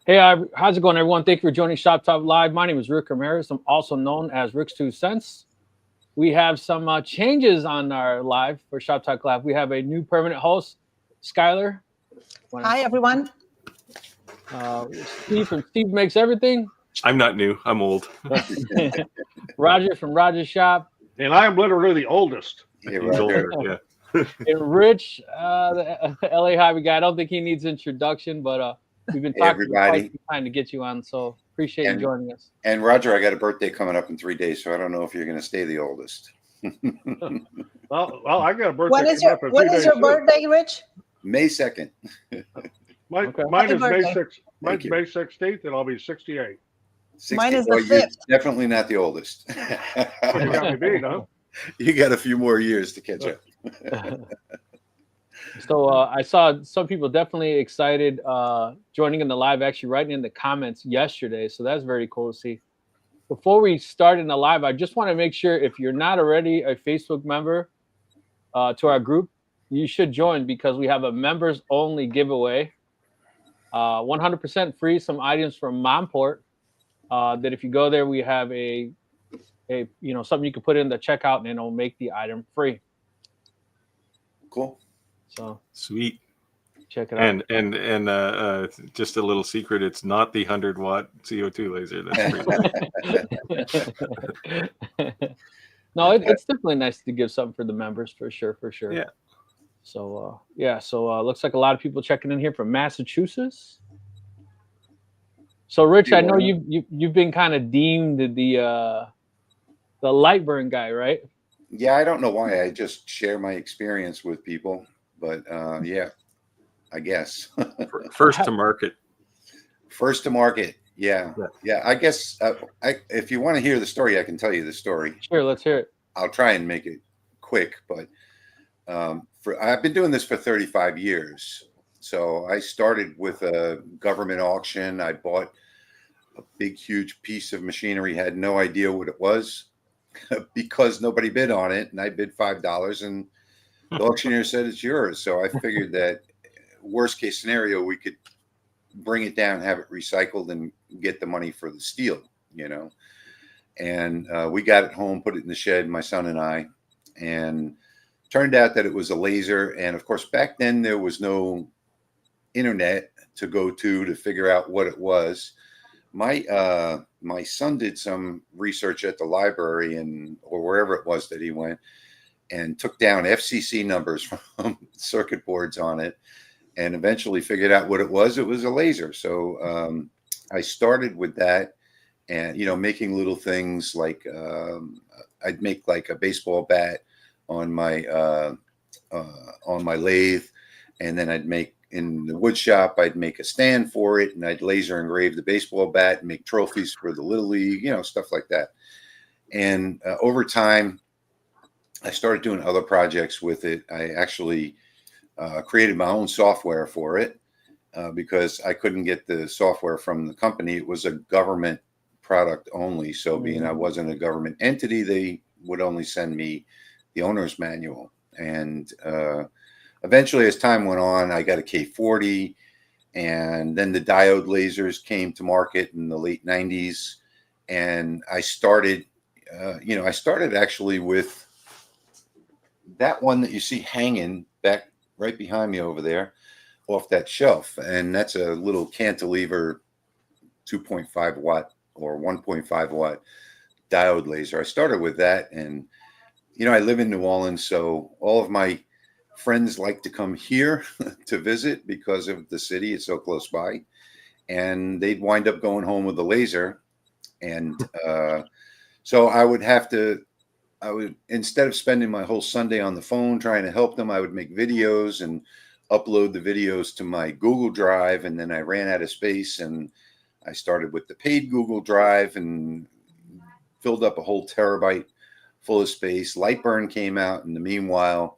Hey, how's it going, everyone? Thank you for joining Shop Talk Live. My name is Rick Ramirez. I'm also known as Rick's 2 Cents. We have some changes on our live for Shop Talk Live. We have a new permanent host, Skyler. Hi, everyone. Steve from Steve Makes Everything. I'm not new. I'm old. Roger from Roger's Shop. And I am literally the oldest. He's older, yeah. And Rich, the LA Hobby guy. I don't think he needs introduction, but we've been talking for quite some time to get you on, so appreciate you joining us. And Roger, I got a birthday coming up in 3 days, so I don't know if you're going to stay the oldest. well, I got a birthday. When is your birthday, Rich? May 2nd. Mine is May 6th. Mine's May 16th, and I'll be 68. 60, mine is the 5th. Definitely not the oldest. You got me beat, huh? You got a few more years to catch up. So I saw some people definitely excited joining in the live, actually writing in the comments yesterday. So that's very cool to see. Before we start in the live, I just want to make sure if you're not already a Facebook member to our group, you should join because we have a members only giveaway. 100% free, some items from Momport. That if you go there, we have a something you can put in the checkout and it'll make the item free. Cool. So sweet. Check it out. And just a little secret, it's not the 100-watt CO2 laser. That's No, it's definitely nice to give something for the members for sure. Yeah. So looks like a lot of people checking in here from Massachusetts. So Rich, I know you've been kind of deemed the LightBurn guy, right? Yeah, I don't know why. I just share my experience with people, but yeah, I guess. First to market. First to market. Yeah. I guess if you want to hear the story, I can tell you the story. Sure, let's hear it. I'll try and make it quick, but I've been doing this for 35 years. So I started with a government auction. I bought a big, huge piece of machinery, had no idea what it was because nobody bid on it. And I bid $5 and the auctioneer said it's yours. So I figured that worst case scenario, we could bring it down, have it recycled and get the money for the steel, and we got it home, put it in the shed, my son and I, and turned out that it was a laser. And of course, back then there was no internet to go to figure out what it was. My son did some research at the library or wherever it was that he went and took down FCC numbers from circuit boards on it and eventually figured out what it was. It was a laser. So I started with that and, making little things like I'd make like a baseball bat on my lathe, and then I'd make in the wood shop, I'd make a stand for it and I'd laser engrave the baseball bat and make trophies for the Little League, stuff like that. And over time, I started doing other projects with it. I actually created my own software for it because I couldn't get the software from the company. It was a government product only. So being I wasn't a government entity, they would only send me the owner's manual. And eventually, as time went on, I got a K40, and then the diode lasers came to market in the late 90s. And I started, actually with that one that you see hanging back right behind me over there off that shelf. And that's a little cantilever 2.5 watt or 1.5 watt diode laser. I started with that. And, I live in New Orleans, so all of my friends like to come here to visit because of the city. It's so close by. And they'd wind up going home with a laser. And so I would, instead of spending my whole Sunday on the phone trying to help them, I would make videos and upload the videos to my Google Drive. And then I ran out of space and I started with the paid Google Drive and filled up a whole terabyte full of space. LightBurn came out in the meanwhile.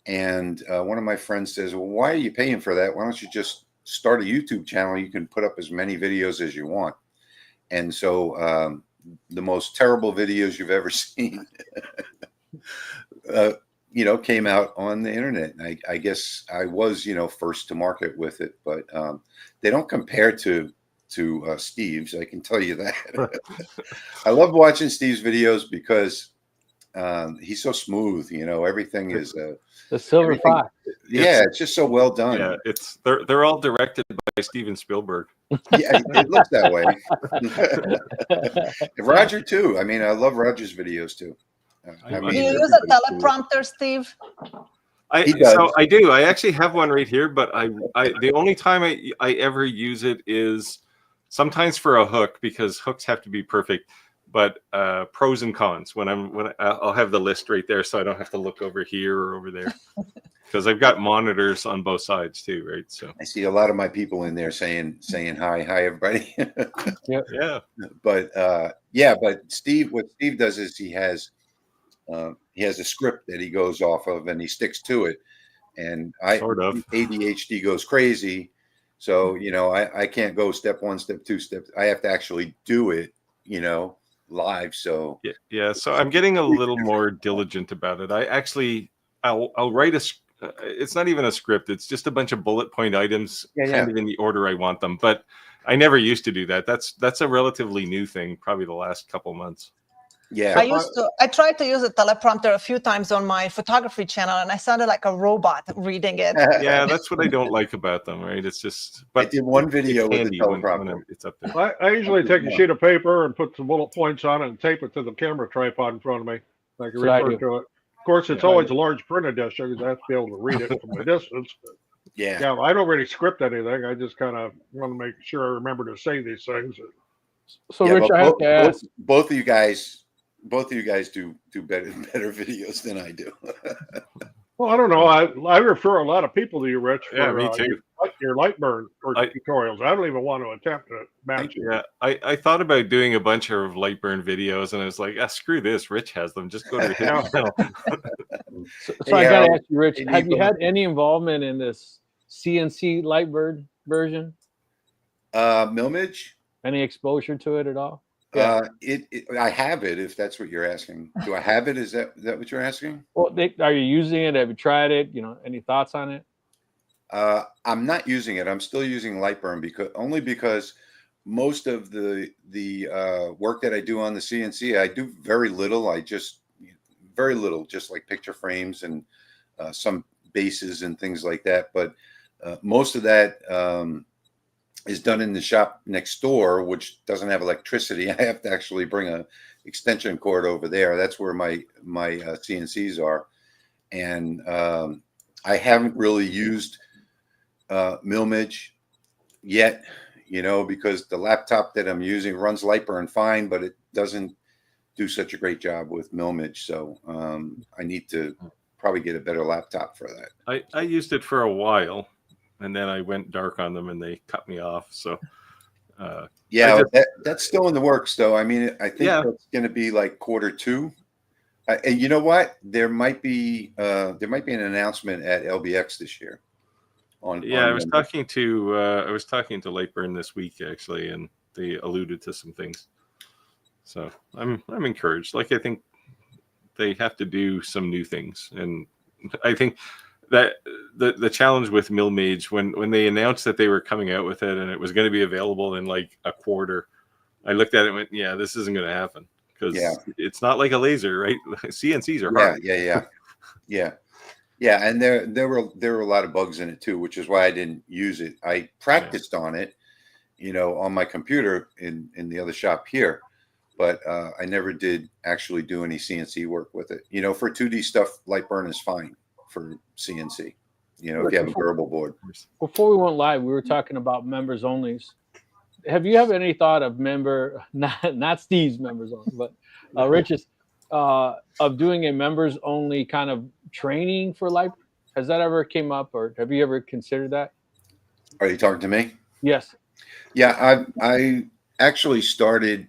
And one of my friends says, well, why are you paying for that? Why don't you just start a YouTube channel? You can put up as many videos as you want. And so the most terrible videos you've ever seen, came out on the internet. And I guess I was, first to market with it, but they don't compare to to Steve's. I can tell you that. I love watching Steve's videos because he's so smooth. You know, everything is the silver fox. Yeah, it's just so well done. Yeah, they're all directed by Steven Spielberg. Yeah, it looks that way. Roger too. I mean, I love Roger's videos too. Do you use a teleprompter, Steve? I do. I actually have one right here, but I the only time I ever use it is sometimes for a hook, because hooks have to be perfect. But pros and cons when I'll have the list right there, so I don't have to look over here or over there, because I've got monitors on both sides too, right? So I see a lot of my people in there saying hi everybody. yeah. But but Steve, what Steve does is he has a script that he goes off of and he sticks to it. And ADHD goes crazy, so you know I can't go step one, step two, step. I have to actually do it, you know, live. So yeah. So I'm getting a little more diligent about it. I'll write it's not even a script. It's just a bunch of bullet point items, kind of in the order I want them. But I never used to do that. That's a relatively new thing, probably the last couple months. Yeah, I tried to use a teleprompter a few times on my photography channel, and I sounded like a robot reading it. Yeah, that's what I don't like about them, right? It's just. But I did one video with the teleprompter. When it's up there. I usually take a sheet of paper and put some bullet points on it and tape it to the camera tripod in front of me. I can refer to it. Of course, it's always a large print edition because I have to be able to read it from a distance. Yeah, I don't really script anything. I just kind of want to make sure I remember to say these things. So, Rich, I have to ask. Both of you guys do better videos than I do. Well, I don't know. I refer a lot of people to you, Rich, for me too. Your LightBurn tutorials. I don't even want to attempt to match you. Yeah, I thought about doing a bunch of LightBurn videos, and I was like, screw this. Rich has them. Just go to his channel. So I got to ask you, Rich, have you had any involvement in this CNC LightBurn version? Milmage? Any exposure to it at all? Yeah. I have it, if that's what you're asking. Do I have it? Is that what you're asking? Well, are you using it? Have you tried it? You know, any thoughts on it? I'm not using it. I'm still using LightBurn because most of the work that I do on the CNC, I do very little. Very little, just like picture frames and some bases and things like that. But most of that is done in the shop next door, which doesn't have electricity. I have to actually bring a extension cord over there. That's where my CNCs are. And I haven't really used Milmage yet, you know, because the laptop that I'm using runs LightBurn fine, but it doesn't do such a great job with Milmage. So I need to probably get a better laptop for that. I used it for a while, and then I went dark on them and they cut me off. So that's still in the works though. I mean, I think that's going to be like Q2. And you know what? There might be an announcement at LBX this year. I was talking to LightBurn this week actually, and they alluded to some things. So I'm encouraged. Like, I think they have to do some new things, and I think that the challenge with Milmage, when they announced that they were coming out with it and it was going to be available in like a quarter, I looked at it and went, yeah, this isn't going to happen, because it's not like a laser, right? CNCs are hard. Yeah, and there were a lot of bugs in it too, which is why I didn't use it. I practiced on it, you know, on my computer in the other shop here, but I never did actually do any CNC work with it. You know, for 2D stuff, LightBurn is fine. For CNC, you know, if you have a durable board. Before we went live, we were talking about members onlys. Have you any thought of not Steve's members only, but Rich's, of doing a members only kind of training for life? Has that ever came up, or have you ever considered that? Are you talking to me? Yes. Yeah, I actually started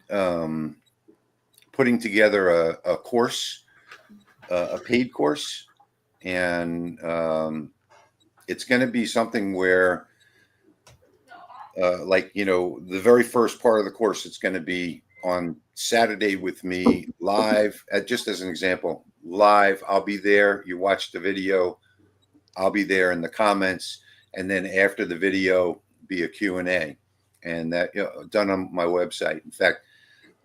putting together a course, a paid course. And it's going to be something where, like, you know, the very first part of the course, it's going to be on Saturday with me live. Just as an example, live, I'll be there. You watch the video. I'll be there in the comments. And then after the video, be a Q&A. and that done on my website. In fact,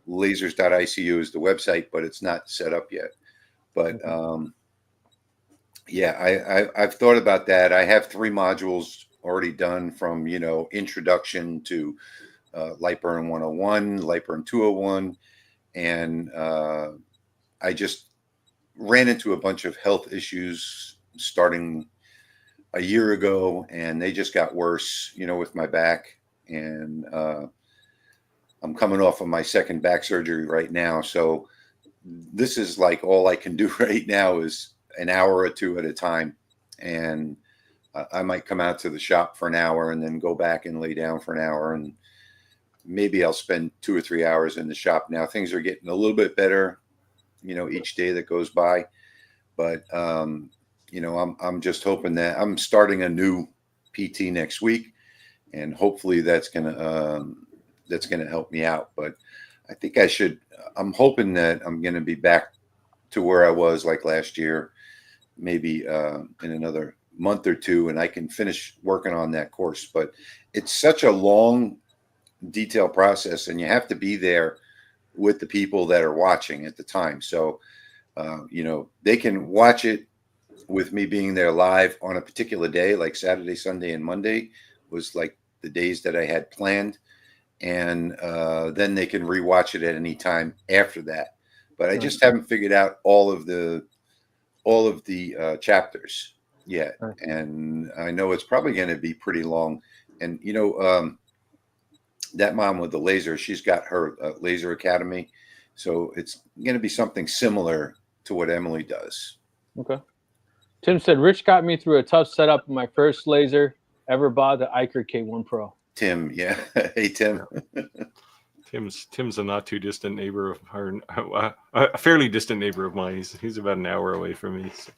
lasers.icu is the website, but it's not set up yet. But yeah, I've thought about that. I have 3 modules already done, from introduction to LightBurn 101, LightBurn 201, and I just ran into a bunch of health issues starting a year ago, and they just got worse, with my back. And I'm coming off of my second back surgery right now. So this is like all I can do right now is an hour or 2 at a time. And I might come out to the shop for an hour and then go back and lay down for an hour. And maybe I'll spend 2 or 3 hours in the shop. Now things are getting a little bit better, each day that goes by. But, I'm just hoping that I'm starting a new PT next week, and hopefully that's going to help me out. But I think I'm hoping that I'm going to be back to where I was like last year, maybe in another month or 2, and I can finish working on that course. But it's such a long, detailed process, and you have to be there with the people that are watching at the time. So, they can watch it with me being there live on a particular day, like Saturday, Sunday, and Monday was like the days that I had planned. And then they can rewatch it at any time after that. But I just haven't figured out all of the chapters yet. And I know it's probably going to be pretty long. And, that mom with the laser, she's got her laser academy. So it's going to be something similar to what Emily does. Okay. Tim said, Rich got me through a tough setup of my first laser ever bought, the Iker K1 Pro. Tim, yeah. Hey, Tim. Tim's a not too distant neighbor of a fairly distant neighbor of mine. He's about an hour away from me. So.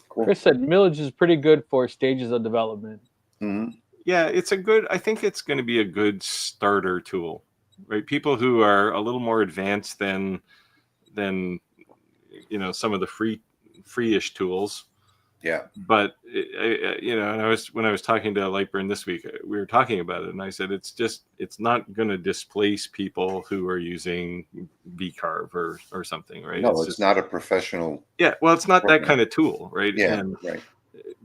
Cool. Chris said millage is pretty good for stages of development. Mm-hmm. Yeah, I think it's going to be a good starter tool, right? People who are a little more advanced than some of the free-ish tools. Yeah. But and when I was talking to LightBurn this week, we were talking about it, and I said it's not going to displace people who are using VCarve or something, right? No, it's not a professional. Yeah, well, it's not that kind of tool, right? Yeah, right.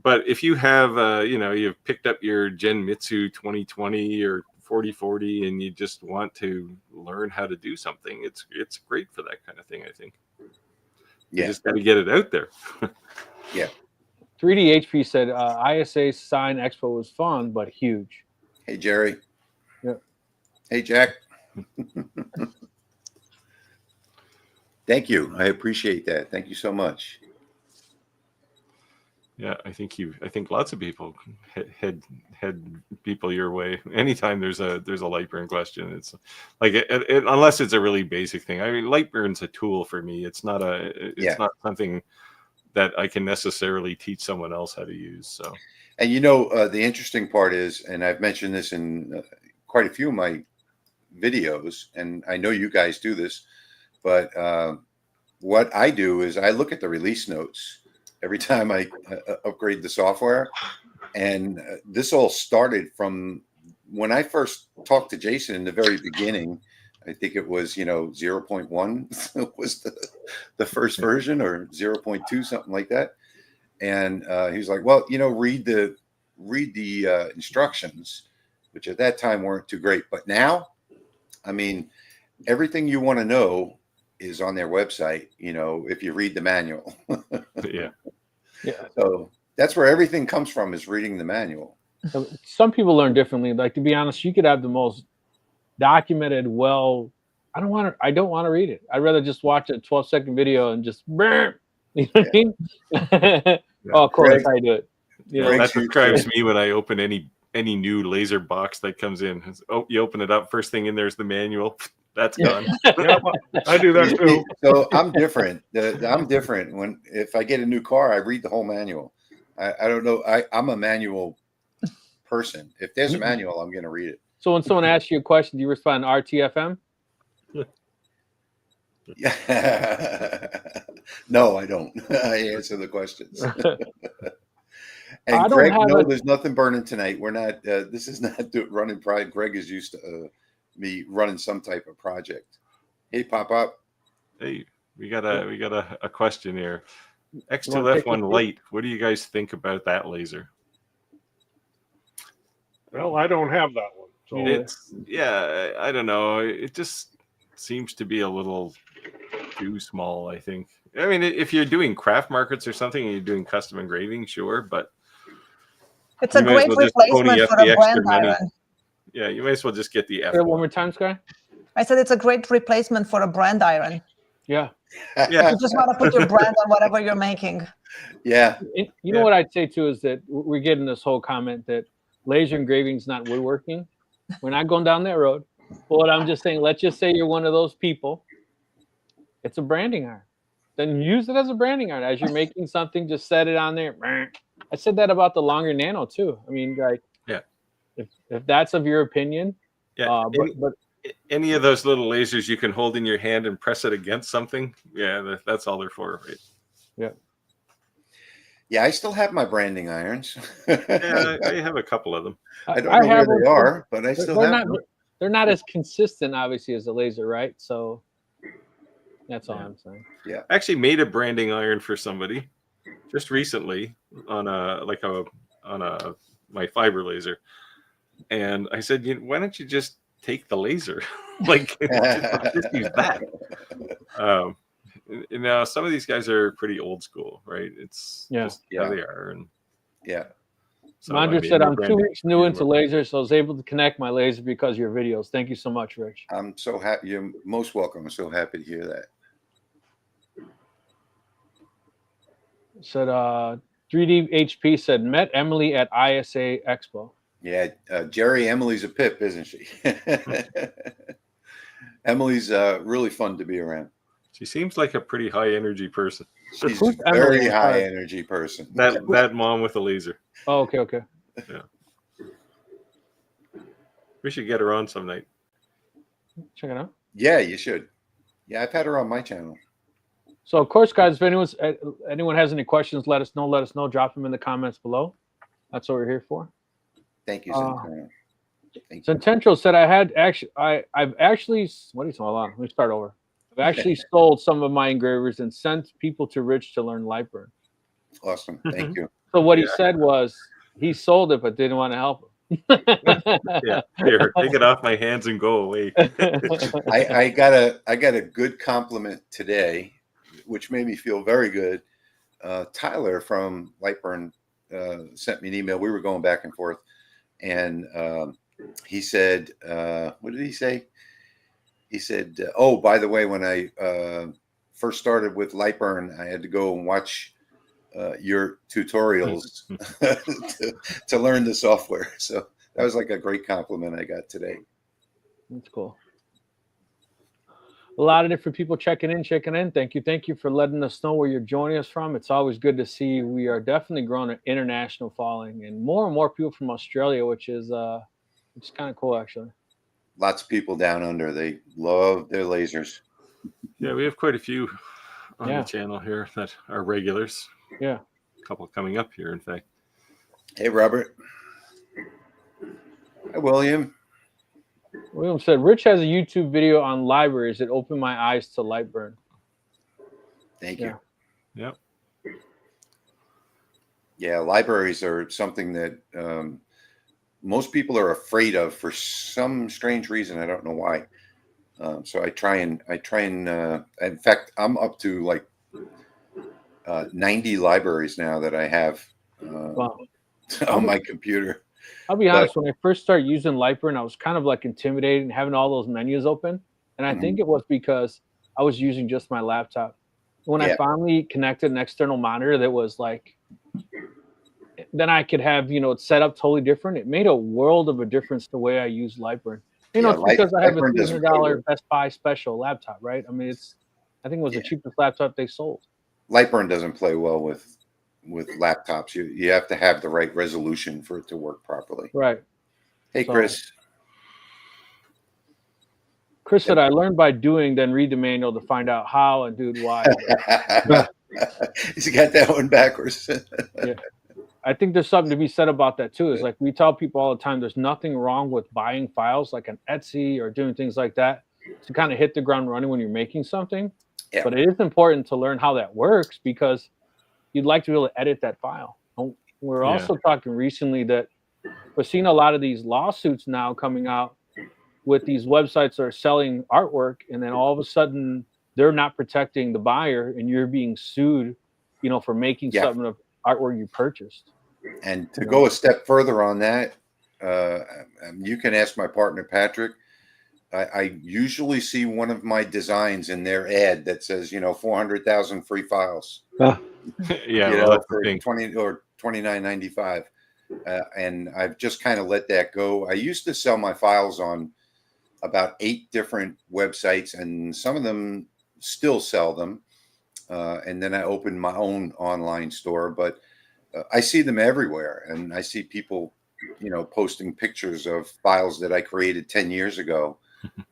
But if you have you've picked up your Genmitsu 2020 or 4040 and you just want to learn how to do something, it's great for that kind of thing, I think. You just got to get it out there. Yeah. 3D HP said ISA Sign Expo was fun, but huge. Hey, Jerry. Yep. Hey, Jack. Thank you. I appreciate that. Thank you so much. Yeah, I think lots of people head people your way. Anytime there's a LightBurn question, it's like unless it's a really basic thing. I mean, LightBurn's a tool for me. It's not not something that I can necessarily teach someone else how to use. So, and the interesting part is, and I've mentioned this in quite a few of my videos, and I know you guys do this, but what I do is I look at the release notes every time I upgrade the software. And this all started from when I first talked to Jason in the very beginning. I think it was, 0.1 was the first version, or 0.2, something like that. And he was like, well, read the instructions, which at that time weren't too great. But now, I mean, everything you want to know is on their website, if you read the manual. Yeah. So that's where everything comes from, is reading the manual. Some people learn differently. Like, to be honest, you could have the most documented, I don't want to read it. I'd rather just watch a 12-second video and just, you know what I mean? Oh, cool. That's how you do it. That describes me when I open any new laser box that comes in. Oh, you open it up, first thing in there's the manual. That's gone. Yeah, I do that too. So I'm different. I'm different. If I get a new car, I read the whole manual. I don't know. I'm a manual person. If there's a manual, I'm going to read it. So when someone asks you a question, do you respond RTFM? No, I don't. I answer the questions. And Greg, no, there's nothing burning tonight. We're not. This is not running pride. Greg is used to me running some type of project. Hey, pop up. Hey, we got a question here. X2F1 Light. What do you guys think about that laser? Well, I don't have that one. So I don't know. It just seems to be a little too small, I think. I mean, if you're doing craft markets or something and you're doing custom engraving, sure, but it's a great replacement for a brand iron. Yeah, you might as well just get the F1. Say it one more time, Sky. I said it's a great replacement for a brand iron. Yeah. You just want to put your brand on whatever you're making. Yeah. You know what I'd say too is that we're getting this whole comment that laser engraving is not woodworking. We're not going down that road. But what I'm just saying, let's just say you're one of those people. It's a branding iron. Then use it as a branding iron. As you're making something, just set it on there. I said that about the longer nano too. I mean, like, if that's of your opinion, but any of those little lasers you can hold in your hand and press it against something, that's all they're for, right? Yeah. Yeah, I still have my branding irons. I have a couple of them. I don't know where they are, but I still have them. They're not as consistent, obviously, as the laser, right? So that's all I'm saying. Yeah. I actually made a branding iron for somebody just recently on my fiber laser. And I said, why don't you just take the laser? Like, just use that. Now, some of these guys are pretty old school, right? It's just how they are. And so Mandra said, I'm 2 weeks new into lasers, so I was able to connect my laser because of your videos. Thank you so much, Rich. I'm so happy. You're most welcome. I'm so happy to hear that. Said 3D HP said, met Emily at ISA Expo. Yeah, Jerry, Emily's a pip, isn't she? Emily's really fun to be around. She seems like a pretty high energy person. She's a very high energy person. That mom with a laser. Oh, okay. Yeah. We should get her on some night. Check it out. Yeah, you should. Yeah, I've had her on my channel. So, of course, guys, if anyone has any questions, let us know. Drop them in the comments below. That's what we're here for. Thank you, Centennial. Centennial said, I've actually, what are you talking about? Let me start over. I've actually sold some of my engravers and sent people to Rich to learn LightBurn. Awesome. Thank you. So what he said was he sold it, but didn't want to help him. Here, take it off my hands and go away. I got a good compliment today, which made me feel very good. Tyler from LightBurn sent me an email. We were going back and forth, and he said, what did he say? He said, oh, by the way, when I first started with LightBurn, I had to go and watch your tutorials to learn the software. So that was like a great compliment I got today. That's cool. A lot of different people checking in. Thank you for letting us know where you're joining us from. It's always good to see. We are definitely growing an international following, and more people from Australia, which is kind of cool, actually. Lots of people down under. They love their lasers. Yeah, we have quite a few on the channel here that are regulars. Yeah. A couple coming up here, in fact. Hey, Robert. Hi, William. William said, Rich has a YouTube video on libraries that opened my eyes to LightBurn. Thank you. Yep. Yeah, libraries are something that most people are afraid of for some strange reason. I don't know why. So I try and in fact, I'm up to like 90 libraries now that I have on my computer. I'll be honest, when I first started using LightBurn, I was kind of like intimidated and having all those menus open. And I think it was because I was using just my laptop. When I finally connected an external monitor that was like, then I could have, it set up totally different. It made a world of a difference the way I use LightBurn. It's because I have a $300 Best Buy special laptop, right? I mean, I think it was the cheapest laptop they sold. LightBurn doesn't play well with laptops. You have to have the right resolution for it to work properly. Right. Hey, Chris. Chris said, I learned by doing, then read the manual to find out how and dude why. He's got that one backwards. Yeah. I think there's something to be said about that too. Is like we tell people all the time, there's nothing wrong with buying files like on Etsy or doing things like that to kind of hit the ground running when you're making something. Yeah. But it is important to learn how that works because you'd like to be able to edit that file. We're also talking recently that we're seeing a lot of these lawsuits now coming out with these websites that are selling artwork, and then all of a sudden they're not protecting the buyer, and you're being sued, you know, for making something of artwork you purchased. And to go a step further on that, you can ask my partner Patrick. I usually see one of my designs in their ad that says, you know, 400,000 free files. Yeah, you know, for 20 or $29.95, and I've just kind of let that go. I used to sell my files on about 8 different websites, and some of them still sell them. And then I opened my own online store, but I see them everywhere, and I see people, you know, posting pictures of files that I created 10 years ago.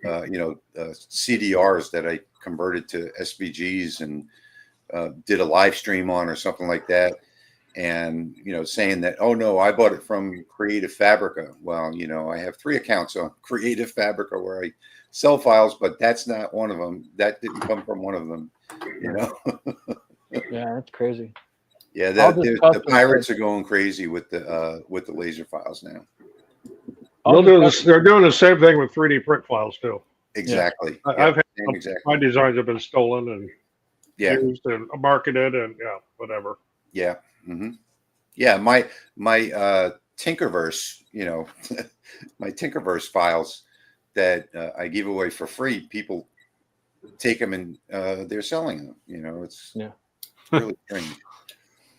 You know, CDRs that I converted to SVGs and did a live stream on or something like that. And, you know, saying that, oh, no, I bought it from Creative Fabrica. Well, you know, I have 3 accounts on Creative Fabrica where I sell files, but that's not one of them. That didn't come from one of them, you know. Yeah, that's crazy. Yeah, the pirates are going crazy with the laser files now. They're doing the same thing with 3D print files too. Exactly. Yeah. I've had my designs have been stolen and used and marketed and whatever. Yeah. Mm-hmm. Yeah. My Tinkerverse, you know, my Tinkerverse files that I give away for free, people take them and they're selling them. You know, it's really strange.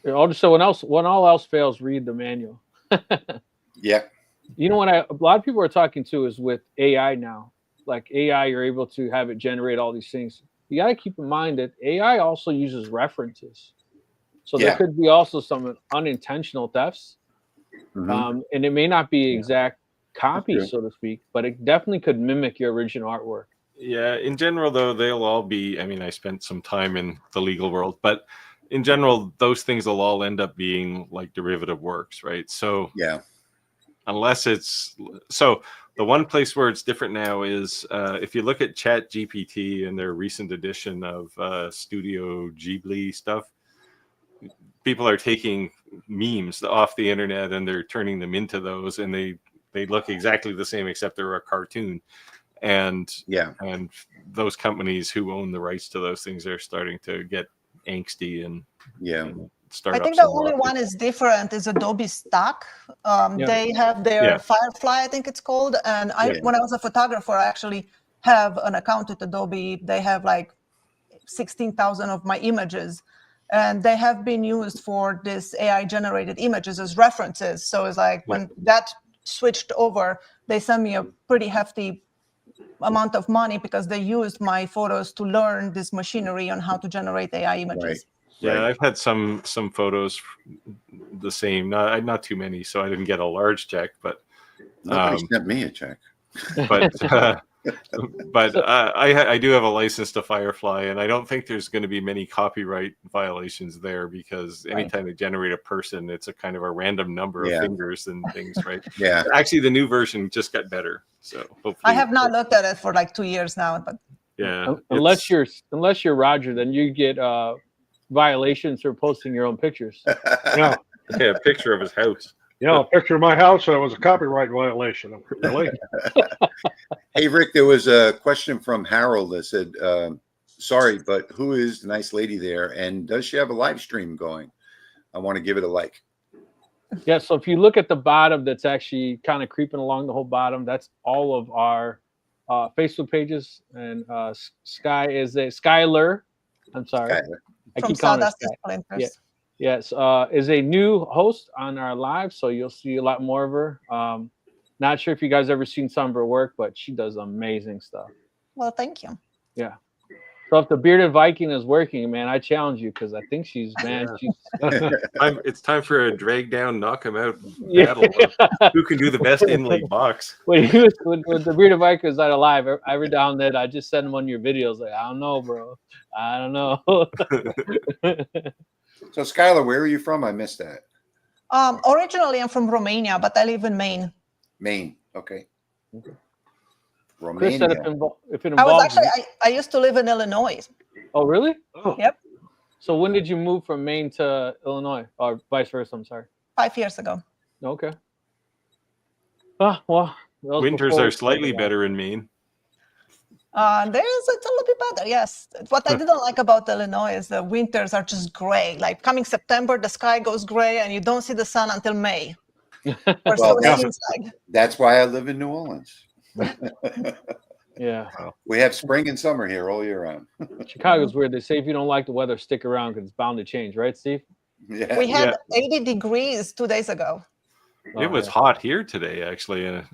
I'll just say when all else fails, read the manual. Yeah. You know what a lot of people are talking to is with AI now. Like AI, you're able to have it generate all these things. You got to keep in mind that AI also uses references. So there could be also some unintentional thefts. Mm-hmm. And it may not be exact copies, so to speak, but it definitely could mimic your original artwork. Yeah. In general, though, they'll all be, I mean, I spent some time in the legal world, but in general, those things will all end up being like derivative works, right? So unless it's the one place where it's different now is if you look at ChatGPT and their recent edition of Studio Ghibli stuff, people are taking memes off the internet and they're turning them into those, and they look exactly the same except they're a cartoon. And those companies who own the rights to those things are starting to get angsty and I think the only one is different is Adobe Stock. They have their Firefly, I think it's called. And when I was a photographer, I actually have an account with Adobe. They have like 16,000 of my images, and they have been used for this AI generated images as references. So it's like when that switched over, they sent me a pretty hefty amount of money because they used my photos to learn this machinery on how to generate AI images. Right. Yeah, I've had some photos the same, not too many, so I didn't get a large check, but nobody sent me a check. But I do have a license to Firefly, and I don't think there's going to be many copyright violations there because anytime they generate a person, it's a kind of a random number of fingers and things, right? Yeah. Actually, the new version just got better, so hopefully. I have not looked at it for like 2 years now, but unless you're Roger, then you get violations for posting your own pictures. A picture of his house. A picture of my house, and it was a copyright violation. Really? Hey, Rick, there was a question from Harold that said, sorry, but who is the nice lady there? And does she have a live stream going? I want to give it a like. Yeah, so if you look at the bottom, that's actually kind of creeping along the whole bottom. That's all of our Facebook pages. And Skyler. I'm sorry. Skyler. I keep calling it Sky. Yes, is a new host on our live, so you'll see a lot more of her. Not sure if you guys ever seen some of her work, but she does amazing stuff. Well, thank you. Yeah. So if the bearded Viking is working, man, I challenge you because I think she's. It's time for a drag down, knock him out battle. Who can do the best inlay box? When the bearded Viking was not alive, every now and then I just send him one of your videos. Like, I don't know, bro. I don't know. So Skyler, where are you from? I missed that. Originally, I'm from Romania, but I live in Maine. Maine. Okay. Chris Romania. said if it involves. I used to live in Illinois. Oh, really? Oh. Yep. So when did you move from Maine to Illinois, or vice versa? I'm sorry. 5 years ago. Okay. Well. Winters are slightly better in Maine. It's a little bit better, yes. What I didn't like about Illinois is the winters are just gray. Like coming September, the sky goes gray and you don't see the sun until May. Or so it seems like. That's why I live in New Orleans. Yeah. We have spring and summer here all year round. Chicago's weird. They say if you don't like the weather, stick around because it's bound to change, right, Steve? Yeah. We had 80 degrees 2 days ago. It was hot here today, actually. I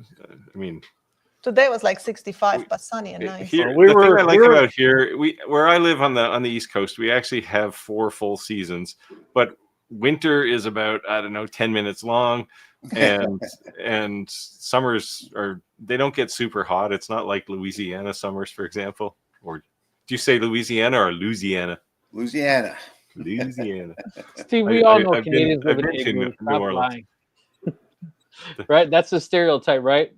mean, today was like 65, but sunny and nice. Here, the thing I like about here, where I live on the East Coast, we actually have 4 full seasons, but winter is about 10 minutes long, and summers they don't get super hot. It's not like Louisiana summers, for example. Or do you say Louisiana or Louisiana? Louisiana. Steve, we all know Canadians live in igloos. Stop lying. Right? That's the stereotype, right?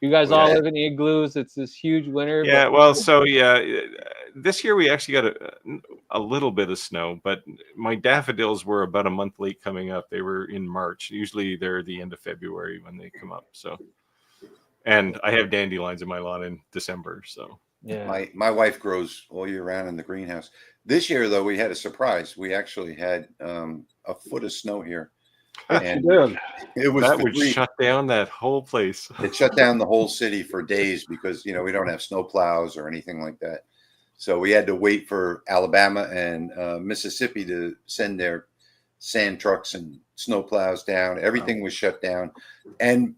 You guys all live in igloos. It's this huge winter. Yeah, well, so this year we actually got a little bit of snow, but my daffodils were about a month late coming up. They were in March. Usually they're the end of February when they come up. So, and I have dandelions in my lawn in December. So yeah, my wife grows all year round in the greenhouse. This year, though, we had a surprise. We actually had a foot of snow here. And it was that would shut down that whole place. It shut down the whole city for days because we don't have snow plows or anything like that. So we had to wait for Alabama and Mississippi to send their sand trucks and snow plows down. Everything was shut down. And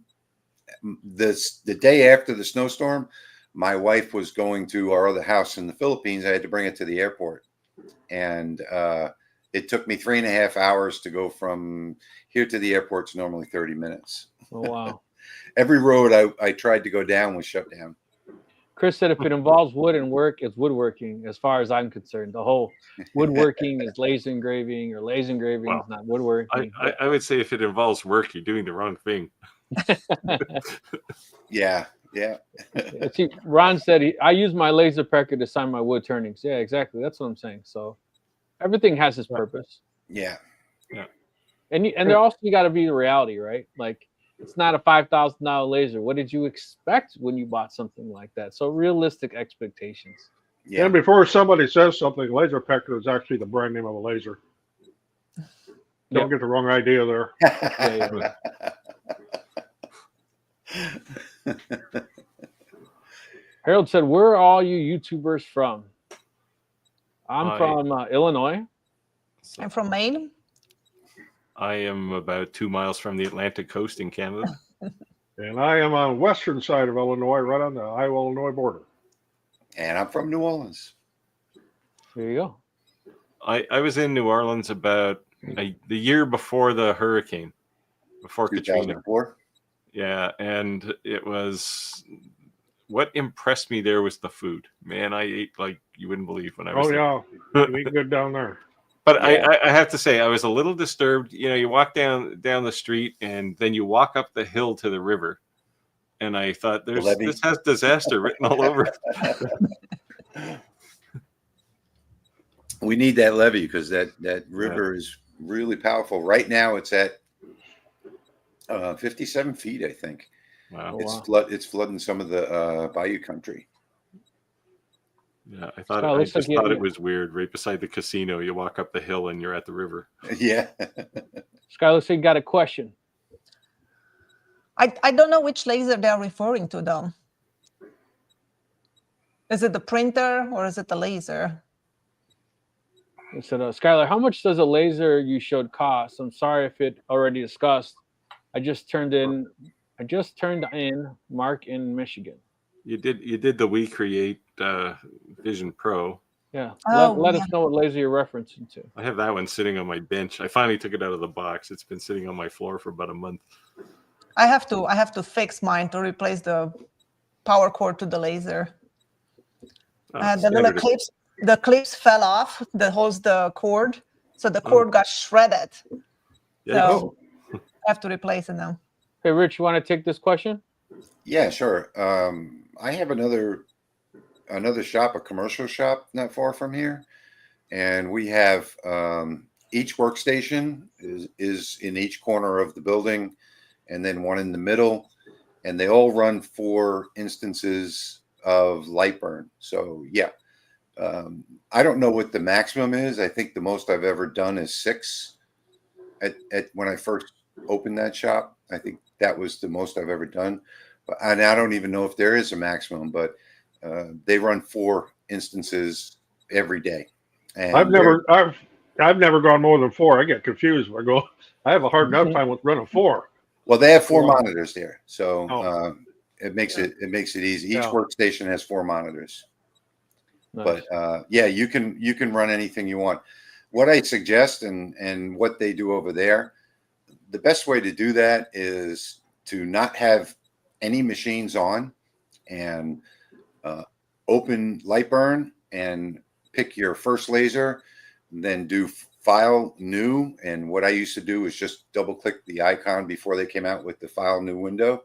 the day after the snowstorm, my wife was going to our other house in the Philippines. I had to bring it to the airport, and it took me 3.5 hours to go from here to the airport. It's normally 30 minutes. Oh, wow. Every road I tried to go down was shut down. Chris said if it involves wood and work, it's woodworking, as far as I'm concerned. The whole woodworking is laser engraving, or laser engraving is not woodworking. I would say if it involves work, you're doing the wrong thing. Yeah. See, Ron said I use my laser pecker to sign my wood turnings. Yeah, exactly. That's what I'm saying. So everything has its purpose. Yeah. And there also you got to be the reality, right? Like it's not a $5,000 laser. What did you expect when you bought something like that? So realistic expectations. Yeah. And before somebody says something, laser pecker is actually the brand name of a laser. Don't get the wrong idea there. Harold said, "Where are all you YouTubers from?" I'm from Illinois. I'm from Maine. I am about 2 miles from the Atlantic coast in Canada. And I am on western side of Illinois, right on the Iowa-Illinois border. And I'm from New Orleans. There you go. I was in New Orleans about the year before the hurricane, before Katrina. Yeah, and it was what impressed me there was the food. Man, I ate like you wouldn't believe when I was there. You eat good down there. But I have to say, I was a little disturbed. You walk down the street and then you walk up the hill to the river. And I thought, this has disaster written all over it. We need that levee because that river is really powerful. Right now it's at 57 feet, I think. Wow. It's flooding some of the bayou country. Yeah, I thought it was weird. Right beside the casino, you walk up the hill and you're at the river. Yeah. Skyler, so you got a question. I don't know which laser they're referring to, though. Is it the printer or is it the laser? I said, Skyler, how much does a laser you showed cost? I'm sorry if it already discussed. I just turned in Mark in Michigan. You did the We Create Vision Pro. Yeah. Let us know what laser you're referencing to. I have that one sitting on my bench. I finally took it out of the box. It's been sitting on my floor for about a month. I have to fix mine to replace the power cord to the laser. The clips fell off that holds the cord, so the cord got shredded. Yeah. have to replace it now. Hey, Rich, you want to take this question? Yeah, sure. I have another shop, a commercial shop not far from here, and we have each workstation is in each corner of the building, and then one in the middle, and they all run 4 instances of LightBurn. So yeah, I don't know what the maximum is. I think the most I've ever done is 6 at when I first opened that shop. I think that was the most I've ever done. And I don't even know if there is a maximum, but they run 4 instances every day. And I've never gone more than 4. I get confused when I go. I have a hard enough time with running 4. Well, they have 4 monitors there, so it makes it easy. Each workstation has 4 monitors. Nice. But yeah, you can run anything you want. What I suggest and what they do over there, the best way to do that is to not have any machines on, and open LightBurn and pick your first laser, then do file new. And what I used to do is just double click the icon before they came out with the file new window.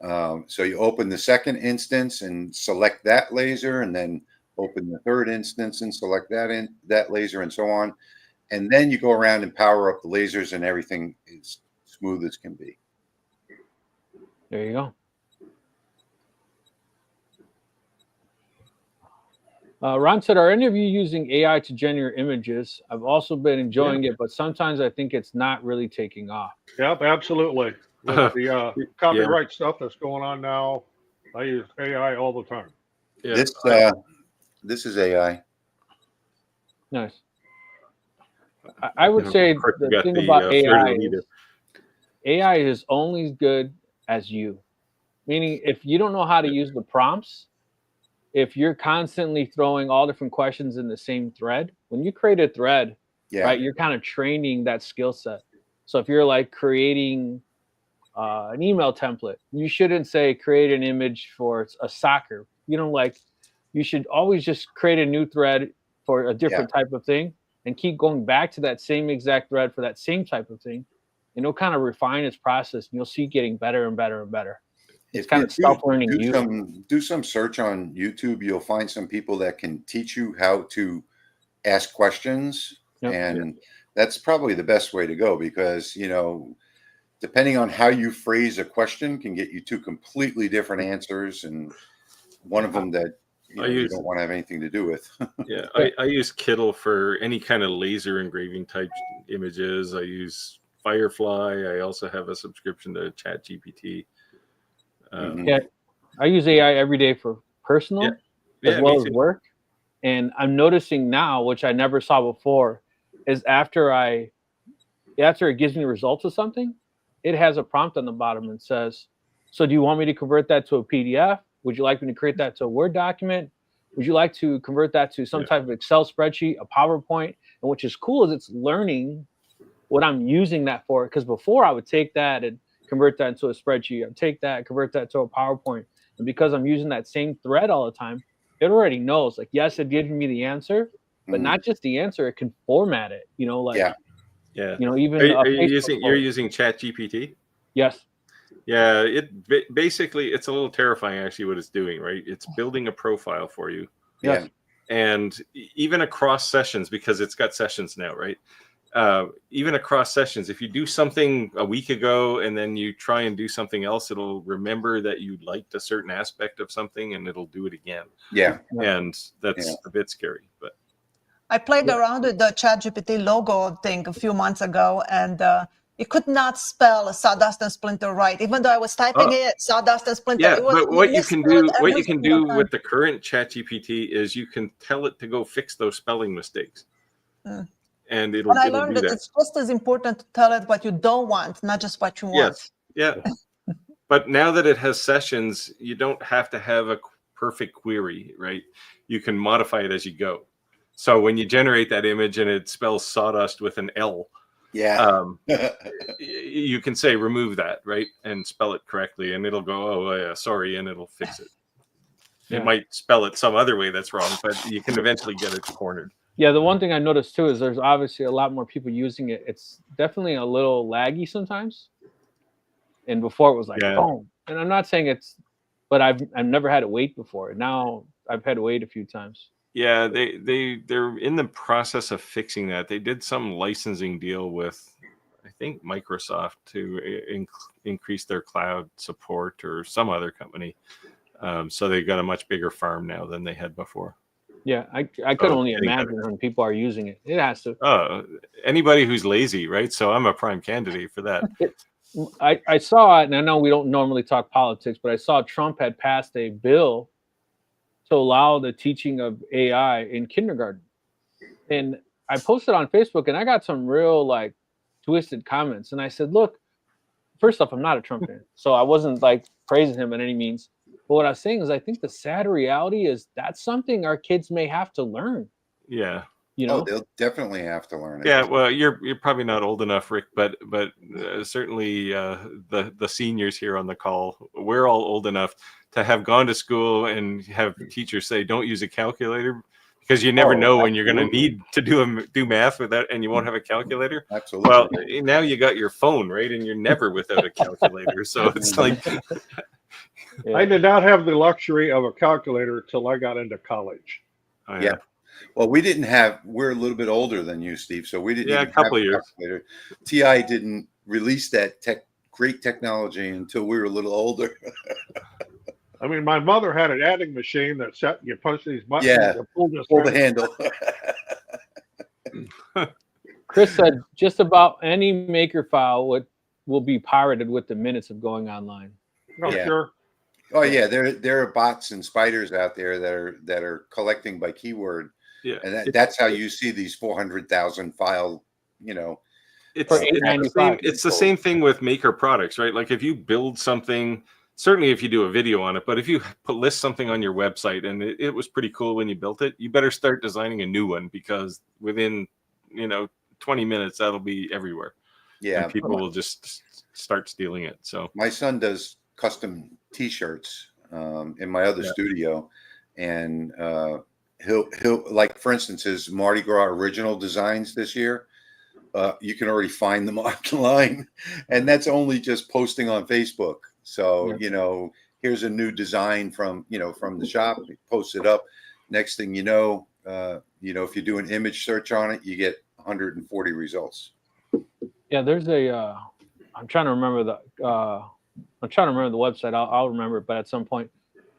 So you open the second instance and select that laser, and then open the third instance and select that laser, and so on. And then you go around and power up the lasers, and everything is smooth as can be. There you go. Ron said, are any of you using AI to generate images? I've also been enjoying it, but sometimes I think it's not really taking off. Yep, absolutely. With the copyright stuff that's going on now, I use AI all the time. Yeah. This is AI. Nice. I would say the thing about AI is only as good as you. Meaning, if you don't know how to use the prompts, if you're constantly throwing all different questions in the same thread, when you create a thread, right, you're kind of training that skill set. So if you're like creating an email template, you shouldn't say create an image for a soccer. You should always just create a new thread for a different type of thing, and keep going back to that same exact thread for that same type of thing. And it'll kind of refine its process, and you'll see it getting better and better and better. It's kind of self-learning. Do some search on YouTube. You'll find some people that can teach you how to ask questions. And that's probably the best way to go, because, depending on how you phrase a question can get you 2 completely different answers. And one of them that you don't want to have anything to do with. I use Kittle for any kind of laser engraving type images. I use Firefly. I also have a subscription to ChatGPT. I use AI every day for personal as well as work. And I'm noticing now, which I never saw before, is after it gives me results of something, it has a prompt on the bottom and says, so do you want me to convert that to a PDF? Would you like me to create that to a Word document? Would you like to convert that to some type of Excel spreadsheet, a PowerPoint? And which is cool is it's learning what I'm using that for. Because before I would take that and convert that into a spreadsheet. I'd take that, convert that to a PowerPoint. And because I'm using that same thread all the time, it already knows. Like, yes, it gives me the answer, but not just the answer. It can format it. Even you're using ChatGPT? Yes. Yeah, basically it's a little terrifying actually what it's doing, right? It's building a profile for you. Yes. And even across sessions, because it's got sessions now, right? Even across sessions, if you do something a week ago and then you try and do something else, it'll remember that you liked a certain aspect of something and it'll do it again. And that's a bit scary. But I played around with the ChatGPT logo thing a few months ago, and it could not spell sawdust and splinter right, even though I was typing it sawdust and splinter. Yeah, but what you can do with the current ChatGPT is you can tell it to go fix those spelling mistakes. And I learned that it's just as important to tell it what you don't want, not just what you want. Yes, yeah. But now that it has sessions, you don't have to have a perfect query, right? You can modify it as you go. So when you generate that image and it spells sawdust with an L, you can say remove that, right, and spell it correctly, and it'll go, oh yeah, sorry, and it'll fix it. It might spell it some other way that's wrong, but you can eventually get it cornered. Yeah, the one thing I noticed too is there's obviously a lot more people using it. It's definitely a little laggy sometimes. And before it was like boom. And I'm not saying it's, but I've never had to wait before. Now I've had to wait a few times. Yeah, they're in the process of fixing that. They did some licensing deal with, I think, Microsoft to increase their cloud support, or some other company. So they've got a much bigger farm now than they had before. Yeah, I could only imagine when people are using it. It has to. Anybody who's lazy, right? So I'm a prime candidate for that. I saw it, and I know we don't normally talk politics, but I saw Trump had passed a bill to allow the teaching of AI in kindergarten. And I posted on Facebook, and I got some real like twisted comments. And I said, look, first off, I'm not a Trump fan, so I wasn't like praising him in any means. But what I was saying is, I think the sad reality is that's something our kids may have to learn. Yeah. You know, they'll definitely have to learn it. Yeah, well, you're probably not old enough, Rick, but certainly the seniors here on the call, we're all old enough to have gone to school and have teachers say, don't use a calculator, because you never know when you're going to need to do math without, and you won't have a calculator. Absolutely. Well, now you got your phone, right? And you're never without a calculator. So it's like, I did not have the luxury of a calculator till I got into college. Oh, yeah. Well, we're a little bit older than you, Steve, so we didn't even a couple have of a years. calculator. TI didn't release that great technology until we were a little older. I mean, my mother had an adding machine that you push these buttons. Yeah, pull the handle. Chris said just about any maker file will be pirated with the minutes of going online. Oh, yeah. Sure. Oh yeah, there are bots and spiders out there that are collecting by keyword. Yeah, and that's how you see these 400,000 file. You know, it's the same thing with maker products, right? Like if you build something, certainly if you do a video on it, but if you list something on your website and it was pretty cool when you built it, you better start designing a new one, because within 20 minutes that'll be everywhere. Yeah, and people will just start stealing it. So my son does custom T-shirts in my other studio, and he'll like, for instance, his Mardi Gras original designs this year. You can already find them online, and that's only just posting on Facebook. So here's a new design from the shop. He posts it up. Next thing you know, if you do an image search on it, you get 140 results. Yeah, there's I'm trying to remember the website. I'll remember it, but at some point.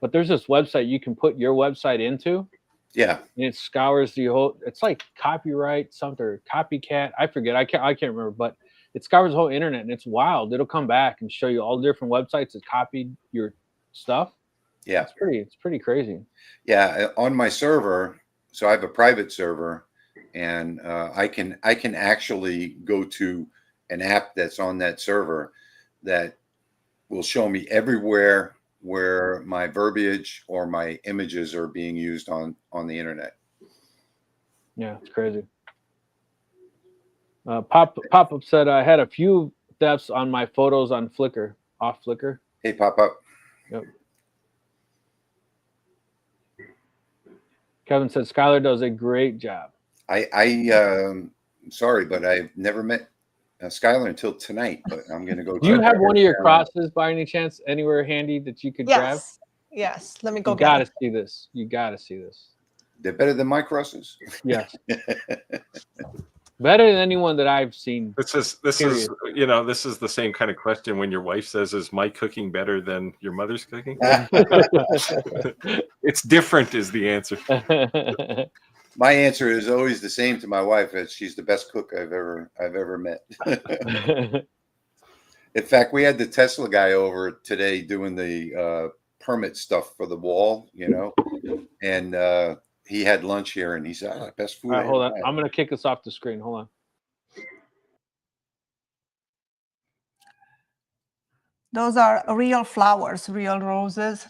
But there's this website you can put your website into. Yeah. And it scours the whole. It's like copyright something, or copycat. I forget. I can't remember. But it scours the whole internet, and it's wild. It'll come back and show you all the different websites that copied your stuff. Yeah. It's pretty crazy. Yeah. On my server, so I have a private server, and I can actually go to an app that's on that server that will show me everywhere where my verbiage or my images are being used on the internet. Yeah, it's crazy. Pop-up said I had a few thefts on my photos on Flickr, off Flickr. Hey, Pop-up. Yep. Kevin said Skyler does a great job. I'm sorry, but I've never met Skyler until tonight, but I'm going to go. Do you have one of your crosses by any chance anywhere handy that you could grab? Yes. Let me go. You got to see this. You got to see this. They're better than my crosses. Yes. Better than anyone that I've seen. This is the same kind of question when your wife says, "Is my cooking better than your mother's cooking?" It's different, is the answer. My answer is always the same to my wife: that she's the best cook I've ever met. In fact, we had the Tesla guy over today doing the permit stuff for the wall, and he had lunch here, and he said, "Best food." All right, hold on, I'm going to kick us off the screen. Hold on. Those are real flowers, real roses.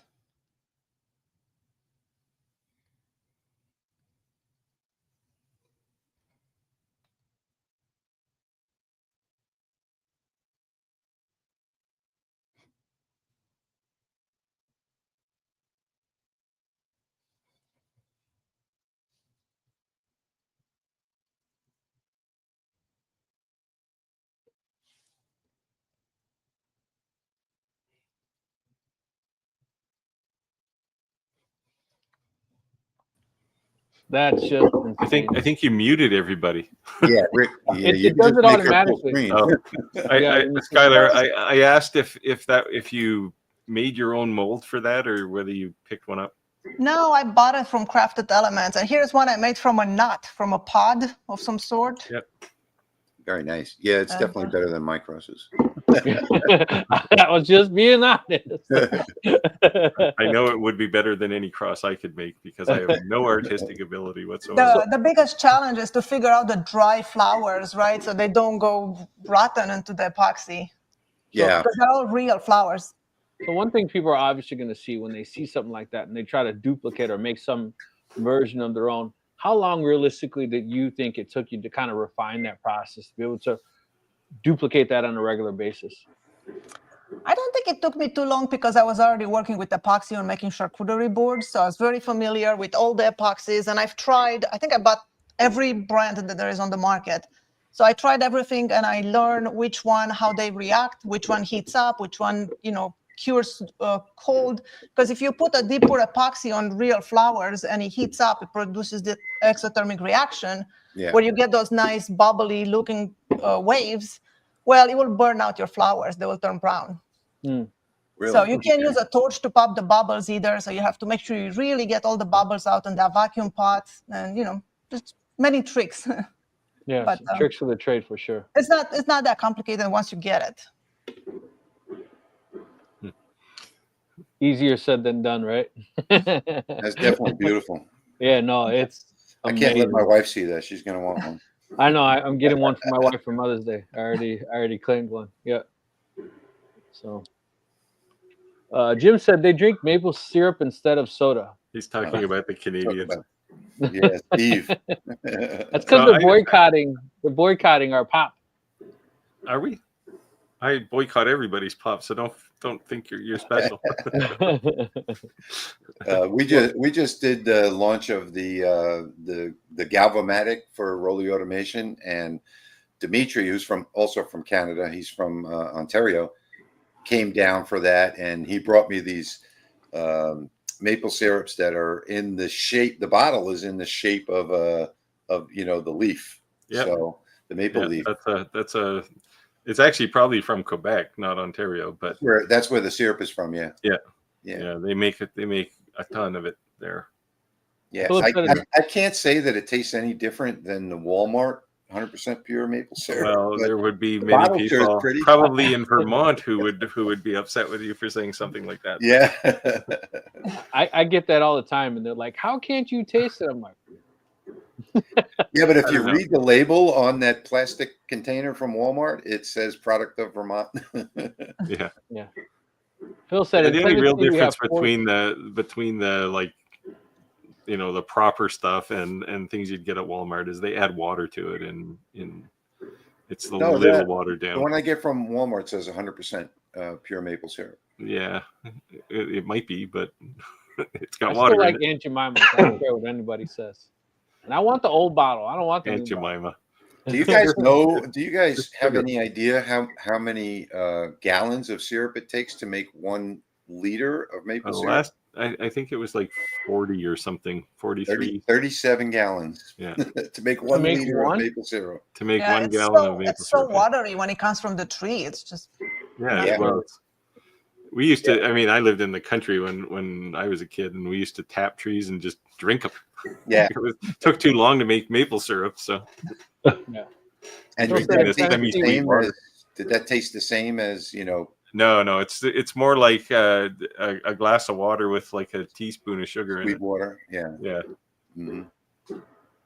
That's just insane. I think you muted everybody. Yeah, Rick. Yeah, it does it automatically. Oh. Skyler, I asked if you made your own mold for that or whether you picked one up. No, I bought it from Crafted Elements, and here's one I made from a nut, from a pod of some sort. Yep. Very nice. Yeah, it's definitely better than my crosses. I was just being honest. I know it would be better than any cross I could make because I have no artistic ability whatsoever. The biggest challenge is to figure out the dry flowers, right? So they don't go rotten into the epoxy. Yeah. Because they're all real flowers. So one thing people are obviously going to see when they see something like that and they try to duplicate or make some version of their own, how long realistically did you think it took you to kind of refine that process to be able to duplicate that on a regular basis? I don't think it took me too long because I was already working with epoxy on making charcuterie boards. So I was very familiar with all the epoxies, and I've tried, I think I bought every brand that there is on the market. So I tried everything and I learned which one, how they react, which one heats up, which one, cures cold. Because if you put a deep pour epoxy on real flowers and it heats up, it produces the exothermic reaction where you get those nice bubbly looking waves. Well, it will burn out your flowers. They will turn brown. Really? So you can't use a torch to pop the bubbles either. So you have to make sure you really get all the bubbles out in that vacuum pot, and just many tricks. Yeah, but, tricks of the trade for sure. It's not that complicated once you get it. Easier said than done, right? That's definitely beautiful. Yeah, no, it's amazing. I can't let my wife see that. She's gonna want one. I know. I'm getting one for my wife for Mother's Day. I already claimed one. Yeah. So, Jim said they drink maple syrup instead of soda. He's talking about the Canadians. Yeah, Steve. That's because they're boycotting our pop. Are we? I boycott everybody's pop, so don't think you're special. We just did the launch of the Galvamatic for Rolly Automation, and Dimitri, who's also from Canada, he's from Ontario, came down for that, and he brought me these maple syrups that are in the shape. The bottle is in the shape of the leaf. Yep. So the maple leaf. It's actually probably from Quebec, not Ontario, but that's where the syrup is from. Yeah. They make a ton of it there. Yeah, I can't say that it tastes any different than the Walmart 100% pure maple syrup. Well, there would be many people probably in Vermont who would be upset with you for saying something like that. Yeah. I get that all the time, and they're like, "How can't you taste it?" I'm like, yeah, but if you read the label on that plastic container from Walmart, it says product of Vermont. Yeah. Phil said the only real difference between the like, the proper stuff and things you'd get at Walmart is they add water to it, and it's little watered down. The one I get from Walmart says 100% pure maple syrup. Yeah, it might be, but it's got I water. Still like Aunt Jemima. I don't care what anybody says. And I want the old bottle. I don't want the Aunt Jemima. Do you guys know? Do you guys have any idea how many gallons of syrup it takes to make 1 liter of maple syrup? I think it was like 40 or something. 43. 37 gallons. Yeah. To make 1 liter of maple syrup. To make 1 gallon of maple syrup. It's so watery when it comes from the tree. It's just. Yeah. Well, we used to. I mean, I lived in the country when I was a kid, and we used to tap trees and just drink them. Yeah. It took too long to make maple syrup, so. Yeah. And did that taste the same as No, it's more like a glass of water with like a teaspoon of sugar in it. Sweet water, yeah. Mm-hmm.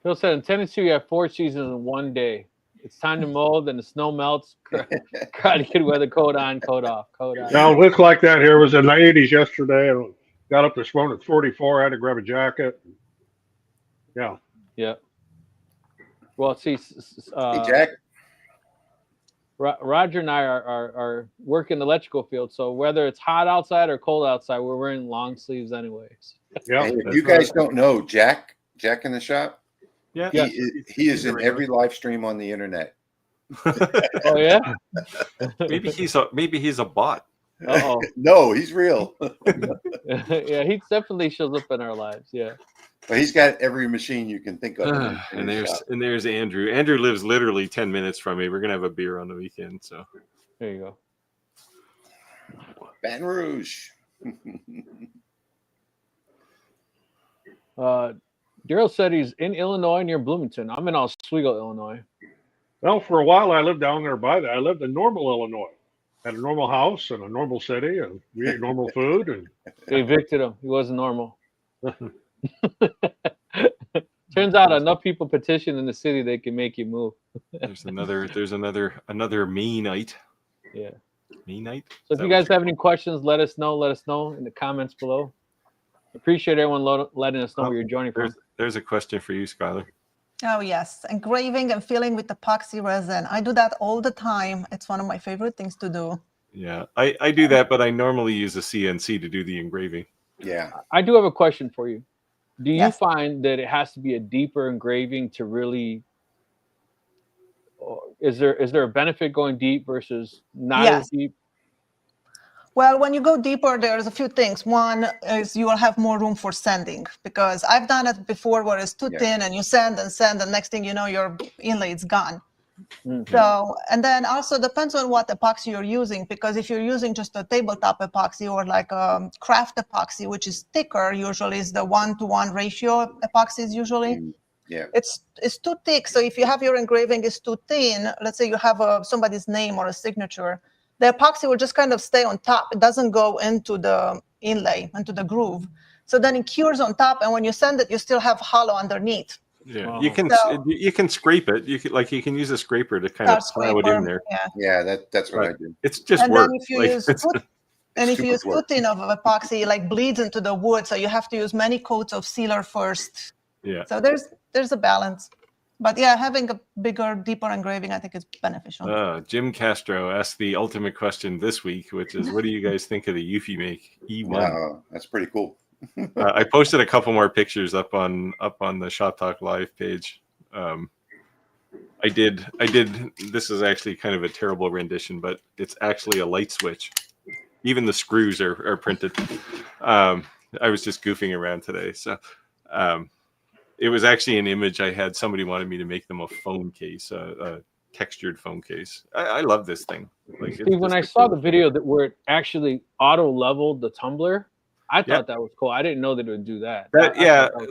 Phil said in Tennessee we have 4 seasons in one day. It's time to mold, and the snow melts. Karate Kid weather coat on, coat off, coat on. Now it looks like that here was in the 80s yesterday. I got up this morning at 44. I had to grab a jacket. Yeah. Well, see, hey, Jack. Roger and I are working the electrical field, so whether it's hot outside or cold outside, we're wearing long sleeves anyways. Yeah. Hey, if you guys don't know Jack in the shop, yeah, he is in every live stream on the internet. Oh yeah. Maybe he's a bot. Uh-oh. No, he's real. Yeah, he definitely shows up in our lives. Yeah. But he's got every machine you can think of. And there's Andrew. Andrew lives literally 10 minutes from me. We're gonna have a beer on the weekend. So there you go. Baton Rouge. Daryl said he's in Illinois near Bloomington. I'm in Oswego, Illinois. Well, for a while I lived down there by that. I lived in Normal, Illinois. Had a normal house and a normal city, and we ate normal food. And they evicted him. He wasn't normal. Turns out enough people petition in the city they can make you move. There's another Meanite. Yeah. Meanite. So if you guys have any questions, let us know. Let us know in the comments below. Appreciate everyone letting us know where you're joining from. There's a question for you, Skyler. Oh, yes. Engraving and filling with epoxy resin. I do that all the time. It's one of my favorite things to do. Yeah, I do that, but I normally use a CNC to do the engraving. Yeah. I do have a question for you. Do you find that it has to be a deeper engraving to really... Is there a benefit going deep versus not as deep? Well, when you go deeper, there's a few things. One is you will have more room for sanding, because I've done it before where it's too thin and you sand, and next thing you know, your inlay is gone. Mm-hmm. So, and then also depends on what epoxy you're using, because if you're using just a tabletop epoxy or like a craft epoxy, which is thicker, usually is the 1-to-1 ratio epoxies usually. Yeah. It's too thick. So if you have your engraving is too thin, let's say you have somebody's name or a signature, the epoxy will just kind of stay on top. It doesn't go into the inlay, into the groove. So then it cures on top, and when you sand it, you still have hollow underneath. Yeah, wow. You can scrape it. You can use a scraper to kind of plow it in there. Yeah, that's what I do. It's just work. Then if you use too thin of epoxy, it like bleeds into the wood, so you have to use many coats of sealer first. Yeah. So there's a balance. But yeah, having a bigger, deeper engraving, I think is beneficial. Jim Castro asked the ultimate question this week, which is, what do you guys think of the Eufy Make E1? That's pretty cool. I posted a couple more pictures up on the ShopTalkLive page. I did. This is actually kind of a terrible rendition, but it's actually a light switch. Even the screws are printed. I was just goofing around today, so. It was actually an image I had. Somebody wanted me to make them a phone case, a textured phone case. I love this thing. Like, Steve, when I saw the video where it actually auto leveled the tumbler, I thought that was cool. I didn't know that it would do that.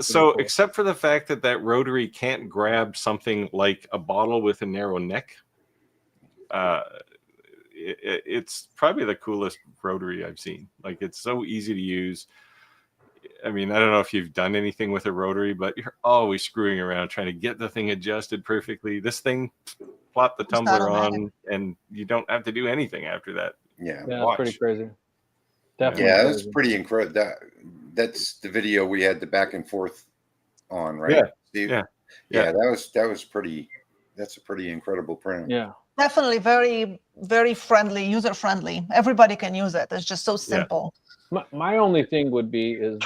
So cool. Except for the fact that rotary can't grab something like a bottle with a narrow neck, it's probably the coolest rotary I've seen. Like, it's so easy to use. I mean, I don't know if you've done anything with a rotary, but you're always screwing around trying to get the thing adjusted perfectly. This thing, plop the tumbler on, and you don't have to do anything after that. Yeah, that's pretty crazy. Definitely. Yeah, that's pretty incredible. That's the video we had the back and forth on, right? Yeah, Steve? Yeah. That was pretty. That's a pretty incredible print. Yeah, definitely very, very friendly, user friendly. Everybody can use it. It's just so simple. My only thing would be is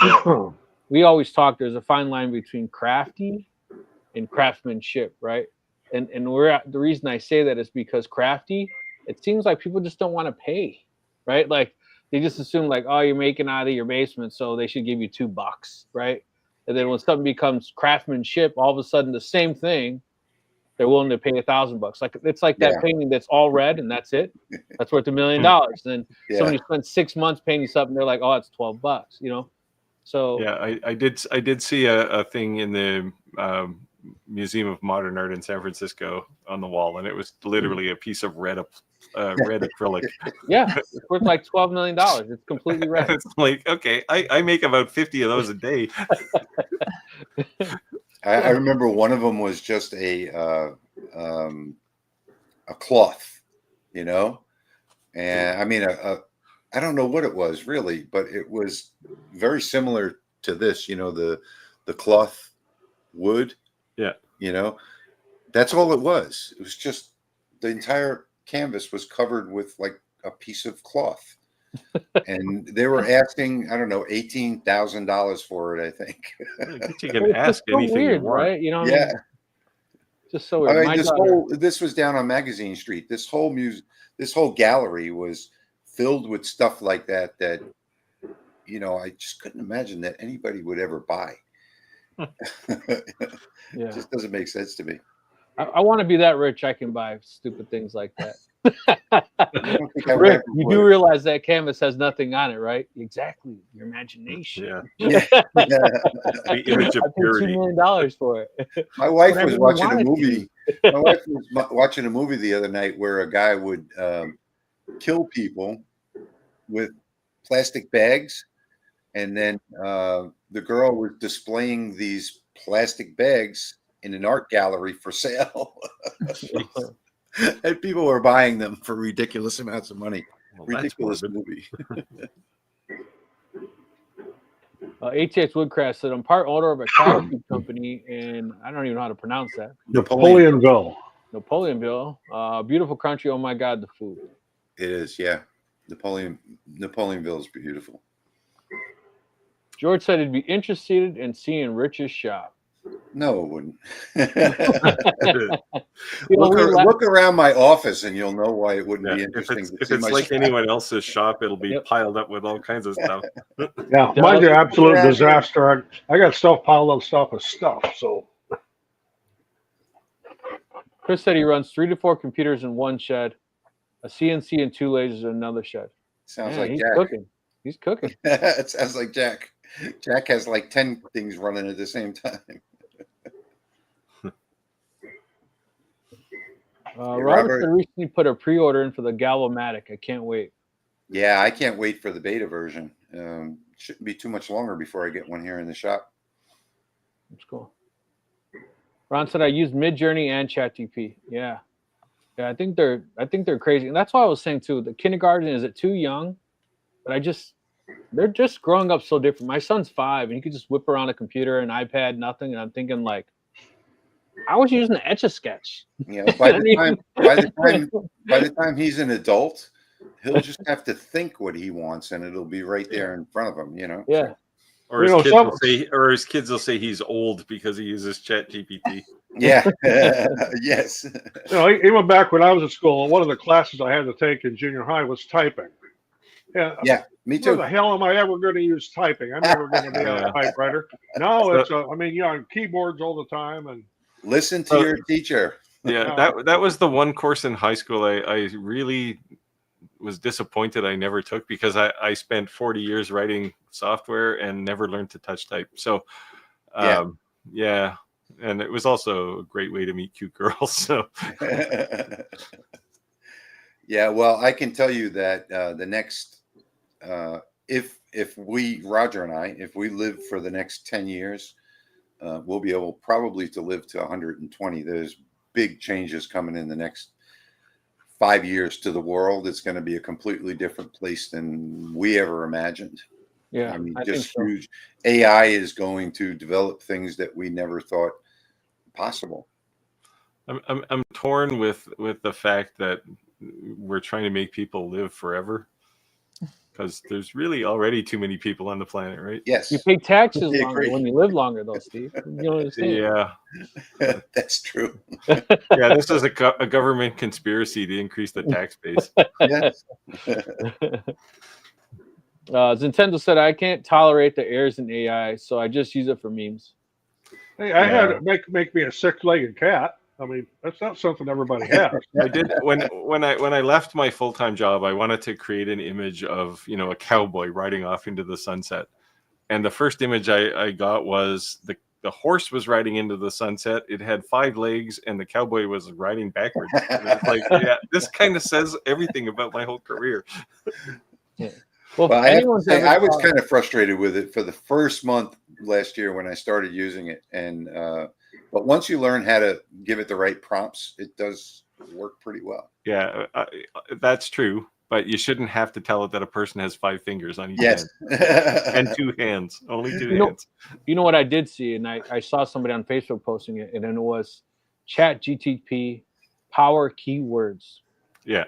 we always talk. There's a fine line between crafty and craftsmanship, right? And the reason I say that is because crafty, it seems like people just don't want to pay, right? Like they just assume like, oh, you're making out of your basement, so they should give you $2, right? And then when something becomes craftsmanship, all of a sudden the same thing, they're willing to pay $1,000. Like it's like that painting that's all red and that's it. That's worth $1 million. Then somebody spends 6 months painting something, they're like, oh, it's $12. You know. So yeah, I did see a thing in the Museum of Modern Art in San Francisco on the wall, and it was literally a piece of red acrylic. Yeah, it's worth like $12 million. It's completely red. It's like, okay, I make about 50 of those a day. I remember one of them was just a cloth, you know, and I mean, I don't know what it was really, but it was very similar to this, you know, the cloth wood. Yeah. You know, that's all it was. It was just the entire canvas was covered with like a piece of cloth. And they were asking, I don't know, $18,000 for it, I think. You can ask anything weird, you want. right? You know, yeah. I mean, just so weird. I mean, this was down on Magazine Street. This whole gallery was filled with stuff like that, you know, I just couldn't imagine that anybody would ever buy. Yeah. It just doesn't make sense to me. I want to be that rich. I can buy stupid things like that. Rick, you do realize that canvas has nothing on it, right? Exactly. Your imagination. Yeah. The image of purity. $2 million for it. My wife was watching a movie. My wife was watching a movie the other night where a guy would kill people with plastic bags, and then the girl was displaying these plastic bags in an art gallery for sale. And people were buying them for ridiculous amounts of money. Well, ridiculous movie. ATX Woodcraft said, I'm part owner of a cattle feed company, and I don't even know how to pronounce that. Napoleonville. Beautiful country. Oh my God, the food. It is, yeah. Napoleonville is beautiful. George said he'd be interested in seeing Rich's shop. No, it wouldn't. Look around my office and you'll know why it wouldn't be interesting. If it's like anyone else's shop, it'll be piled up with all kinds of stuff. Yeah, mine's an absolute disaster. I got stuff piled on top of stuff. So Chris said he runs 3 to 4 computers in one shed, a CNC and 2 lasers in another shed. Sounds like he's Jack. Cooking. He's cooking. It sounds like Jack. Jack has like 10 things running at the same time. Robert recently put a pre-order in for the Galvomatic. I can't wait. Yeah, I can't wait for the beta version. Shouldn't be too much longer before I get one here in the shop. That's cool. Ron said I use Midjourney and ChatGPT. Yeah, I think they're crazy, and that's why I was saying too. The kindergarten, is it too young? But they're just growing up so different. My son's 5, and he could just whip around a computer, an iPad, nothing. And I'm thinking like, I was using the Etch-a-Sketch. Yeah, by the time he's an adult, he'll just have to think what he wants, and it'll be right there in front of him. Yeah. Or his kids will say he's old because he uses ChatGPT. Yeah. Yes. Even back when I was at school, one of the classes I had to take in junior high was typing. Yeah, me too. Where the hell am I ever going to use typing? I'm never going to be a typewriter. No, it's you're on keyboards all the time and listen to your teacher. Yeah, that was the one course in high school I really was disappointed I never took, because I spent 40 years writing software and never learned to touch type. So, yeah, and it was also a great way to meet cute girls. So. Yeah, well, I can tell you that the next, if we, Roger and I, if we live for the next 10 years, we'll be able probably to live to 120. There's big changes coming in the next 5 years to the world. It's going to be a completely different place than we ever imagined. Yeah, I mean, just huge. AI is going to develop things that we never thought possible. I'm torn with the fact that we're trying to make people live forever, because there's really already too many people on the planet, right? Yes. You pay taxes longer when you live longer, though, Steve. You know what I'm saying? Yeah. That's true. Yeah, this is a government conspiracy to increase the tax base. Yes. Nintendo said, I can't tolerate the errors in AI, so I just use it for memes. Hey, I had it make me a 6-legged cat. I mean, that's not something everybody has. I did when I left my full-time job, I wanted to create an image of, a cowboy riding off into the sunset. And the first image I got was the horse was riding into the sunset. It had 5 legs and the cowboy was riding backwards. Like, yeah, this kind of says everything about my whole career. Yeah. Well, I have to say, I was kind of frustrated with it for the first month last year when I started using it. And, but once you learn how to give it the right prompts, it does work pretty well. Yeah, that's true. But you shouldn't have to tell it that a person has 5 fingers on each hand. And 2 hands, only 2 hands. You know what I did see, and I saw somebody on Facebook posting it, and then it was ChatGPT power keywords. Yeah.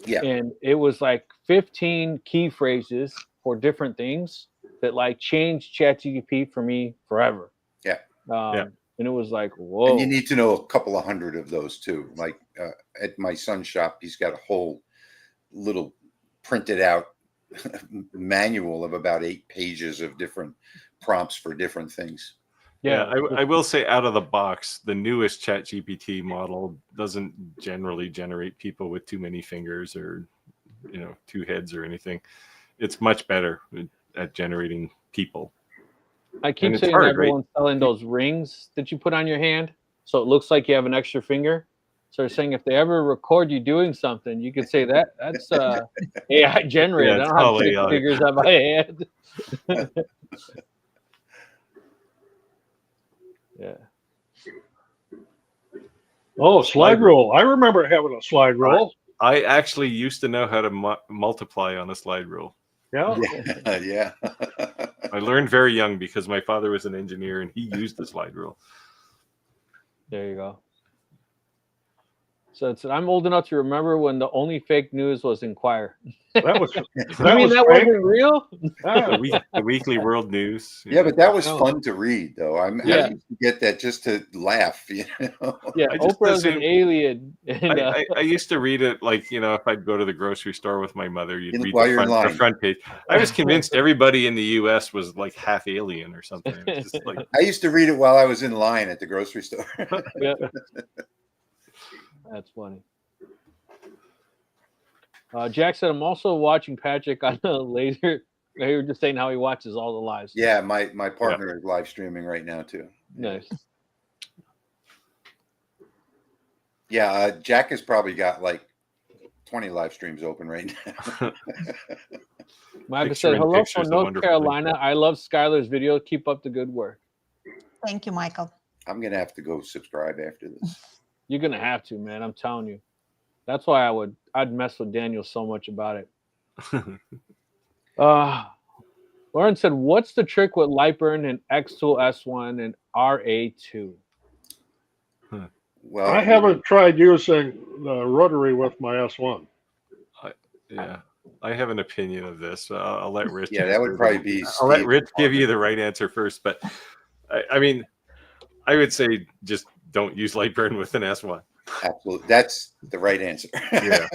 Yeah. And it was like 15 key phrases for different things that like changed ChatGPT for me forever. Yeah. And it was like, whoa. And you need to know a couple of hundred of those too. Like at my son's shop, he's got a whole little printed out manual of about 8 pages of different prompts for different things. Yeah, I will say out of the box, the newest ChatGPT model doesn't generally generate people with too many fingers or, two heads or anything. It's much better at generating people. I keep saying everyone's selling those rings that you put on your hand, so it looks like you have an extra finger. So they're saying if they ever record you doing something, you could say that's AI generated. Yeah, I don't have 6 fingers on my hand. Yeah. Oh, slide rule. I remember having a slide rule. I actually used to know how to multiply on a slide rule. Yeah. Yeah. I learned very young because my father was an engineer and he used the slide rule. There you go. So I'm old enough to remember when the only fake news was Inquire. That wasn't real? The Weekly World News. Yeah, but that was fun to read, though. I used to get that just to laugh. Yeah, Oprah's an alien. And, I used to read it if I'd go to the grocery store with my mother, you'd read the front page. I was convinced everybody in the U.S. was like half alien or something. Just I used to read it while I was in line at the grocery store. Yeah. That's funny. Jack said, I'm also watching Patrick on the laser. You were just saying how he watches all the lives. Yeah, my partner is live streaming right now, too. Nice. Yeah, Jack has probably got 20 live streams open right now. Michael said, hello from North Carolina. I love Skyler's video. Keep up the good work. Thank you, Michael. I'm going to have to go subscribe after this. You're going to have to, man. I'm telling you. That's why I'd mess with Daniel so much about it. Lauren said, what's the trick with LightBurn and X-Tool S1 and RA2? Well, I haven't tried using the rotary with my S1. I have an opinion of this. I'll let Rich. Yeah, that would probably be. I'll let Rich give you the right answer first. But I mean, I would say just don't use LightBurn with an S1. Absolutely. That's the right answer. Yeah.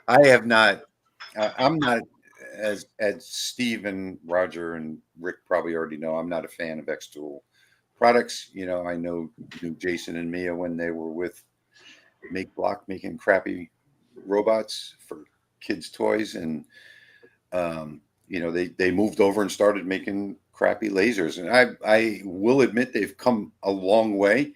I have not. I'm not, as Steve and Roger and Rick probably already know, I'm not a fan of X-Tool products. I knew Jason and Mia when they were with Make Block making crappy robots for kids' toys. And, they moved over and started making crappy lasers. And I will admit they've come a long way.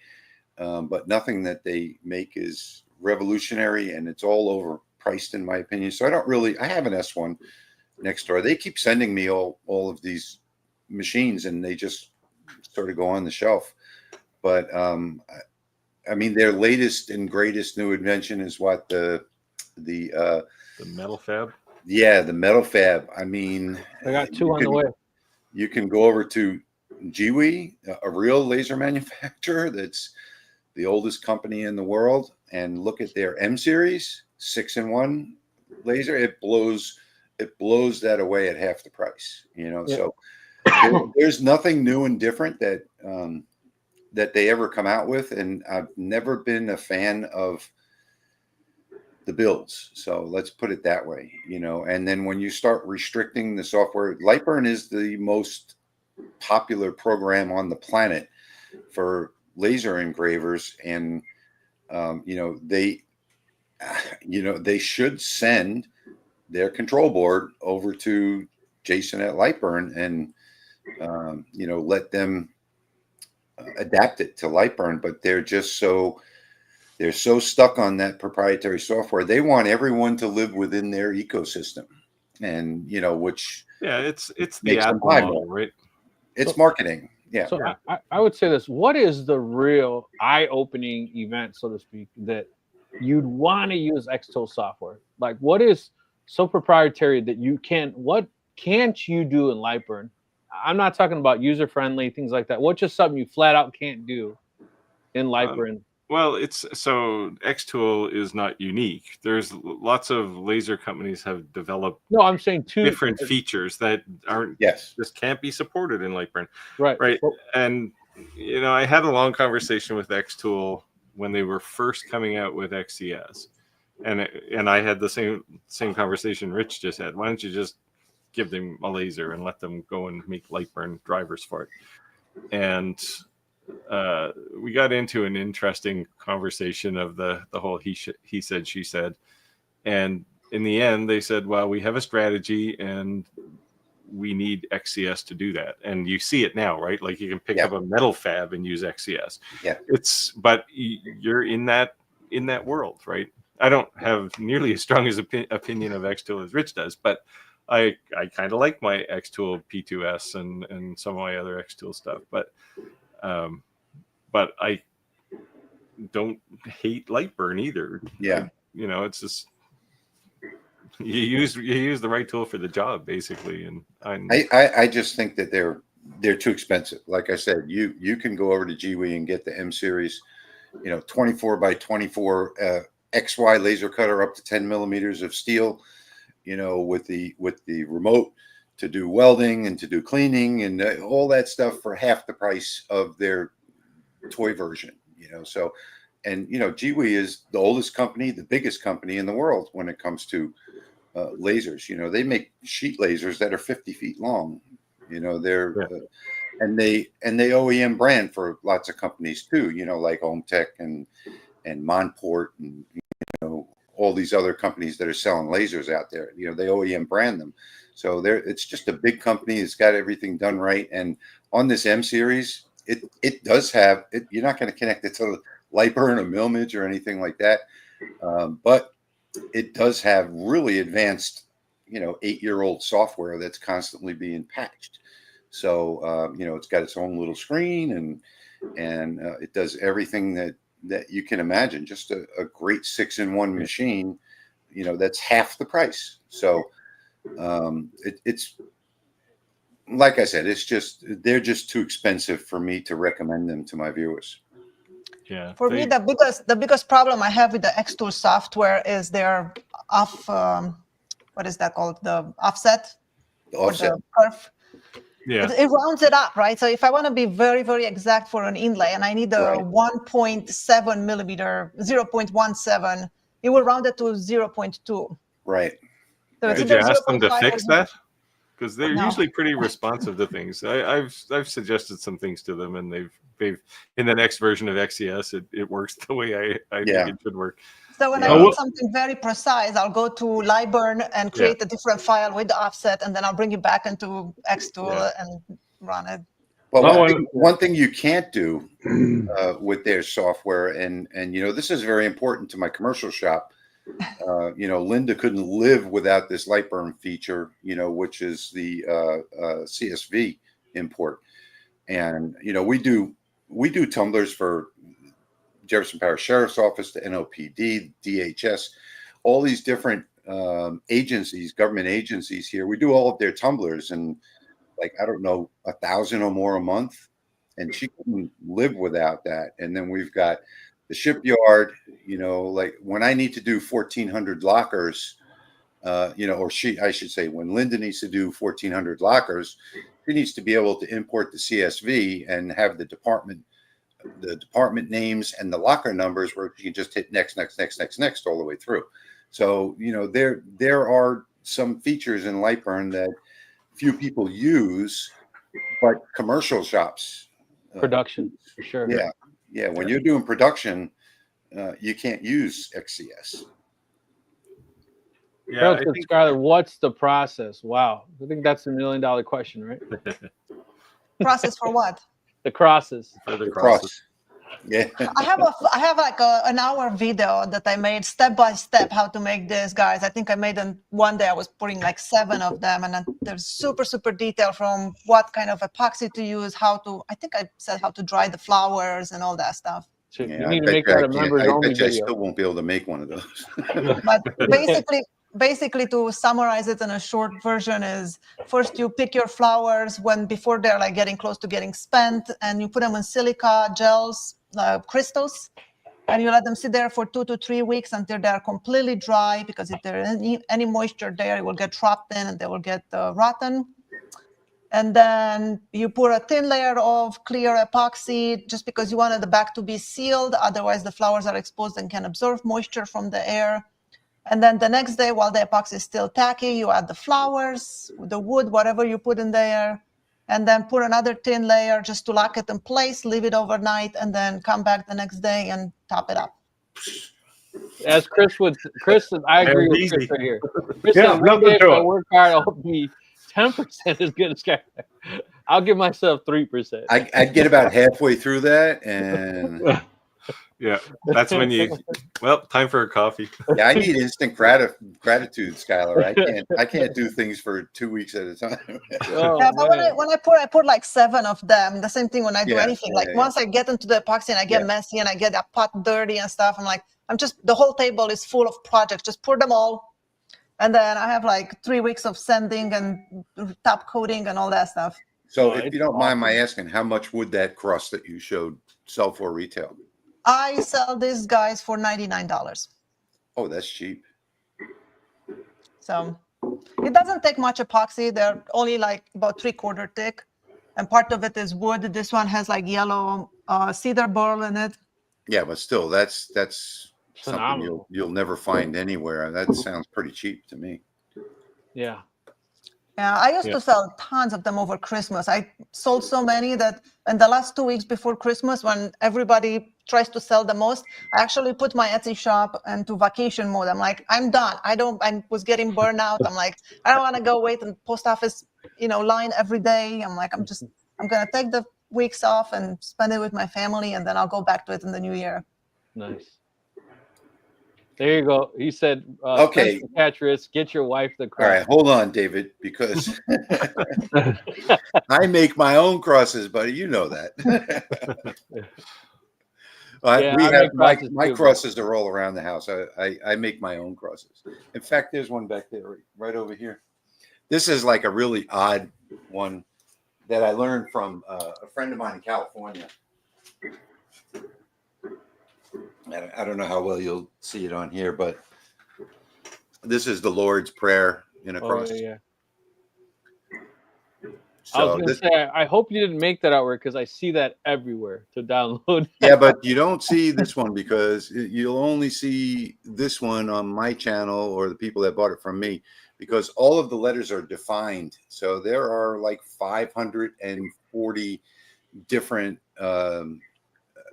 But nothing that they make is revolutionary, and it's all overpriced in my opinion. So I have an S1 next door. They keep sending me all of these machines, and they just sort of go on the shelf. But I mean, their latest and greatest new invention is what the metal fab. Yeah, the metal fab. I mean, I got 2 on the way. You can go over to Giwi, a real laser manufacturer that's the oldest company in the world, and look at their M series 6-in-1 laser. It blows that away at half the price. So there's nothing new and different that they ever come out with, and I've never been a fan of the builds. So let's put it that way. And then when you start restricting the software, LightBurn is the most popular program on the planet for laser engravers, and they should send their control board over to Jason at LightBurn and let them adapt it to LightBurn. But they're so stuck on that proprietary software. They want everyone to live within their ecosystem, and which it's the Apple model, right? It's marketing. Yeah. So I would say this. What is the real eye-opening event, so to speak, that you'd want to use X-Tool software? Like, what is so proprietary that what can't you do in LightBurn? I'm not talking about user-friendly, things like that. What's just something you flat out can't do in LightBurn? Well, X-Tool is not unique. There's lots of laser companies have developed. No, I'm saying different features that aren't just can't be supported in LightBurn. Right. Well, and I had a long conversation with X-Tool when they were first coming out with XCS, and I had the same conversation Rich just had. Why don't you just give them a laser and let them go and make LightBurn drivers for it? and we got into an interesting conversation of the whole he said, she said. And in the end, they said, well, we have a strategy and we need XCS to do that. And you see it now, right? Like you can pick up a metal fab and use XCS. Yeah. But you're in that world, right? I don't have nearly as strong as opinion of Xtool as Rich does, but I kind of like my Xtool P2S and some of my other Xtool stuff, but I don't hate LightBurn either. Yeah. It's just you use the right tool for the job, basically. And I just think that they're too expensive. Like I said, you can go over to GWE and get the M series, 24 by 24 XY laser cutter up to 10 millimeters of steel, with the remote to do welding and to do cleaning and all that stuff for half the price of their toy version. So, and GWE is the oldest company, the biggest company in the world when it comes to lasers. They make sheet lasers that are 50 feet long. They're and they OEM brand for lots of companies too. Like HomeTech and Monport and all these other companies that are selling lasers out there. They OEM brand them. So it's just a big company. It's got everything done right. And on this M series, it does have it. You're not going to connect it to LightBurn or Milmage or anything like that, but it does have really advanced, 8-year-old software that's constantly being patched. So it's got its own little screen and it does everything that you can imagine. Just a great 6-in-1 machine, that's half the price. So it's like I said, they're just too expensive for me to recommend them to my viewers. Yeah. For me, the biggest problem I have with the Xtool software is their what is that called? The offset. The offset. Or the curve. Yeah. It rounds it up, right? So if I want to be very, very exact for an inlay and I need a 1.7 millimeter, 0.17, it will round it to 0.2. Right. So Did you ask them to fix that? Because they're usually pretty responsive to things. I've suggested some things to them, and they've in the next version of XCS, it works the way I think it should work. So when I need something very precise, I'll go to LightBurn and create a different file with the offset, and then I'll bring it back into Xtool and run it. Well, one thing you can't do with their software, and this is very important to my commercial shop. Linda couldn't live without this LightBurn feature, which is the CSV import, and we do tumblers for Jefferson Parish Sheriff's Office, the NOPD, DHS, all these different agencies, government agencies here. We do all of their tumblers, and I don't know, 1,000 or more a month, and she couldn't live without that. And then we've got the shipyard, when I need to do 1,400 lockers, I should say, when Linda needs to do 1,400 lockers, she needs to be able to import the CSV and have the department names and the locker numbers where you can just hit next all the way through. So, there are some features in LightBurn that few people use, but commercial shops. Production, for sure. Yeah. When you're doing production, you can't use XCS. Yeah, Skyler, what's the process? Wow. I think that's $1 million question, right? Process for what? The crosses. The cross. Yeah. I have like an hour video that I made step by step how to make this, guys. I think I made them one day. I was putting like 7 of them, and they're super, super detailed from what kind of epoxy to use, I think I said how to dry the flowers and all that stuff. So you need to make that a members only video. I still won't be able to make one of those. But basically, to summarize it in a short version is first you pick your flowers before they're like getting close to getting spent, and you put them in silica gels, crystals, and you let them sit there for 2 to 3 weeks until they're completely dry, because if there is any moisture there, it will get trapped in and they will get rotten. And then you put a thin layer of clear epoxy just because you wanted the back to be sealed. Otherwise, the flowers are exposed and can absorb moisture from the air. And then the next day, while the epoxy is still tacky, you add the flowers, the wood, whatever you put in there. and then put another thin layer just to lock it in place, leave it overnight, and then come back the next day and top it up. As Chris, I agree with Chris right here. Chris Yeah, said, one day nothing if to I it. work hard, I'll be 10% as good as Skyler. I'll give myself 3%. I'd get about halfway through that, and yeah, that's when time for a coffee. yeah, I need instant gratitude, Skyler. I can't do things for 2 weeks at a time. Yeah, but when I put like 7 of them. The same thing when I do anything. Like once I get into the epoxy and I get messy and I get a pot dirty and stuff, I'm like, the whole table is full of projects. Just pour them all, and then I have like 3 weeks of sanding and top coating and all that stuff. So, if you don't mind my asking, how much would that crust that you showed sell for retail? I sell these guys for $99. Oh, that's cheap. So it doesn't take much epoxy. They're only like about 3/4 thick, and part of it is wood. This one has like yellow cedar burl in it. Yeah, but still, that's something you'll never find anywhere. That sounds pretty cheap to me. Yeah. Yeah, I used to sell tons of them over Christmas. I sold so many that in the last 2 weeks before Christmas, when everybody tries to sell the most, I actually put my Etsy shop into vacation mode. I'm like, I'm done. I was getting burned out. I'm like, I don't want to go wait in post office, line every day. I'm like, I'm going to take the weeks off and spend it with my family, and then I'll go back to it in the new year. Nice. There you go. He said, okay, Catrice, get your wife the cross. All right, hold on, David, because I make my own crosses, buddy. You know that. My crosses are all around the house. I make my own crosses. In fact, there's one back there, right over here. This is like a really odd one that I learned from a friend of mine in California. I don't know how well you'll see it on here, but this is the Lord's Prayer in a cross. Yeah. So I was going to say, I hope you didn't make that artwork because I see that everywhere to download. Yeah, but you don't see this one because you'll only see this one on my channel or the people that bought it from me, because all of the letters are defined. So there are like 540 different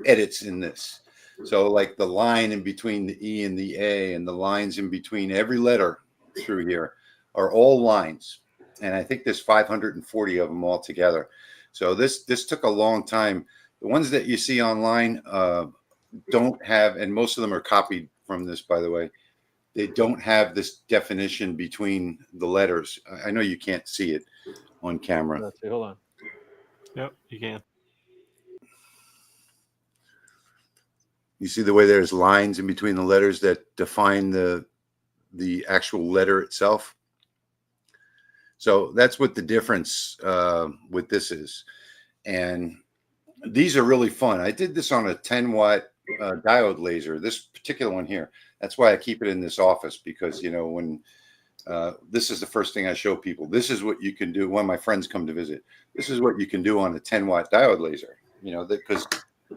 edits in this. So like the line in between the E and the A and the lines in between every letter through here are all lines. And I think there's 540 of them all together. So this took a long time. The ones that you see online don't have, and most of them are copied from this, by the way, they don't have this definition between the letters. I know you can't see it on camera. Let's see, hold on. Yep, you can. You see the way there's lines in between the letters that define the actual letter itself. So that's what the difference with this is. And these are really fun. I did this on a 10-watt diode laser, this particular one here. That's why I keep it in this office, because, when this is the first thing I show people. This is what you can do when my friends come to visit. This is what you can do on a 10-watt diode laser, because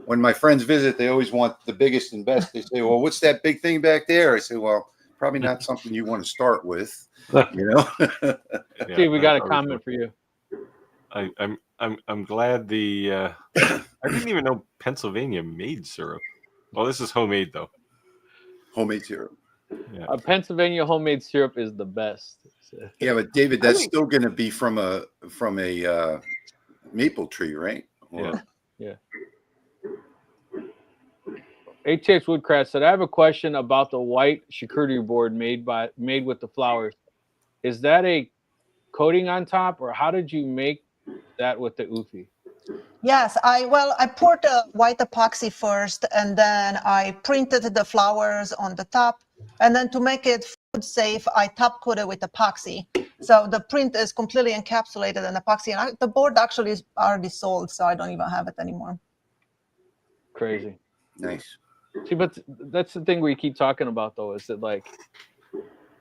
when my friends visit, they always want the biggest and best. They say, well, what's that big thing back there? I say, well, probably not something you want to start with, Yeah, Steve, we got a comment for you. I'm glad I didn't even know Pennsylvania made syrup. Well, this is homemade though. Homemade syrup. Yeah. Pennsylvania homemade syrup is the best. Yeah, but David, that's still going to be from a maple tree, right? Yeah. HX Woodcraft said, I have a question about the white charcuterie board made with the flowers. Is that a coating on top, or how did you make that with the UFI? Yes, I poured the white epoxy first, and then I printed the flowers on the top, and then to make it food safe, I top coated with epoxy. So the print is completely encapsulated in epoxy, and the board actually is already sold, so I don't even have it anymore. Crazy. Nice. See, but that's the thing we keep talking about, though, is that like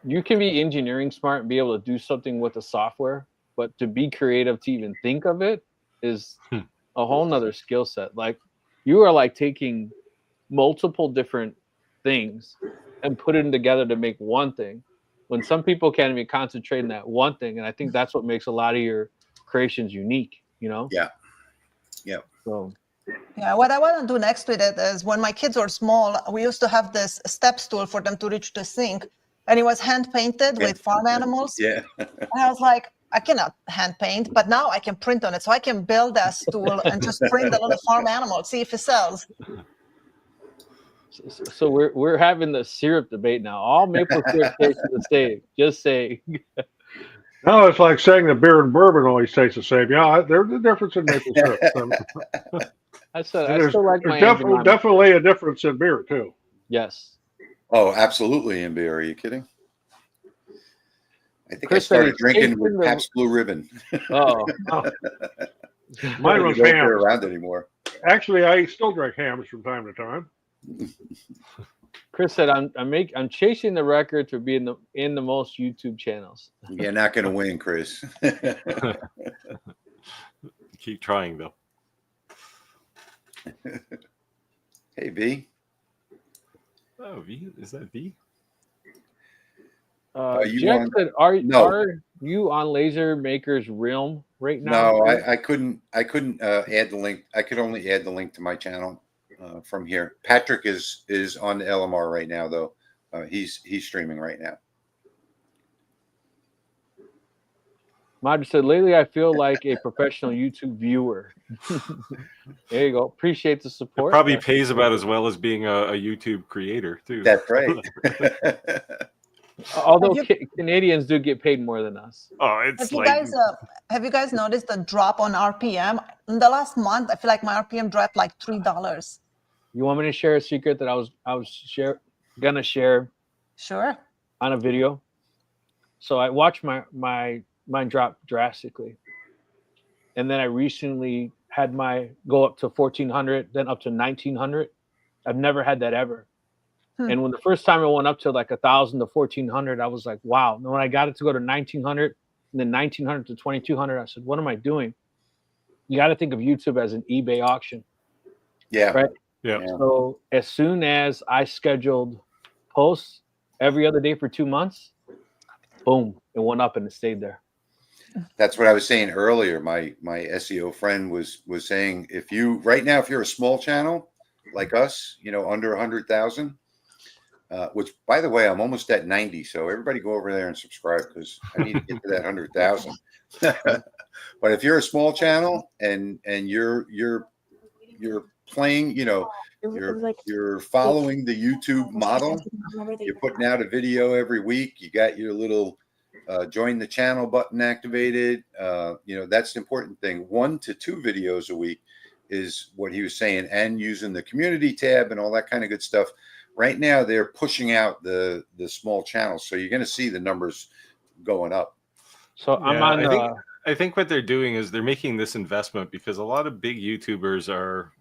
you can be engineering smart and be able to do something with the software, but to be creative, to even think of it, is a whole nother skill set. Like you are like taking multiple different things and putting them together to make one thing, when some people can't even concentrate on that one thing. And I think that's what makes a lot of your creations unique. you know? Yeah. Yeah. So. Yeah, what I want to do next with it is when my kids were small, we used to have this step stool for them to reach the sink, and it was hand painted with farm animals. Yeah. And I was like, I cannot hand paint, but now I can print on it. So I can build that stool and just print a little farm animal, see if it sells. So we're having the syrup debate now. All maple syrup tastes the same. Just saying. No, it's like saying that beer and bourbon always taste the same. Yeah, there's a difference in maple syrup. I still like my definitely a difference in beer too. Yes. Oh, absolutely in beer. Are you kidding? I think Chris, I started drinking with Pabst Blue Ribbon. Oh. Mine was ham. Don't around anymore. Actually, I still drink hams from time to time. Chris said, "I'm chasing the record for being in the most YouTube channels." You're not going to win, Chris. Keep trying, though. Hey, V. Oh, V, is that V? Jack said, "Are you on Laser Maker's Realm right now?" No, I couldn't add the link. I could only add the link to my channel from here. Patrick is on the LMR right now, though. He's streaming right now. Madra said, "Lately, I feel like a professional YouTube viewer." There you go. Appreciate the support. It probably pays about as well as being a YouTube creator, too. That's right. Although Canadians do get paid more than us. Oh, it's have you guys noticed the drop on RPM? In the last month, I feel like my RPM dropped like $3. You want me to share a secret that I was gonna share? Sure. On a video. So I watched mine drop drastically, and then I recently had my go up to 1,400, then up to 1,900. I've never had that ever. And when the first time it went up to like 1,000 to 1,400, I was like, wow. And when I got it to go to 1,900 and then 1,900 to 2,200, I said, what am I doing? You got to think of YouTube as an eBay auction. Yeah. Right. Yeah. So as soon as I scheduled posts every other day for 2 months, boom, it went up and it stayed there. That's what I was saying earlier. My SEO friend was saying, if you're a small channel like us, under 100,000, which, by the way, I'm almost at 90. So everybody go over there and subscribe because I need to get to that 100,000. But if you're a small channel and you're playing, you're following the YouTube model, you're putting out a video every week, you got your little join the channel button activated. That's the important thing. 1 to 2 videos a week is what he was saying, and using the community tab and all that kind of good stuff. Right now, they're pushing out the small channels, so you're going to see the numbers going up. So I think what they're doing is they're making this investment because a lot of big YouTubers are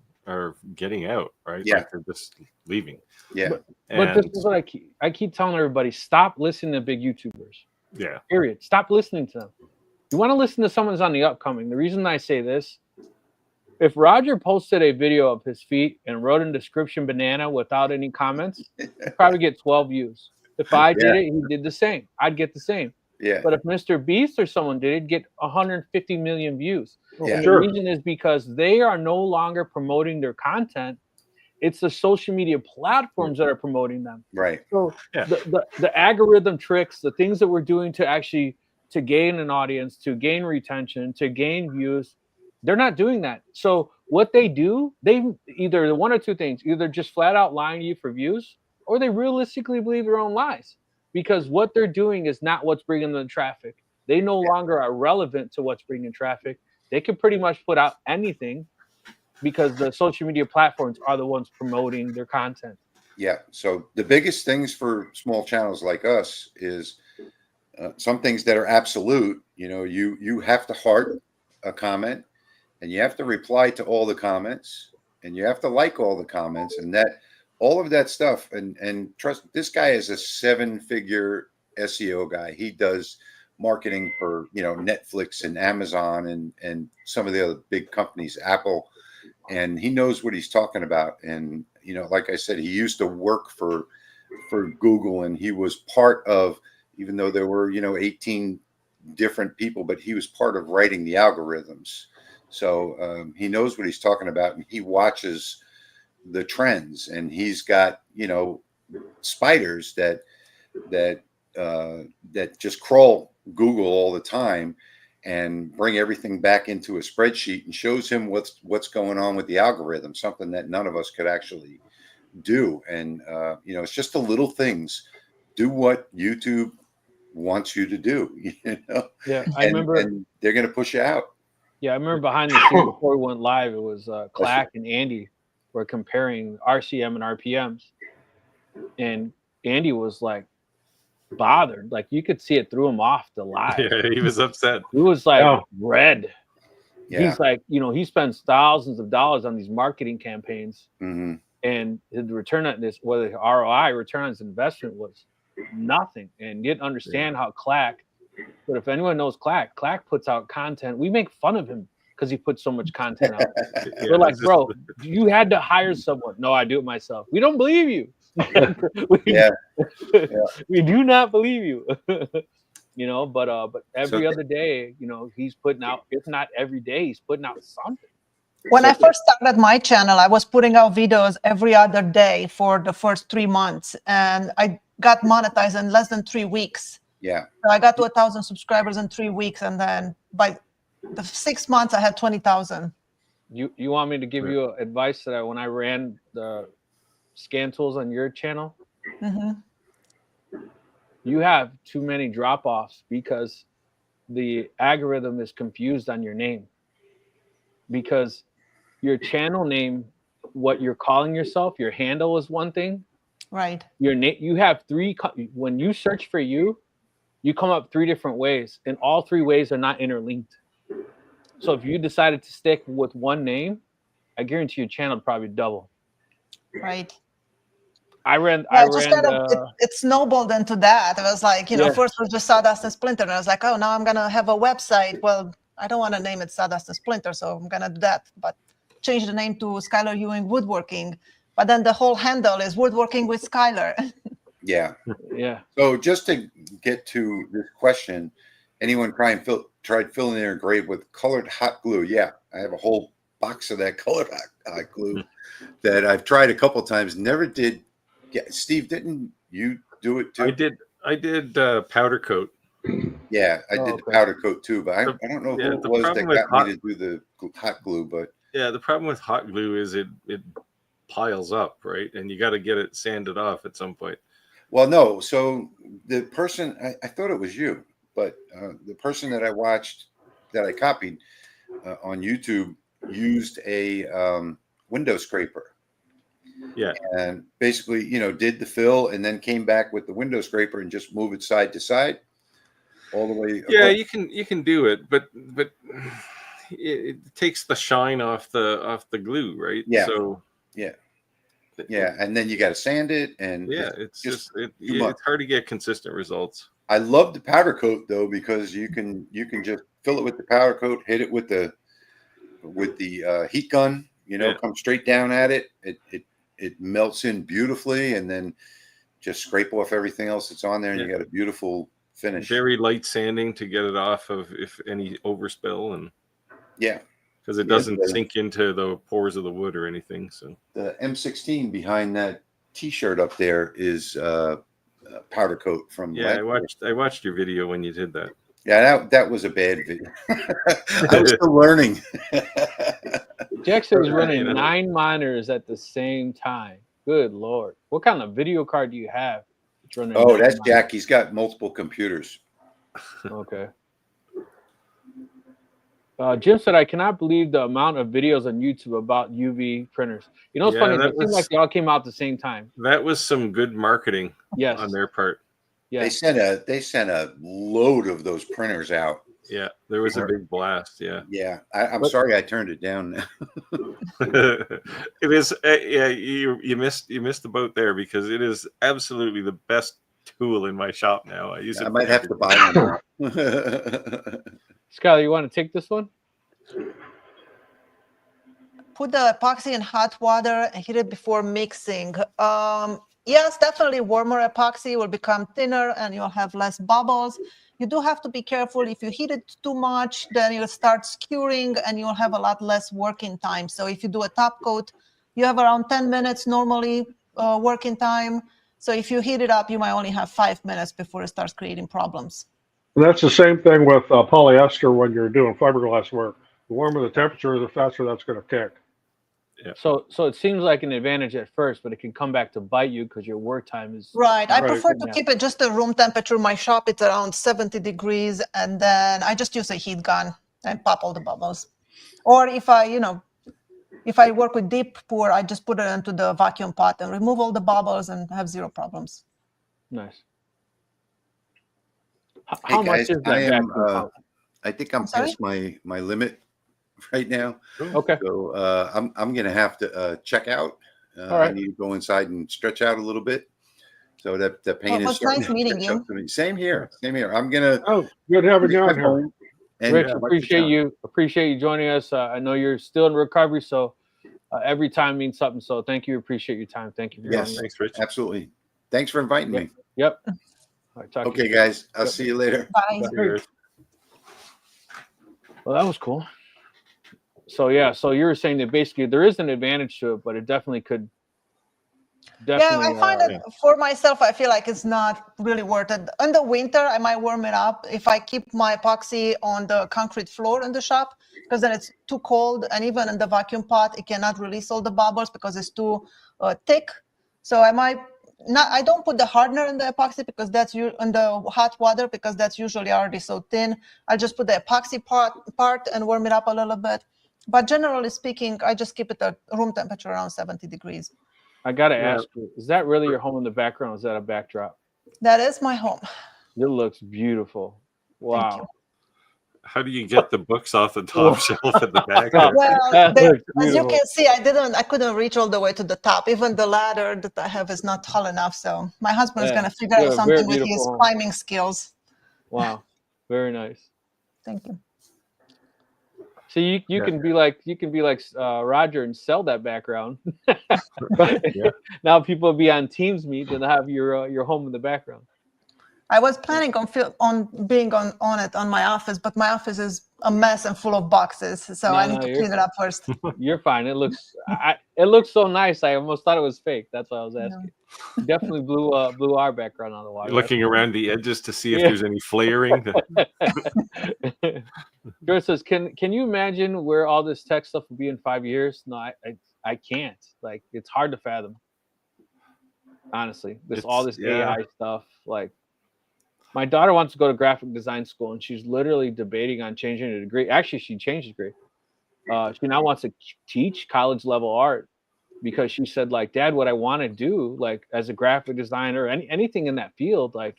getting out, right? Yeah, like they're just leaving. Yeah, but this is what I keep telling everybody: stop listening to big YouTubers. Yeah. Period. Stop listening to them. You want to listen to someone who's on the upcoming. The reason I say this. If Roger posted a video of his feet and wrote in description banana without any comments, he'd probably get 12 views. If I did it, he did the same. I'd get the same. Yeah. But if Mr. Beast or someone did it, he'd get 150 million views. Yeah. And the reason is because they are no longer promoting their content. It's the social media platforms that are promoting them. Right. So the algorithm tricks, the things that we're doing to gain an audience, to gain retention, to gain views, they're not doing that. So what they do, they either one or two things, either just flat out lying to you for views, or they realistically believe their own lies, because what they're doing is not what's bringing them traffic. They no longer are relevant to what's bringing traffic. They can pretty much put out anything because the social media platforms are the ones promoting their content. Yeah. So the biggest things for small channels like us is some things that are absolute. You have to heart a comment, and you have to reply to all the comments, and you have to like all the comments, and that all of that stuff. And trust, this guy is a 7-figure SEO guy. He does marketing for Netflix and Amazon and some of the other big companies, Apple, and he knows what he's talking about. And like I said, he used to work for Google, and he was part of, even though there were 18 different people, but he was part of writing the algorithms. So he knows what he's talking about, and he watches the trends, and he's got, you know, spiders that just crawl Google all the time and bring everything back into a spreadsheet, and shows him what's going on with the algorithm, something that none of us could actually do. And you know, it's just the little things. Do what YouTube wants you to do, you know? Yeah, I remember. And they're going to push you out. Yeah, I remember behind the scenes before we went live, it was Clack and Andy were comparing RCM and RPMs, and Andy was like bothered, like you could see it threw him off the live. Yeah, he was upset. He was like red. Yeah. He's like, you know, he spends thousands of dollars on these marketing campaigns, Mm-hmm. and his return on this, whether the ROI, return on his investment, was nothing, and didn't understand how Clack. But if anyone knows Clack puts out content. We make fun of him because he puts so much content out. We're like, bro, you had to hire someone. No, I do it myself. We don't believe you. We do not believe you. You know, but every other day, you know, he's putting out, if not every day, he's putting out something. When I first started my channel, I was putting out videos every other day for the first 3 months, and I got monetized in less than 3 weeks. Yeah. So I got to 1,000 subscribers in 3 weeks, and then by the 6 months, I had 20,000. You want me to give you advice that when I ran the scan tools on your channel? Mm-hmm. You have too many drop-offs because the algorithm is confused on your name. Because your channel name, what you're calling yourself, your handle is one thing. Right. Your name, you have three. When you search for you come up 3 different ways, and all 3 ways are not interlinked. So if you decided to stick with one name, I guarantee your channel would probably double. Right. It snowballed into that. It was like, you know, first it was just Sawdust and Splinter, and I was like, oh, now I'm gonna have a website. Well, I don't want to name it Sawdust and Splinter, so I'm gonna do that. But change the name to Skyler Ewing Woodworking. But then the whole handle is Woodworking with Skyler. Yeah. Yeah. So just to get to this question, anyone tried filling their grave with colored hot glue? Yeah, I have a whole box of that colored hot glue that I've tried a couple times. Never did. Steve, didn't you do it too? I did powder coat. Yeah, I did the powder coat too, but I don't know who it was that got me to do the hot glue. But yeah, the problem with hot glue is it piles up, right? And you got to get it sanded off at some point. Well, no. So the person, I thought it was you, but the person that I watched, that I copied on YouTube, used a window scraper. Yeah. And basically, you know, did the fill and then came back with the window scraper and just move it side to side all the way. Yeah, you can do it, but it takes the shine off the glue, right? Yeah. So yeah, and then you got to sand it, and it's hard to get consistent results. I love the powder coat though, because you can just fill it with the powder coat, hit it with the heat gun, you know, come straight down at it. It melts in beautifully, and then just scrape off everything else that's on there, and you got a beautiful finish. Very light sanding to get it off of if any overspill, and because it doesn't sink into the pores of the wood or anything. So the M16 behind that T-shirt up there is powder coat from. Yeah, I watched your video when you did that. Yeah, that was a bad video. I was still learning. Jackson was running 9 monitors at the same time. Good Lord. What kind of video card do you have? Oh, that's Jack. He's got multiple computers. Okay. Jim said, I cannot believe the amount of videos on YouTube about UV printers. You know, it's funny. It seems like they all came out at the same time. That was some good marketing on their part. Yeah. They sent a load of those printers out. Yeah, there was a big blast. Yeah. Yeah, I'm sorry I turned it down now. It is. You missed the boat there, because it is absolutely the best tool in my shop now. I use it. I might have to buy one. Skyler, you want to take this one? Put the epoxy in hot water and heat it before mixing. Yes, definitely warmer epoxy will become thinner and you'll have less bubbles. You do have to be careful. If you heat it too much, then you'll start skewering and you'll have a lot less working time. So if you do a top coat, you have around 10 minutes normally working time. So if you heat it up, you might only have 5 minutes before it starts creating problems. And that's the same thing with polyester when you're doing fiberglass work. The warmer the temperature, the faster that's going to kick. Yeah. So it seems like an advantage at first, but it can come back to bite you because your work time is right. I prefer to keep it just the room temperature. My shop, it's around 70 degrees, and then I just use a heat gun and pop all the bubbles. Or if I work with deep pour, I just put it into the vacuum pot and remove all the bubbles and have zero problems. Nice. How much is that? I think I'm past my limit right now. Okay. So I'm gonna have to check out. All right. I need to go inside and stretch out a little bit. So that the pain is nice meeting you. Same here. Same here. I'm gonna. Oh, good having you on here. And Rich, appreciate you joining us. I know you're still in recovery, so every time means something. So thank you. Appreciate your time. Thank you. Yes, thanks, Rich. Absolutely. Thanks for inviting me. Yep. All right, okay, guys. I'll see you later. Bye. Well, that was cool. So yeah, so you were saying that basically there is an advantage to it, but it definitely could. Yeah, I find that for myself, I feel like it's not really worth it. In the winter, I might warm it up if I keep my epoxy on the concrete floor in the shop, because then it's too cold, and even in the vacuum pot, it cannot release all the bubbles because it's too thick. So I might not. I don't put the hardener in the epoxy because that's in the hot water because that's usually already so thin. I'll just put the epoxy part and warm it up a little bit. But generally speaking, I just keep it at room temperature around 70 degrees. I got to ask you, is that really your home in the background? Or is that a backdrop? That is my home. It looks beautiful. Wow. How do you get the books off the top shelf at the back? Well, as you can see, I couldn't reach all the way to the top. Even the ladder that I have is not tall enough. So my husband is going to figure out something with his climbing skills. Wow. Very nice. Thank you. So you can be like Roger and sell that background. Now people will be on Teams meet and have your home in the background. I was planning on being on it on my office, but my office is a mess and full of boxes, so I need to clean it up first. You're fine. It looks so nice. I almost thought it was fake. That's why I was asking. No. Definitely blew our background on the wire. Looking around the edges to see if there's any flaring. George says, "Can you imagine where all this tech stuff will be in 5 years?" No, I can't. Like, it's hard to fathom. Honestly, all this AI stuff. Like, my daughter wants to go to graphic design school, and she's literally debating on changing her degree. Actually, she changed degree. She now wants to teach college level art because she said, like, Dad, what I want to do, like, as a graphic designer, anything in that field, like,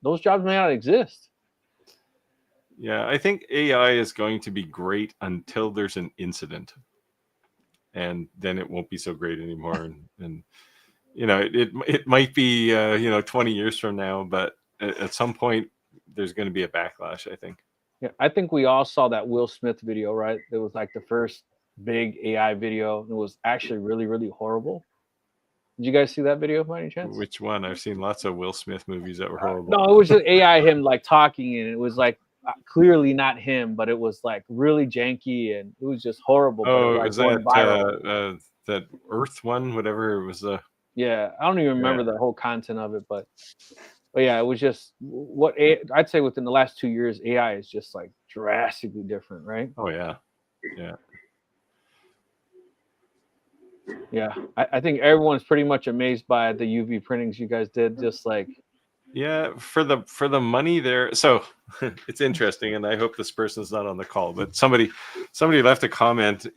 those jobs may not exist. Yeah, I think AI is going to be great until there's an incident, and then it won't be so great anymore. And it might be 20 years from now, but at some point there's going to be a backlash, I think. Yeah, I think we all saw that Will Smith video, right? It was like the first big AI video. It was actually really, really horrible. Did you guys see that video by any chance? Which one? I've seen lots of Will Smith movies that were horrible. No, it was just AI, him like talking, and it was like clearly not him, but it was like really janky, and it was just horrible. Oh, was that that Earth one? Whatever it was. Yeah, I don't even remember the whole content of it, but yeah, it was just what I'd say within the last 2 years, AI is just like drastically different, right? Oh yeah. I think everyone's pretty much amazed by the UV printings you guys did. Just like, for the money there. So it's interesting, and I hope this person's not on the call, but somebody left a comment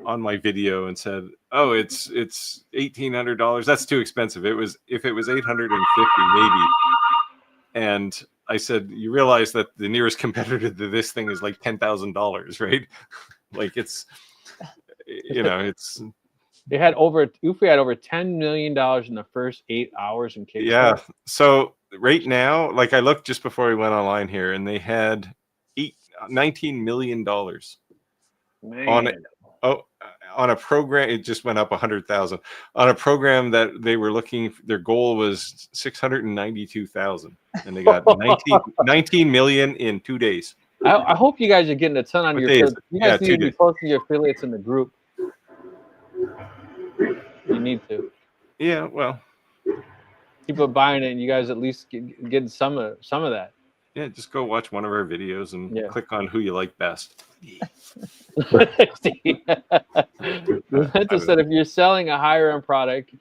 on my video and said, "Oh, it's $1,800. That's too expensive. If it was $850, maybe." And I said, "You realize that the nearest competitor to this thing is like $10,000, right? Like it's." It had over $10 million in the first 8 hours in case. Yeah. So right now, like I looked just before we went online here, and they had $19 million on a program, it just went up 100,000. On a program that they were their goal was 692,000, and they got 19 million in 2 days. I hope you guys are getting a ton on your. You guys need to be posting your affiliates in the group. You need to. Yeah, well, people buying it, and you guys at least getting some of that. Yeah, just go watch one of our videos and click on who you like best. Just said if you're selling a higher end product,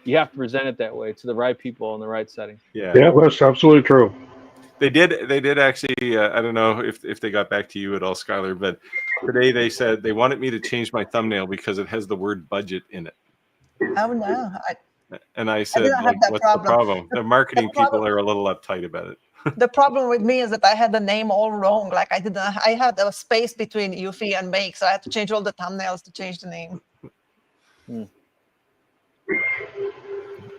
you have to present it that way to the right people in the right setting. Yeah, that's absolutely true. They did actually. I don't know if they got back to you at all, Skyler, but today they said they wanted me to change my thumbnail because it has the word budget in it. Oh no! And I said, what's the problem? The marketing people are a little uptight about it. The problem with me is that I had the name all wrong. Like I had a space between Eufy and Make, so I had to change all the thumbnails to change the name.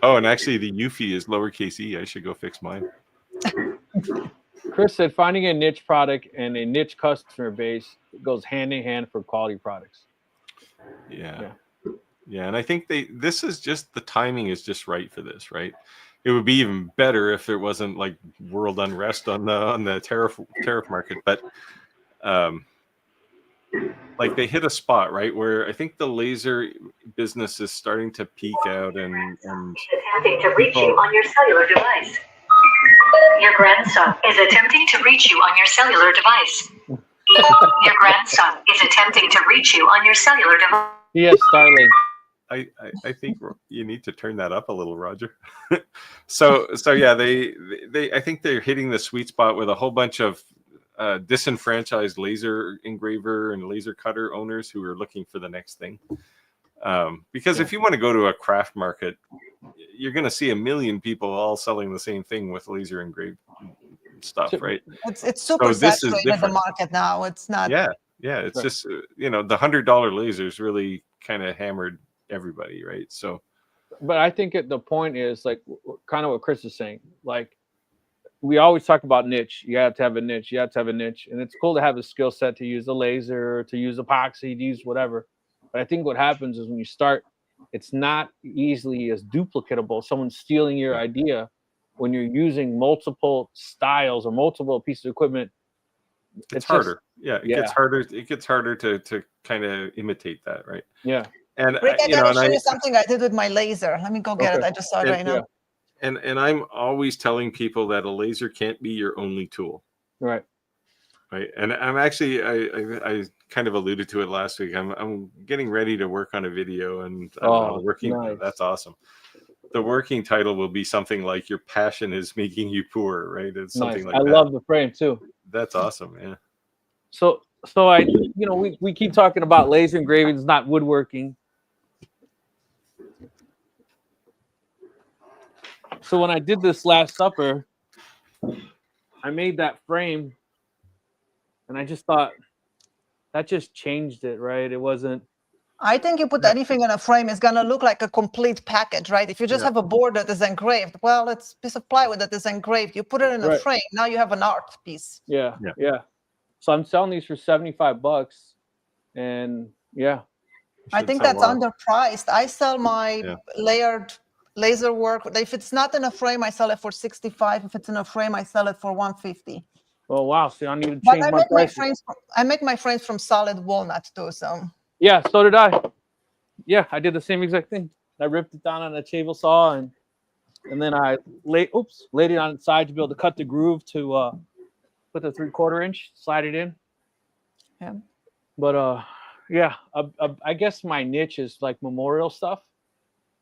Oh, and actually the Eufy is lowercase e. I should go fix mine. Chris said finding a niche product and a niche customer base goes hand in hand for quality products. Yeah, and I think this is just the timing is just right for this, right? It would be even better if there wasn't like world unrest on the tariff market, but like they hit a spot, right, where I think the laser business is starting to peak out and attempting to reach you on your cellular device. Your grandson is attempting to reach you on your cellular device. Your grandson is attempting to reach you on your cellular device. Yes, Starlink. I think you need to turn that up a little, Roger. so yeah, they I think they're hitting the sweet spot with a whole bunch of disenfranchised laser engraver and laser cutter owners who are looking for the next thing. Because if you want to go to a craft market, you're going to see 1 million people all selling the same thing with laser engraved stuff, right? It's super saturated the market now. It's not. Yeah, it's just the $100 lasers really kind of hammered everybody, right? So, but I think the point is like kind of what Chris is saying. Like we always talk about niche. You have to have a niche. You have to have a niche, and it's cool to have a skill set to use a laser, to use epoxy, to use whatever. But I think what happens is when you start, it's not easily as duplicatable. Someone's stealing your idea when you're using multiple styles or multiple pieces of equipment. It's harder. It gets harder. It gets harder to kind of imitate that, right? Yeah. And Rick, I gotta show you something I did with my laser. Let me go get it. I just saw it right now. And I'm always telling people that a laser can't be your only tool. Right. And I'm actually I kind of alluded to it last week. I'm getting ready to work on a video and working. Nice. That's awesome. The working title will be something like "Your passion is making you poor," right? It's something like that. I love the frame too. That's awesome. Yeah. So we keep talking about laser engravings, not woodworking. So when I did this Last Supper, I made that frame, and I just thought that just changed it, right? It wasn't. I think you put anything in a frame, it's gonna look like a complete package, right? If you just have a board that is engraved, well, it's a piece of plywood that is engraved. You put it in a frame, now you have an art piece. Yeah. So I'm selling these for $75, and I think that's underpriced. I sell my layered laser work. If it's not in a frame, I sell it for $65. If it's in a frame, I sell it for $150. Oh wow! So I need to change my prices. I make my frames from solid walnut too. So yeah, so did I. Yeah, I did the same exact thing. I ripped it down on a table saw, and then I laid it on its side to be able to cut the groove to put the 3/4 inch, slide it in. Yeah. But I guess my niche is like memorial stuff.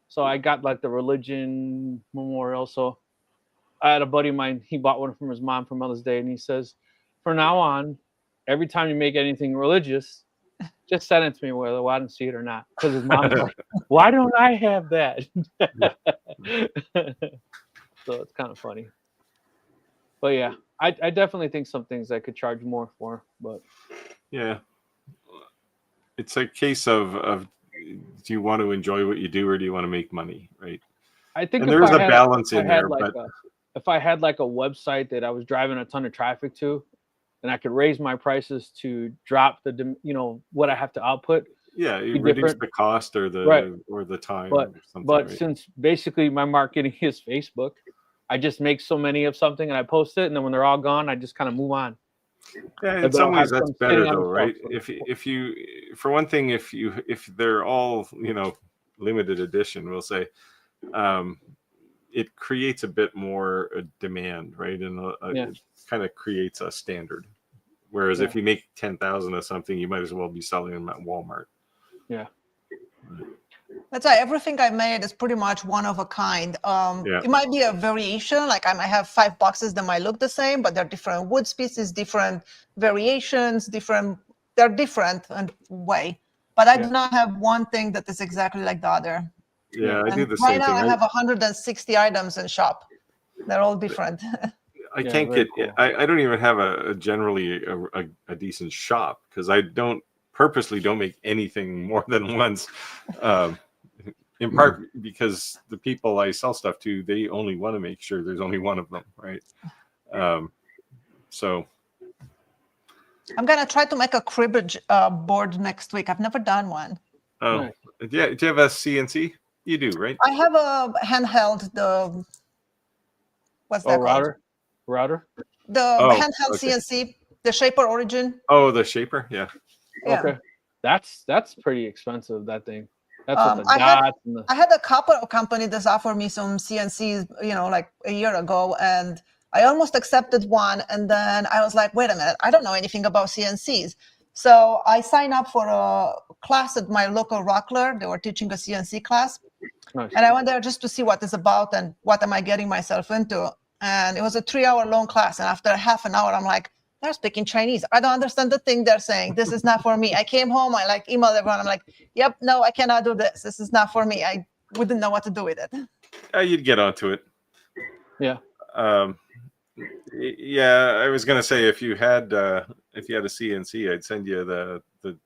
So I got like the religion memorial. So I had a buddy of mine, he bought one from his mom for Mother's Day, and he says, from now on, every time you make anything religious, just send it to me whether I didn't see it or not. Because his mom's like, why don't I have that? So it's kind of funny. But yeah, I definitely think some things I could charge more for. But yeah, it's a case of do you want to enjoy what you do or do you want to make money, right? I think and there's a balance in there. Like if I had like a website that I was driving a ton of traffic to, and I could raise my prices to drop the what I have to output, Yeah, you reduce the cost or the time. But or something, but since basically my marketing is Facebook, I just make so many of something and I post it, and then when they're all gone, I just kind of move on. Yeah, in some ways that's better though, right? If you for one thing, if they're all limited edition, we'll say, it creates a bit more demand, right? And it kind of creates a standard. Whereas if you make 10,000 of something, you might as well be selling them at Walmart. Yeah. That's why everything I made is pretty much one of a kind. It might be a variation, like I might have 5 boxes that might look the same, but they're different wood species, different variations, they're different in a way. But I do not have one thing that is exactly like the other. Yeah, I do the same thing. Right now I have 160 items in shop. They're all different. I can't get. Cool. I don't even have a generally a decent shop because I purposely don't make anything more than once. In part because the people I sell stuff to, they only want to make sure there's only one of them, right? So I'm gonna try to make a cribbage board next week. I've never done one. Oh, nice. Yeah. Do you have a CNC? You do, right? I have a handheld. What's that called? Router. The handheld CNC, the Shaper Origin. Oh, the Shaper, yeah. Okay, that's pretty expensive. That thing. That's I had a couple of companies that offered me some CNCs, like a year ago, and I almost accepted one, and then I was like, wait a minute, I don't know anything about CNCs. So I signed up for a class at my local Rockler. They were teaching a CNC class. Nice. And I went there just to see what it's about and what am I getting myself into. And it was a 3-hour long class. And after half an hour, I'm like, they're speaking Chinese. I don't understand the thing they're saying. This is not for me. I came home. I emailed everyone. I'm like, yep, no, I cannot do this. This is not for me. I wouldn't know what to do with it. You'd get onto it. Yeah. Yeah, I was gonna say if you had a CNC, I'd send you the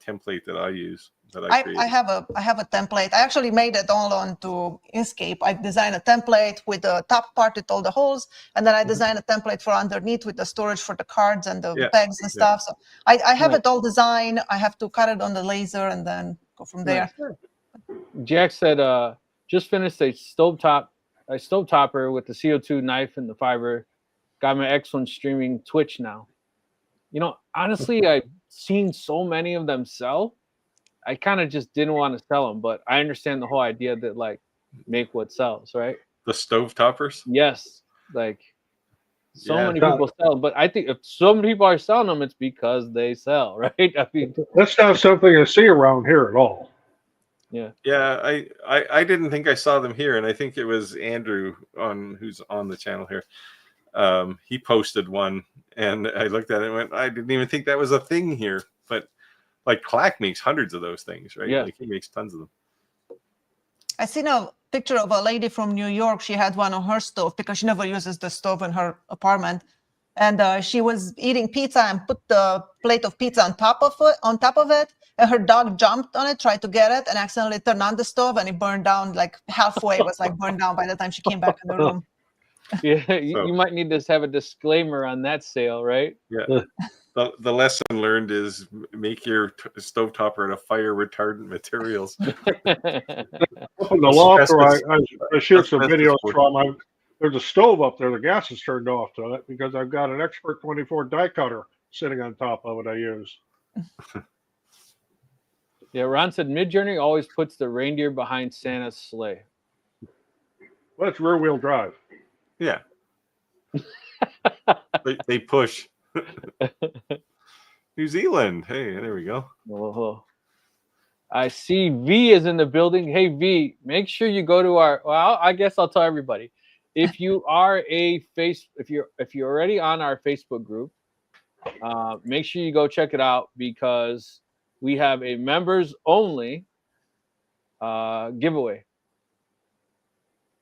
template that I use. I have a template. I actually made it all onto Inkscape. I designed a template with the top part with all the holes, and then I designed a template for underneath with the storage for the cards and the pegs and stuff. So I have it all designed. I have to cut it on the laser and then go from there. Jack said, just finished a stovetopper with the CO2 knife and the fiber. Got my X1 streaming Twitch now. Honestly, I've seen so many of them sell. I kind of just didn't want to sell them, but I understand the whole idea that make what sells, right? The stove toppers? Yes. Many people sell them, but I think if some people are selling them, it's because they sell, right? I mean, that's not something I see around here at all. Yeah. Yeah, I didn't think I saw them here, and I think it was Andrew who's on the channel here. He posted one, and I looked at it and went, I didn't even think that was a thing here, but Clack makes hundreds of those things, right? Yeah. He makes tons of them. I seen a picture of a lady from New York. She had one on her stove because she never uses the stove in her apartment. And she was eating pizza and put the plate of pizza on top of it. And her dog jumped on it, tried to get it, and accidentally turned on the stove, and it burned down halfway. It was burned down by the time she came back in the room. Yeah, you might need to have a disclaimer on that sale, right? Yeah. The lesson learned is make your stove topper out of fire retardant materials. Up in the loft where I shoot some videos from, there's a stove up there. The gas is turned off to it because I've got an Expert 24 die cutter sitting on top of it I use. Yeah, Ron said Midjourney always puts the reindeer behind Santa's sleigh. Well, it's rear-wheel drive. Yeah. they push. New Zealand. Hey, there we go. Oh. I see V is in the building. Hey V, make sure you go to our. Well, I guess I'll tell everybody. If you are if you're already on our Facebook group, make sure you go check it out because we have a members only giveaway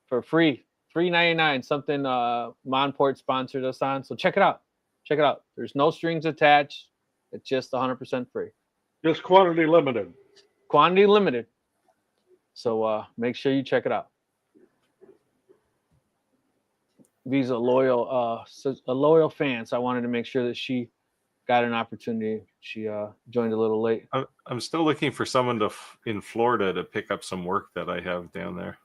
for free. $3.99, something Monport sponsored us on. So check it out. Check it out. There's no strings attached. It's just 100% free. Just quantity limited. Quantity limited. So make sure you check it out. V's a loyal fan, so I wanted to make sure that she got an opportunity. She joined a little late. I'm still looking for someone in Florida to pick up some work that I have down there.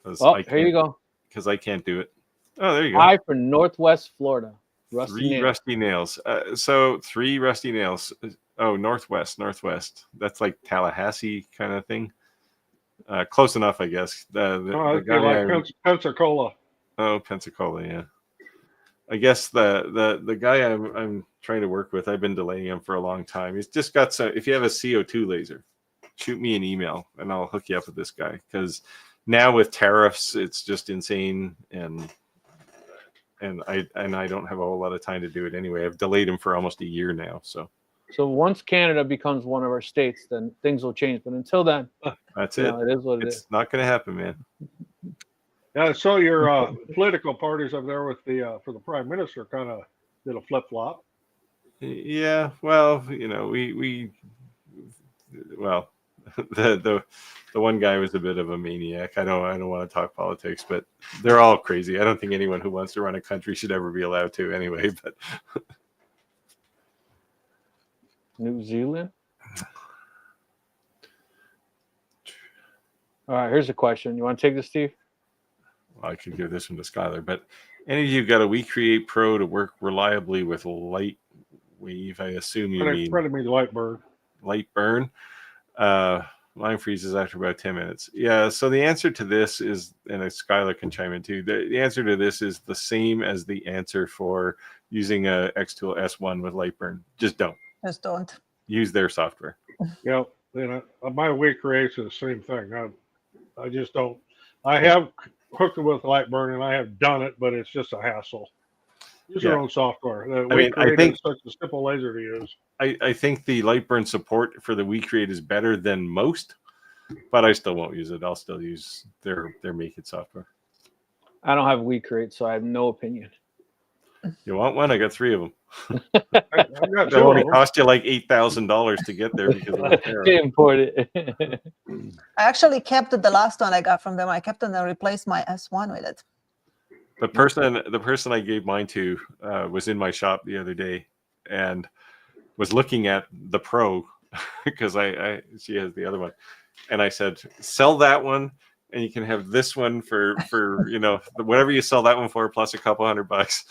Oh, here you go. Because I can't do it. Oh, there you go. Hi for Northwest Florida. Rusty nails. So 3 rusty nails. Oh, Northwest. That's like Tallahassee kind of thing. Close enough, I guess. The guy like Pensacola. Oh, Pensacola, yeah. I guess the guy I'm trying to work with, I've been delaying him for a long time. He's just got some. If you have a CO2 laser, shoot me an email and I'll hook you up with this guy. Because now with tariffs, it's just insane, and I don't have a whole lot of time to do it anyway. I've delayed him for almost a year now. So once Canada becomes one of our states, then things will change. But until then, that's it. It is what it is. It's not going to happen, man. Yeah, so your political parties up there with for the prime minister kind of did a flip flop. Yeah, well, we the one guy was a bit of a maniac. I don't want to talk politics, but they're all crazy. I don't think anyone who wants to run a country should ever be allowed to anyway. But New Zealand. All right, here's a question. You want to take this, Steve? I could give this one to Skyler, but any of you got a WeCreate Pro to work reliably with LightWave? I assume you mean LightBurn. LightBurn. Line freezes after about 10 minutes. Yeah, so the answer to this is, and Skyler can chime in too, the answer to this is the same as the answer for using a Xtool S1 with LightBurn. Just don't. Just don't. Use their software. Yeah, my WeCreate's the same thing. I just don't. I have hooked it with LightBurn and I have done it, but it's just a hassle. Use your own software. I think it's such a simple laser to use. I think the LightBurn support for the WeCreate is better than most, but I still won't use it. I'll still use their Make It software. I don't have WeCreate, so I have no opinion. You want one? I got 3 of them. It only cost you like $8,000 to get there because of the tariff. Import it. I actually kept the last one I got from them. I kept it and replaced my S1 with it. The person I gave mine to was in my shop the other day and was looking at the Pro because she has the other one, and I said, sell that one and you can have this one for whatever you sell that one for plus a couple $100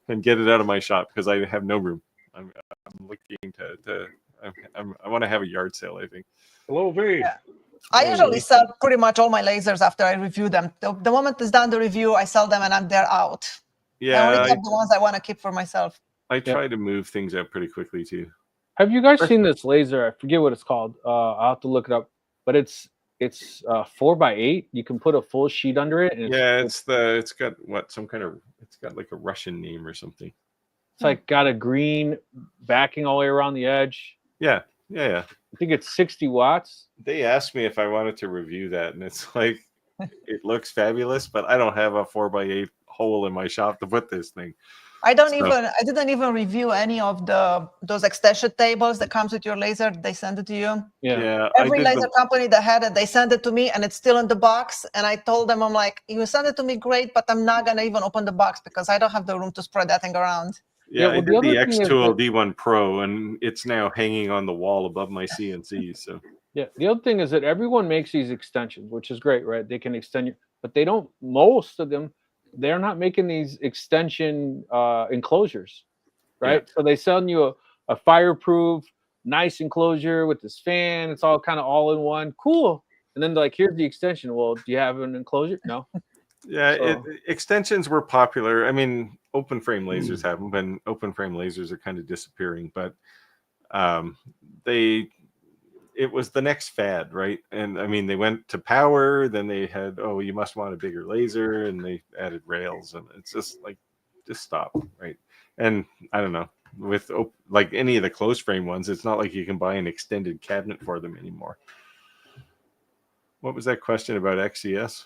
and get it out of my shop because I have no room. I'm looking I want to have a yard sale, I think. Hello, V. Yeah. I usually sell pretty much all my lasers after I review them. The moment it's done the review, I sell them and they're out. Yeah, I only kept the ones I want to keep for myself. I try to move things out pretty quickly too. Have you guys seen this laser? I forget what it's called. I'll have to look it up. But it's 4x8. You can put a full sheet under it. And it's got like a Russian name or something. It's like got a green backing all the way around the edge. Yeah. I think it's 60 watts. They asked me if I wanted to review that, and it's like, it looks fabulous, but I don't have a 4x8 hole in my shop to put this thing. I didn't even review any of those extension tables that comes with your laser. They send it to you. Yeah. Every laser company that had it, they send it to me, and it's still in the box. And I told them, I'm like, you send it to me, great, but I'm not gonna even open the box because I don't have the room to spread that thing around. Yeah, I did the Xtool D1 Pro, and it's now hanging on the wall above my CNC. So yeah, the other thing is that everyone makes these extensions, which is great, right? They can extend but they don't. Most of them, they're not making these extension enclosures, right? Yeah. So they sell you a fireproof, nice enclosure with this fan. It's all kind of all in one, cool. And then they're like, here's the extension. Well, do you have an enclosure? No. Yeah, extensions were popular. I mean, open frame lasers haven't been. Open frame lasers are kind of disappearing, but it was the next fad, right? And I mean, they went to power, then they had, you must want a bigger laser, and they added rails, and it's just like, just stop, right? And I don't know, with like any of the closed frame ones, it's not like you can buy an extended cabinet for them anymore. What was that question about XCS?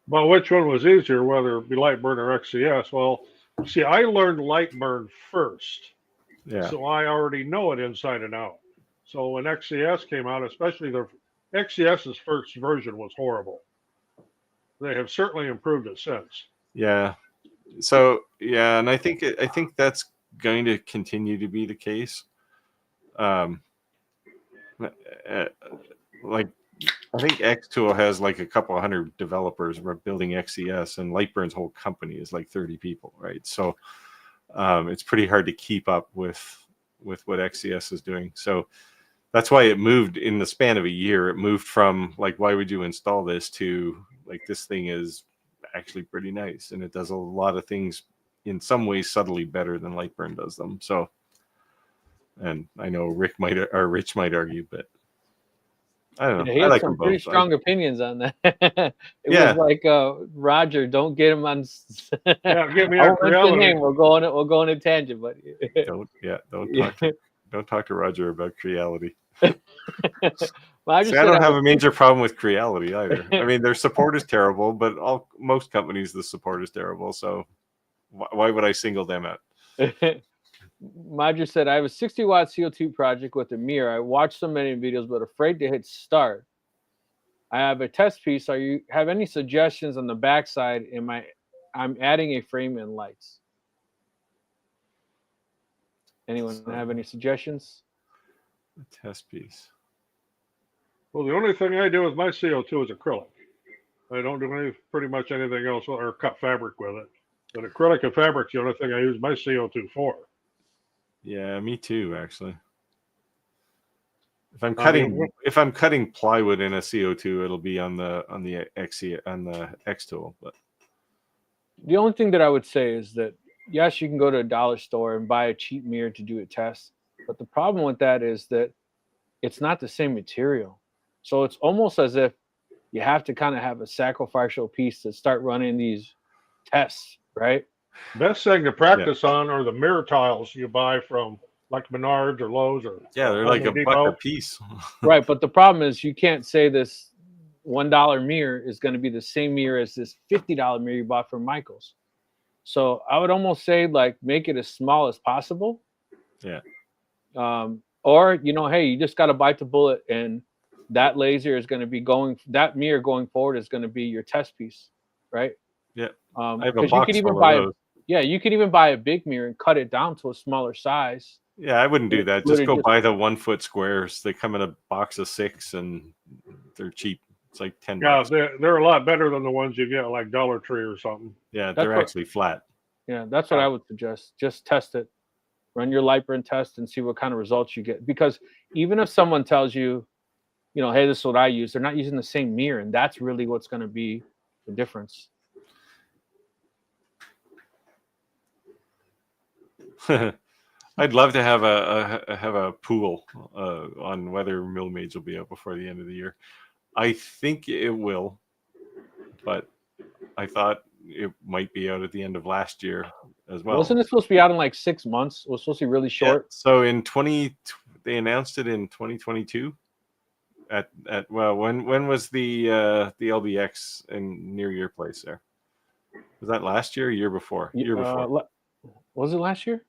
Well, which one was easier, whether it be LightBurn or XCS? Well, see, I learned LightBurn first. Yeah. So I already know it inside and out. So when XCS came out, especially the XCS's first version was horrible. They have certainly improved it since. Yeah. So yeah, and I think that's going to continue to be the case. Like I think Xtool has like a couple hundred developers building XCS, and LightBurn's whole company is like 30 people, right? So it's pretty hard to keep up with what XCS is doing. So that's why it moved in the span of a year. It moved from like, why would you install this, to like, this thing is actually pretty nice, and it does a lot of things in some ways subtly better than LightBurn does them. So, and I know Rich might argue, but I don't know. He had like some pretty strong opinions on that. It was like, Roger, don't get him on. Yeah, get me on reality. We'll go on a tangent, but don't talk to Roger about Creality. Well, I don't have a major problem with Creality either. I mean, their support is terrible, but most companies, the support is terrible. So why would I single them out? Madra said, I have a 60-watt CO2 project with a mirror. I watched so many videos, but afraid to hit start. I have a test piece. Are you have any suggestions on the backside? I'm adding a frame and lights. Anyone have any suggestions? A test piece. Well, the only thing I do with my CO2 is acrylic. I don't do pretty much anything else or cut fabric with it. But acrylic and fabric's the only thing I use my CO2 for. Yeah, me too, actually. If I'm cutting plywood in a CO2, it'll be on the X tool. But the only thing that I would say is that yes, you can go to a dollar store and buy a cheap mirror to do a test, but the problem with that is that it's not the same material. So it's almost as if you have to kind of have a sacrificial piece to start running these tests, right? Best thing to practice on are the mirror tiles you buy from like Menards or Lowe's or they're like $1 a piece. Right, but the problem is you can't say this $1 mirror is going to be the same mirror as this $50 mirror you bought from Michael's. So I would almost say like make it as small as possible. Yeah. Or hey, you just got to bite the bullet, and that laser is going to be that mirror going forward is going to be your test piece, right? Yeah. I have a box full of those. Yeah, you could even buy a big mirror and cut it down to a smaller size. Yeah, I wouldn't do that. Just go buy the 1 foot squares. They come in a box of 6 and they're cheap. It's like $10. Yeah, they're a lot better than the ones you get like Dollar Tree or something. Yeah, they're actually flat. Yeah, that's what I would suggest. Just test it. Run your LightBurn test and see what kind of results you get. Because even if someone tells you, hey, this is what I use, they're not using the same mirror, and that's really what's going to be the difference. I'd love to have a pool on whether Millmage will be out before the end of the year. I think it will, but I thought it might be out at the end of last year as well. Wasn't it supposed to be out in like 6 months? It was supposed to be really short. Yeah, so they announced it in 2022. When was the LBX near your place there? Was that last year or year before? Year before. Was it last year?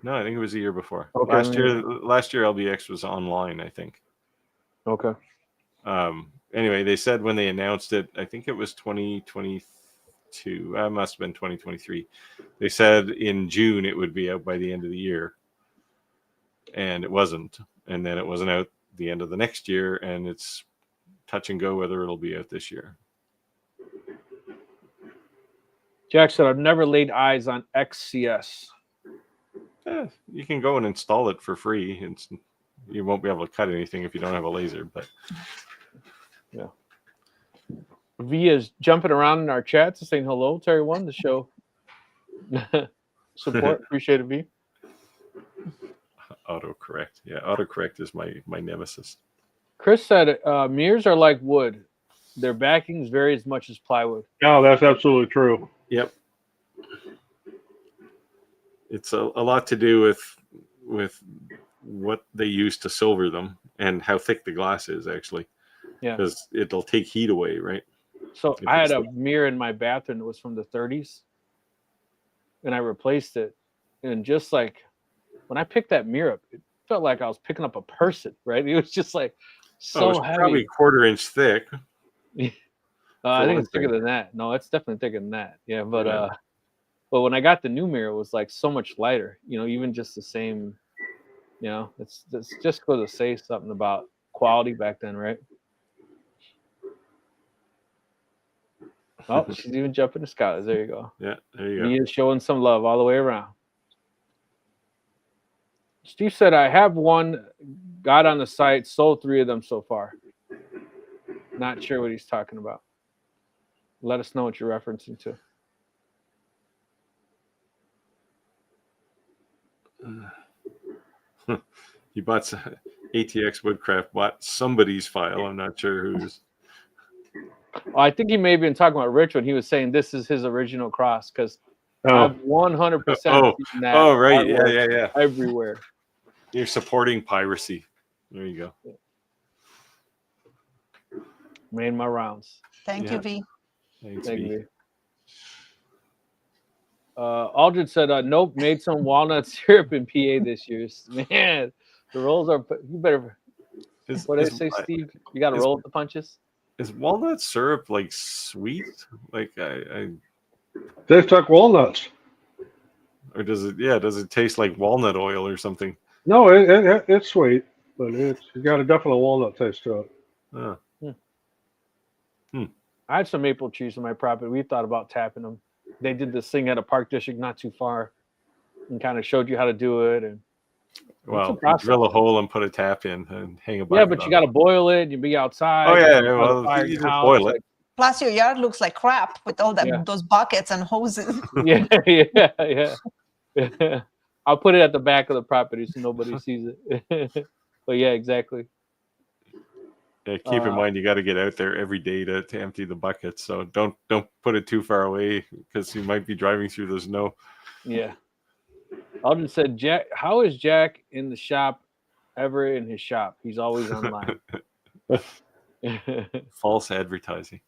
No, I think it was the year before. Okay, last year LBX was online, I think. Okay. Anyway, they said when they announced it, I think it was 2022. That must have been 2023. They said in June it would be out by the end of the year, and it wasn't. And then it wasn't out the end of the next year, and it's touch and go whether it'll be out this year. Jack said, I've never laid eyes on XCS. You can go and install it for free. You won't be able to cut anything if you don't have a laser, but yeah. V is jumping around in our chats saying hello to everyone to show support. Appreciate it, V. Autocorrect. Yeah, autocorrect is my nemesis. Chris said mirrors are like wood. Their backings vary as much as plywood. No, that's absolutely true. Yep. It's a lot to do with what they use to silver them and how thick the glass is, actually. Yeah. Because it'll take heat away, right? So I had a mirror in my bathroom that was from the 30s, and I replaced it. And just like when I picked that mirror up, it felt like I was picking up a person, right? It was just like so heavy. Probably 1/4 inch thick. I think it's thicker than that. No, it's definitely thicker than that. Yeah, but But when I got the new mirror, it was like so much lighter. You know, even just the same. You know, it's just going to say something about quality back then, right? Oh, she's even jumping the Skyler. There you go. Yeah, there you go. He is showing some love all the way around. Steve said, I have one, got on the site, sold 3 of them so far. Not sure what he's talking about. Let us know what you're referencing to. He bought ATX Woodcraft, bought somebody's file. I'm not sure whose. Oh, I think he may have been talking about Rich when he was saying this is his original cross, because I've 100% seen that. Oh, right. Yeah. Everywhere. You're supporting piracy. There you go. Made my rounds. Thank you, V. Thanks, Thank V. you. Aldred said, nope, made some walnut syrup in PA this year. Man, the rolls are, you better, what did I say, Steve? You got to roll with the punches? Is walnut syrup like sweet? Like I Tastes like walnuts. Or does it taste like walnut oil or something? No, it's sweet, but it's got a definite walnut taste to it. I had some maple trees on my property. We thought about tapping them. They did this thing at a park district not too far and kind of showed you how to do it. And well, you drill a hole and put a tap in and hang a bucket. Yeah, but you got to boil it. You be outside. Oh, yeah. Well, you just boil it. Plus, your yard looks like crap with all that those buckets and hoses. Yeah. I'll put it at the back of the property so nobody sees it. But yeah, exactly. Yeah, keep in mind you got to get out there every day to empty the buckets. So don't put it too far away because you might be driving through the snow. Yeah. Alden said, Jack, how is Jack in the shop ever in his shop? He's always online. False advertising.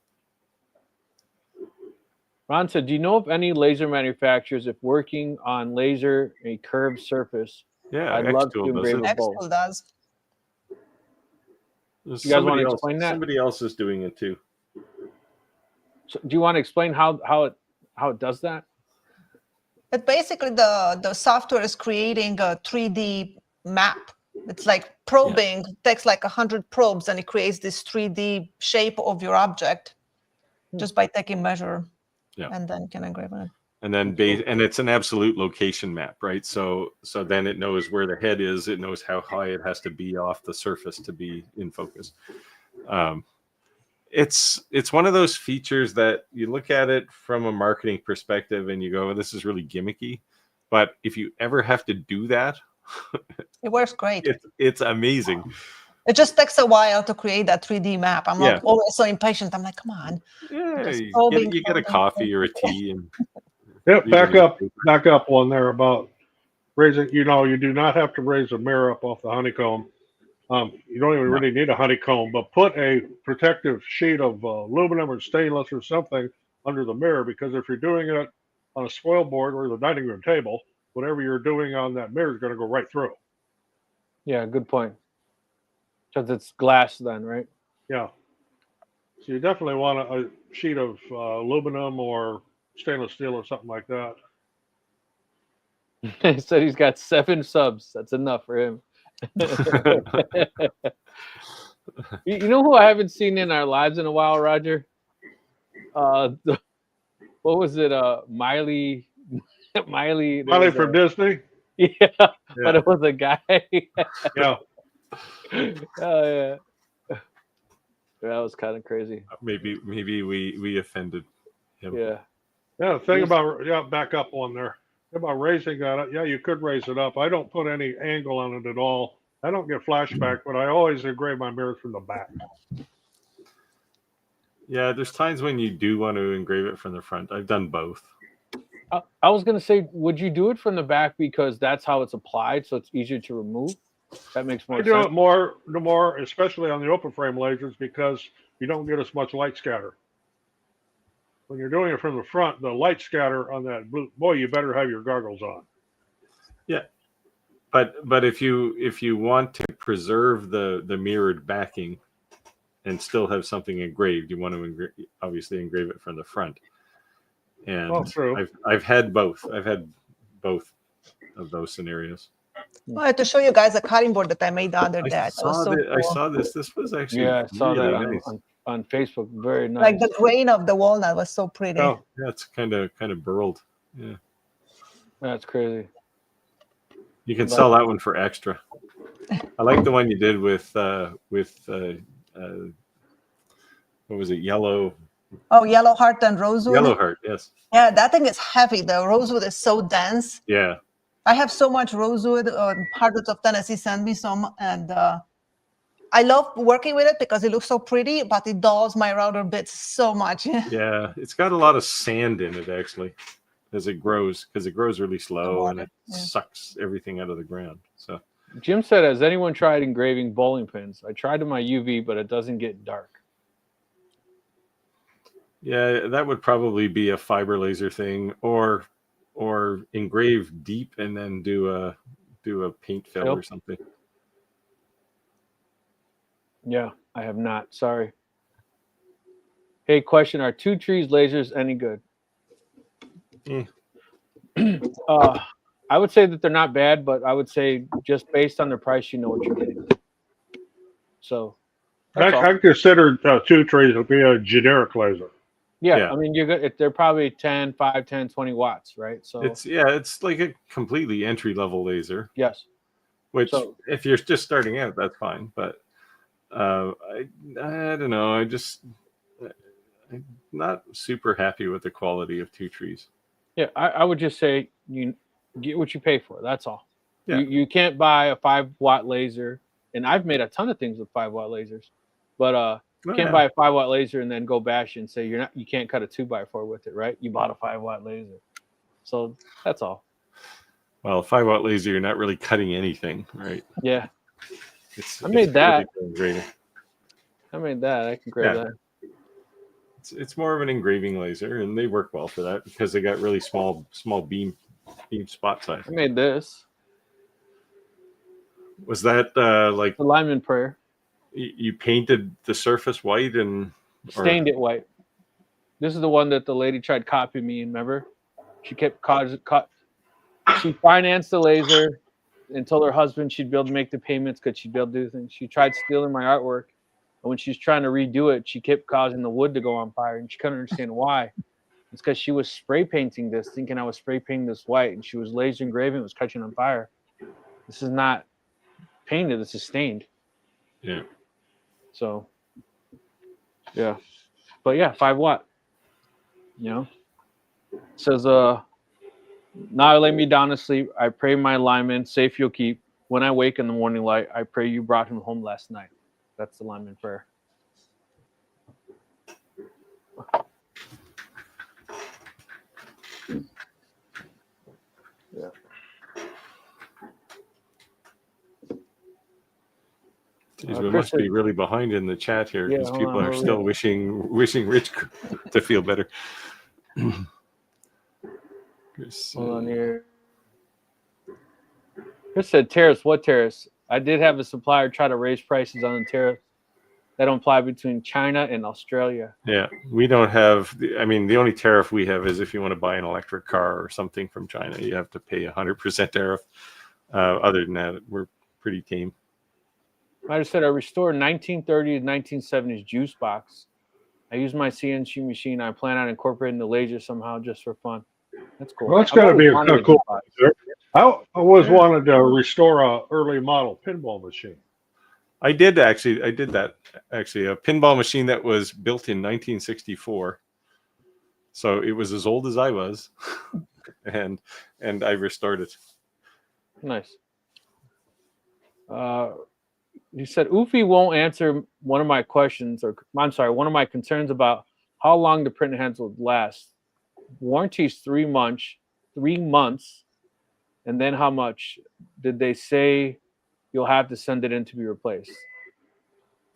Ron said, do you know of any laser manufacturers if working on laser a curved surface? Yeah, I'd love to engrave a bowl. X-Tool does. You guys want to explain that? Somebody else is doing it too. So do you want to explain how it does that? It basically the software is creating a 3D map. It's like probing, takes like 100 probes and it creates this 3D shape of your object just by taking measure. Yeah. And then can engrave on it. And then and it's an absolute location map, right? So then it knows where the head is. It knows how high it has to be off the surface to be in focus. It's one of those features that you look at it from a marketing perspective and you go, this is really gimmicky. But if you ever have to do that, it works great. It's amazing. It just takes a while to create that 3D map. I'm not always so impatient. I'm like, come on. Yeah, you get a coffee or a tea and back up one there about raising. You do not have to raise a mirror up off the honeycomb. You don't even really need a honeycomb, but put a protective sheet of aluminum or stainless or something under the mirror, because if you're doing it on a spoil board or the dining room table, whatever you're doing on that mirror is going to go right through. Yeah, good point. Because it's glass then, right? Yeah. So you definitely want a sheet of aluminum or stainless steel or something like that. He said he's got 7 subs. That's enough for him. You know who I haven't seen in our lives in a while, Roger? What was it? Miley from Disney? Yeah, but it was a guy. Yeah. Oh yeah. That was kind of crazy. Maybe we offended him. Yeah. The thing about back up on there. About raising that, you could raise it up. I don't put any angle on it at all. I don't get flashback, but I always engrave my mirrors from the back. Yeah, there's times when you do want to engrave it from the front. I've done both. I was going to say, would you do it from the back because that's how it's applied, so it's easier to remove? That makes more sense. I do it more, especially on the open frame lasers, because you don't get as much light scatter. When you're doing it from the front, the light scatter on that blue, boy, you better have your goggles on. Yeah, but if you want to preserve the mirrored backing and still have something engraved, you want to obviously engrave it from the front. And I've had both. I've had both of those scenarios. I had to show you guys a cutting board that I made the other day. I saw this. This was actually I saw really that nice. on Facebook. Very nice. Like the grain of the walnut was so pretty. Oh, yeah, it's kind of burled. Yeah, that's crazy. You can sell that one for extra. I like the one you did with what was it? Yellow. Oh, yellow heart and rosewood. Yellow heart, yes. Yeah, that thing is heavy. The rosewood is so dense. Yeah. I have so much rosewood. Hardwoods of Tennessee sent me some, and I love working with it because it looks so pretty, but it dulls my router bits so much. Yeah, it's got a lot of sand in it actually, as it grows, because it grows really slow and it sucks everything out of the ground. So Jim said, has anyone tried engraving bowling pins? I tried in my UV, but it doesn't get dark. Yeah, that would probably be a fiber laser thing, or engrave deep and then do a paint fill or something. Yeah, I have not. Sorry. Hey, question: are 2 trees lasers any good? I would say that they're not bad, but I would say just based on the price, you know what you're getting. So I consider 2 trees to be a generic laser. Yeah, I mean, you're good. They're probably 10, 5, 10, 20 watts, right? So it's like a completely entry level laser. Yes. Which, if you're just starting out, that's fine. But I don't know. I'm not super happy with the quality of 2 trees. Yeah, I would just say you get what you pay for. That's all. Yeah. You can't buy a 5-watt laser, and I've made a ton of things with 5-watt lasers, but you can't buy a 5-watt laser and then go bash and say you can't cut a 2x4 with it, right? You bought a 5-watt laser, so that's all. Well, a 5-watt laser, you're not really cutting anything, right? Yeah, I made that. I made that. I can grab that. It's more of an engraving laser, and they work well for that because they got really small beam spot size. I made this. Was that like the lineman prayer? You painted the surface white and stained it white. This is the one that the lady tried copying me. Remember, she kept she financed the laser and told her husband she'd be able to make the payments because she'd be able to do things. She tried stealing my artwork, and when she was trying to redo it, she kept causing the wood to go on fire, and she couldn't understand why. It's because she was spray painting this, thinking I was spray painting this white, and she was laser engraving. It was catching on fire. This is not painted. This is stained. Yeah. So, yeah, but yeah, 5-watt. You know, it says, now I lay me down to sleep. I pray my lineman safe you'll keep. When I wake in the morning light, I pray you brought him home last night. That's the lineman prayer. Yeah. Jeez, we must be really behind in the chat here because people are still wishing Rich to feel better. Hold on here. Chris said tariffs. What tariffs? I did have a supplier try to raise prices on the tariff that don't apply between China and Australia. Yeah, we don't have. I mean, the only tariff we have is if you want to buy an electric car or something from China, you have to pay 100% tariff. Other than that, we're pretty tame. I just said I restored 1930 to 1970s juice box. I use my CNC machine. I plan on incorporating the laser somehow just for fun. That's cool. Well, that's got to be a cool. I always wanted to restore a early model pinball machine. I did that actually. A pinball machine that was built in 1964. So it was as old as I was, and I restored it. Nice. You said Ufi won't answer one of my questions, or I'm sorry, one of my concerns about how long the printing heads will last. Warranty's 3 months, and then how much did they say you'll have to send it in to be replaced?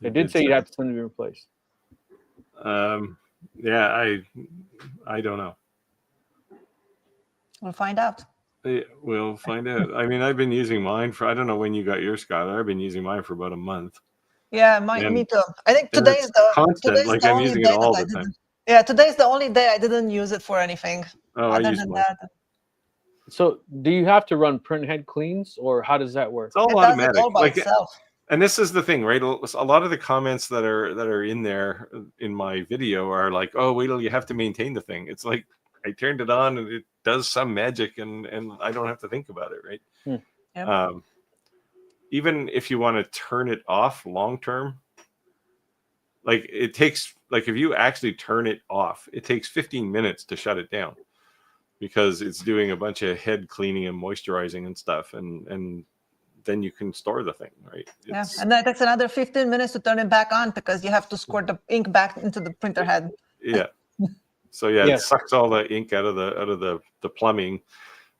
They did say you'd have to send it to be replaced. Yeah, I don't know. We'll find out. We'll find out. I mean, I've been using mine for, I don't know when you got your Skyler. I've been using mine for about a month. Yeah, me too. I think today is constant. Like I'm using it all the time. Yeah, today's the only day I didn't use it for anything. Other than that. So, do you have to run print head cleans, or how does that work? It's all it automatic. Does it all by itself. And this is the thing, right? A lot of the comments that are in there in my video are like, "Oh, wait till you have to maintain the thing." It's like I turned it on and it does some magic, and I don't have to think about it, right? Yep. Even if you want to turn it off long term, like it takes, like if you actually turn it off, it takes 15 minutes to shut it down because it's doing a bunch of head cleaning and moisturizing and stuff, and then you can store the thing, right? And then it takes another 15 minutes to turn it back on because you have to squirt the ink back into the printer head. Yeah. So it sucks all the ink out of the plumbing,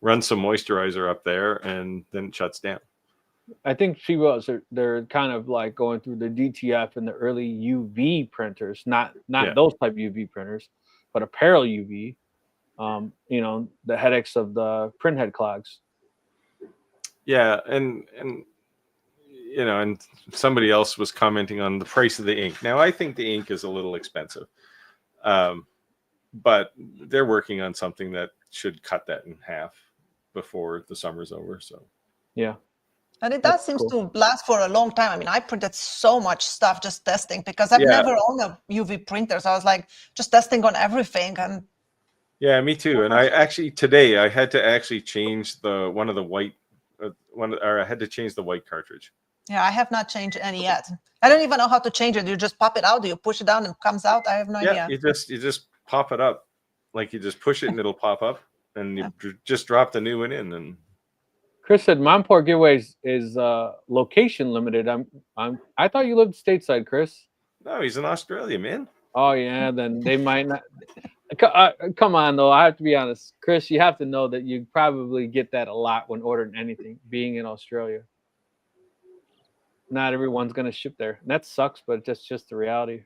runs some moisturizer up there, and then it shuts down. I think they're kind of like going through the DTF and the early UV printers, not those type UV printers, but apparel UV. The headaches of the print head clogs. Yeah, and and somebody else was commenting on the price of the ink. Now, I think the ink is a little expensive, but they're working on something that should cut that in half before the summer's over. So, yeah. And it does seem to last for a long time. I mean, I printed so much stuff just testing because I've never owned a UV printer. So I was like just testing on everything. And yeah, me too. And I actually today I had to actually change one of the white I had to change the white cartridge. Yeah, I have not changed any yet. I don't even know how to change it. You just pop it out. Do you push it down and it comes out? I have no idea. You just pop it up, like you just push it and it'll pop up, and you just drop the new one in. And Chris said Monport Giveaways is location limited. I thought you lived stateside, Chris. No, he's in Australia, man. Oh yeah, then they might not. Come on, though. I have to be honest, Chris. You have to know that you probably get that a lot when ordering anything. Being in Australia, not everyone's gonna ship there. And that sucks, but that's just the reality.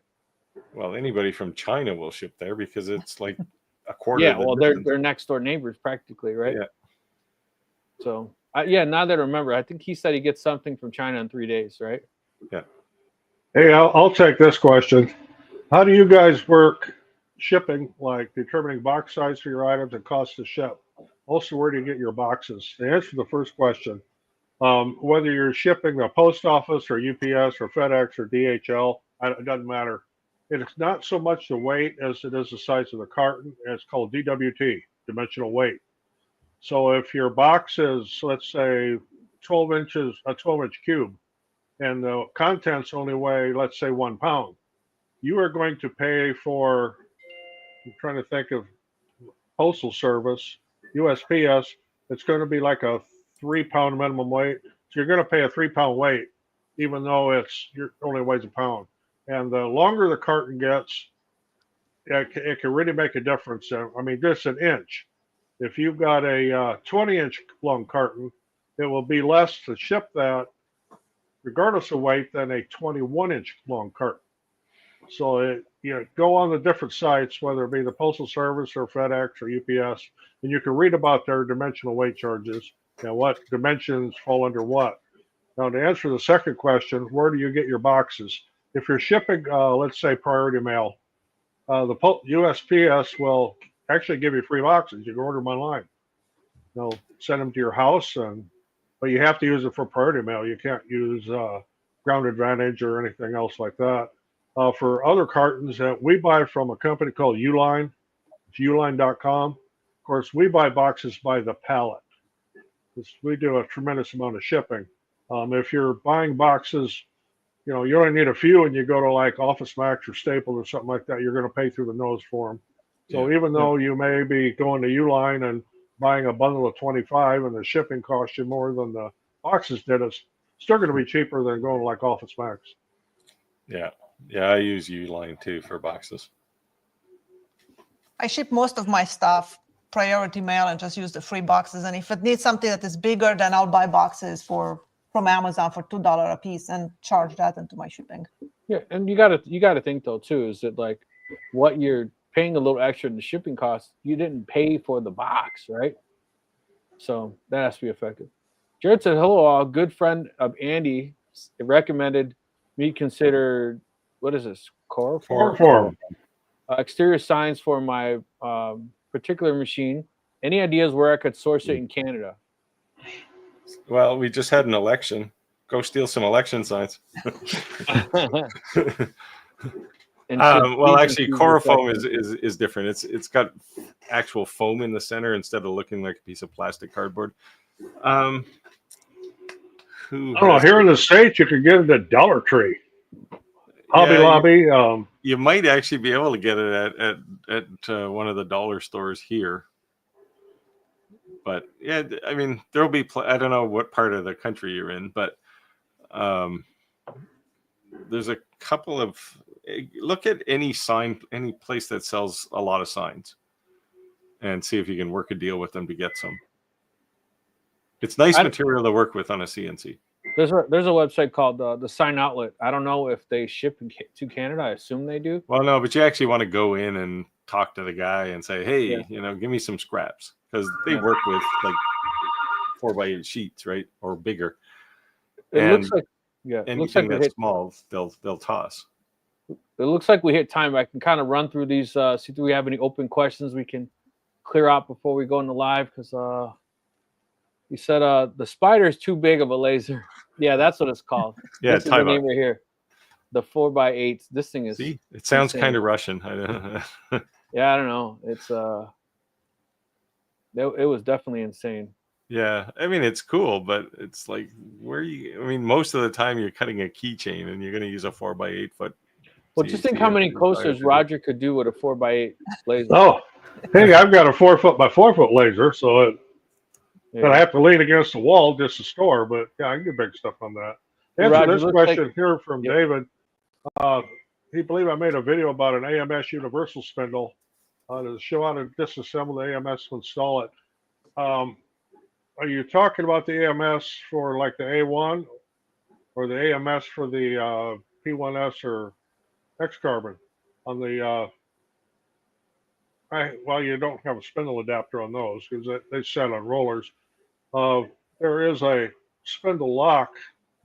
Well, anybody from China will ship there because it's like a quarter. Yeah, well, they're next door neighbors practically, right? Yeah. So, now that I remember, I think he said he gets something from China in 3 days, right? Yeah. Hey, I'll take this question. How do you guys work shipping, like determining box size for your items and cost to ship? Also, where do you get your boxes? To answer the first question, whether you're shipping the post office or UPS or FedEx or DHL, it doesn't matter. It's not so much the weight as it is the size of the carton. It's called DWT, dimensional weight. So if your box is, let's say, 12 inches, a 12-inch cube, and the contents only weigh, let's say, 1 pound, you are going to pay for, I'm trying to think of Postal Service, USPS, it's going to be like a 3-pound minimum weight. So you're going to pay a 3-pound weight, even though it only weighs a pound. And the longer the carton gets, it can really make a difference. I mean, just an inch. If you've got a 20-inch long carton, it will be less to ship that, regardless of weight, than a 21-inch long carton. So go on the different sites, whether it be the Postal Service or FedEx or UPS, and you can read about their dimensional weight charges and what dimensions fall under what. Now, to answer the second question, where do you get your boxes? If you're shipping, let's say, priority mail, the USPS will actually give you free boxes. You can order them online. They'll send them to your house, but you have to use it for priority mail. You can't use Ground Advantage or anything else like that. For other cartons that we buy from a company called Uline, it's uline.com. Of course, we buy boxes by the pallet. We do a tremendous amount of shipping. If you're buying boxes, you only need a few, and you go to like Office Max or Staples or something like that, you're going to pay through the nose for them. So even though you may be going to Uline and buying a bundle of 25 and the shipping costs you more than the boxes did, it's still going to be cheaper than going to like Office Max. Yeah. Yeah, I use Uline too for boxes. I ship most of my stuff priority mail and just use the free boxes. And if it needs something that is bigger, then I'll buy boxes from Amazon for $2 a piece and charge that into my shipping. Yeah, and you gotta think though too, is that like what you're paying a little extra in the shipping costs, you didn't pay for the box, right? So that has to be effective. Jared said, hello, a good friend of Andy recommended me consider, what is this? Chloroform? exterior signs for my particular machine. Any ideas where I could source it in Canada? Well, we just had an election. Go steal some election signs. Well, actually, Corofoam is different. It's got actual foam in the center instead of looking like a piece of plastic cardboard. Here in the States, you can get it at Dollar Tree, Hobby Lobby. You might actually be able to get it at one of the dollar stores here. But yeah, I mean, there'll be. I don't know what part of the country you're in, but there's a couple of. Look at any place that sells a lot of signs, and see if you can work a deal with them to get some. It's nice material to work with on a CNC. There's a website called the Sign Outlet. I don't know if they ship to Canada. I assume they do. Well, no, but you actually want to go in and talk to the guy and say, hey, give me some scraps, because they work with like 4x8 sheets, right, or bigger. Looks like anything that's small, they'll toss. It looks like we hit time. I can kind of run through these, see if we have any open questions we can clear out before we go into live, because you said the spider is too big of a laser. Yeah, that's what it's called. Yeah, this is the name right here. The 4x8. This thing is. See, it sounds kind of Russian. Yeah, I don't know. It's it was definitely insane. Yeah, I mean, it's cool, but it's like, most of the time you're cutting a keychain and you're going to use a 4x8 foot. Well, just think how many coasters Roger could do with a 4x8 laser. Oh, hey, I've got a 4 foot by 4 foot laser, so I have to lean against the wall just to store, but yeah, I can get big stuff on that. Answer this question here from David. He believed I made a video about an AMS universal spindle to show how to disassemble the AMS to install it. Are you talking about the AMS for like the A1 or the AMS for the P1S or X carbon on the well, you don't have a spindle adapter on those because they set on rollers. There is a spindle lock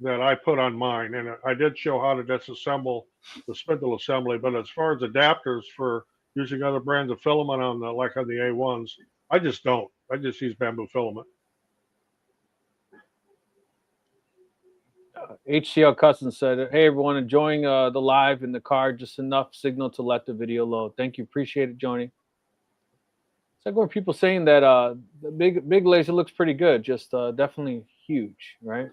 that I put on mine, and I did show how to disassemble the spindle assembly. But as far as adapters for using other brands of filament on the A1s, I just don't. I just use bamboo filament. HCL Custom said, hey, everyone, enjoying the live in the car, just enough signal to let the video load. Thank you. Appreciate it, Joni. It's like where people saying that the big laser looks pretty good, just definitely huge, right?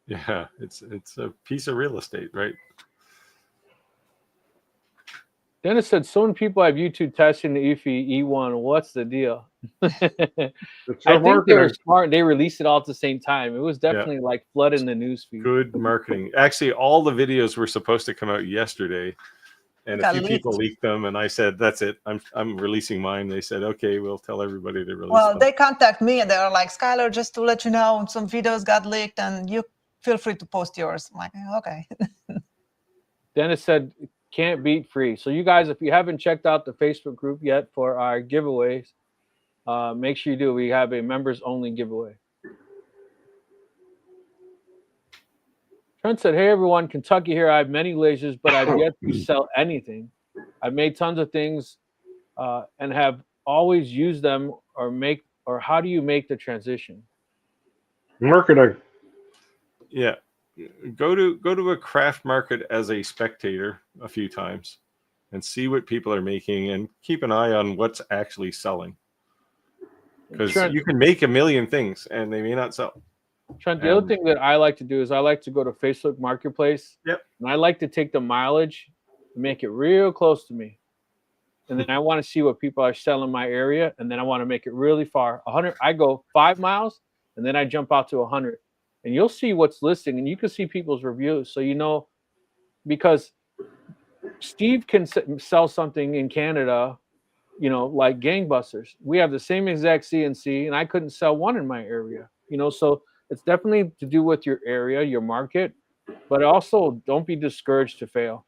Yeah, it's a piece of real estate, right? Dennis said, so many people have YouTube testing the EFI E1. What's the deal? I think they were smart. They released it all at the same time. It was definitely like flooding the newsfeed. Good marketing. Actually, all the videos were supposed to come out yesterday, and a few people leaked them. And I said, "That's it. I'm releasing mine." They said, "Okay, we'll tell everybody to release." Well, they contact me and they are like, "Skyler, just to let you know, some videos got leaked, and you feel free to post yours." I'm like, "Okay." Dennis said, "Can't beat free." So you guys, if you haven't checked out the Facebook group yet for our giveaways, make sure you do. We have a members only giveaway. Trent said, hey everyone, Kentucky here. I have many lasers, but I've yet to sell anything. I've made tons of things and have always used them or how do you make the transition? Marketing. Yeah. Go to a craft market as a spectator a few times and see what people are making and keep an eye on what's actually selling. Because you can make a million things and they may not sell. Trent, the other thing that I like to do is I like to go to Facebook Marketplace. Yep. And I like to take the mileage and make it real close to me. And then I want to see what people are selling in my area. And then I want to make it really far. 100. I go 5 miles and then I jump out to 100. And you'll see what's listing and you can see people's reviews. So, you know, because Steve can sell something in Canada, you know, like gangbusters. We have the same exact CNC and I couldn't sell one in my area, you know, so it's definitely to do with your area, your market, but also don't be discouraged to fail.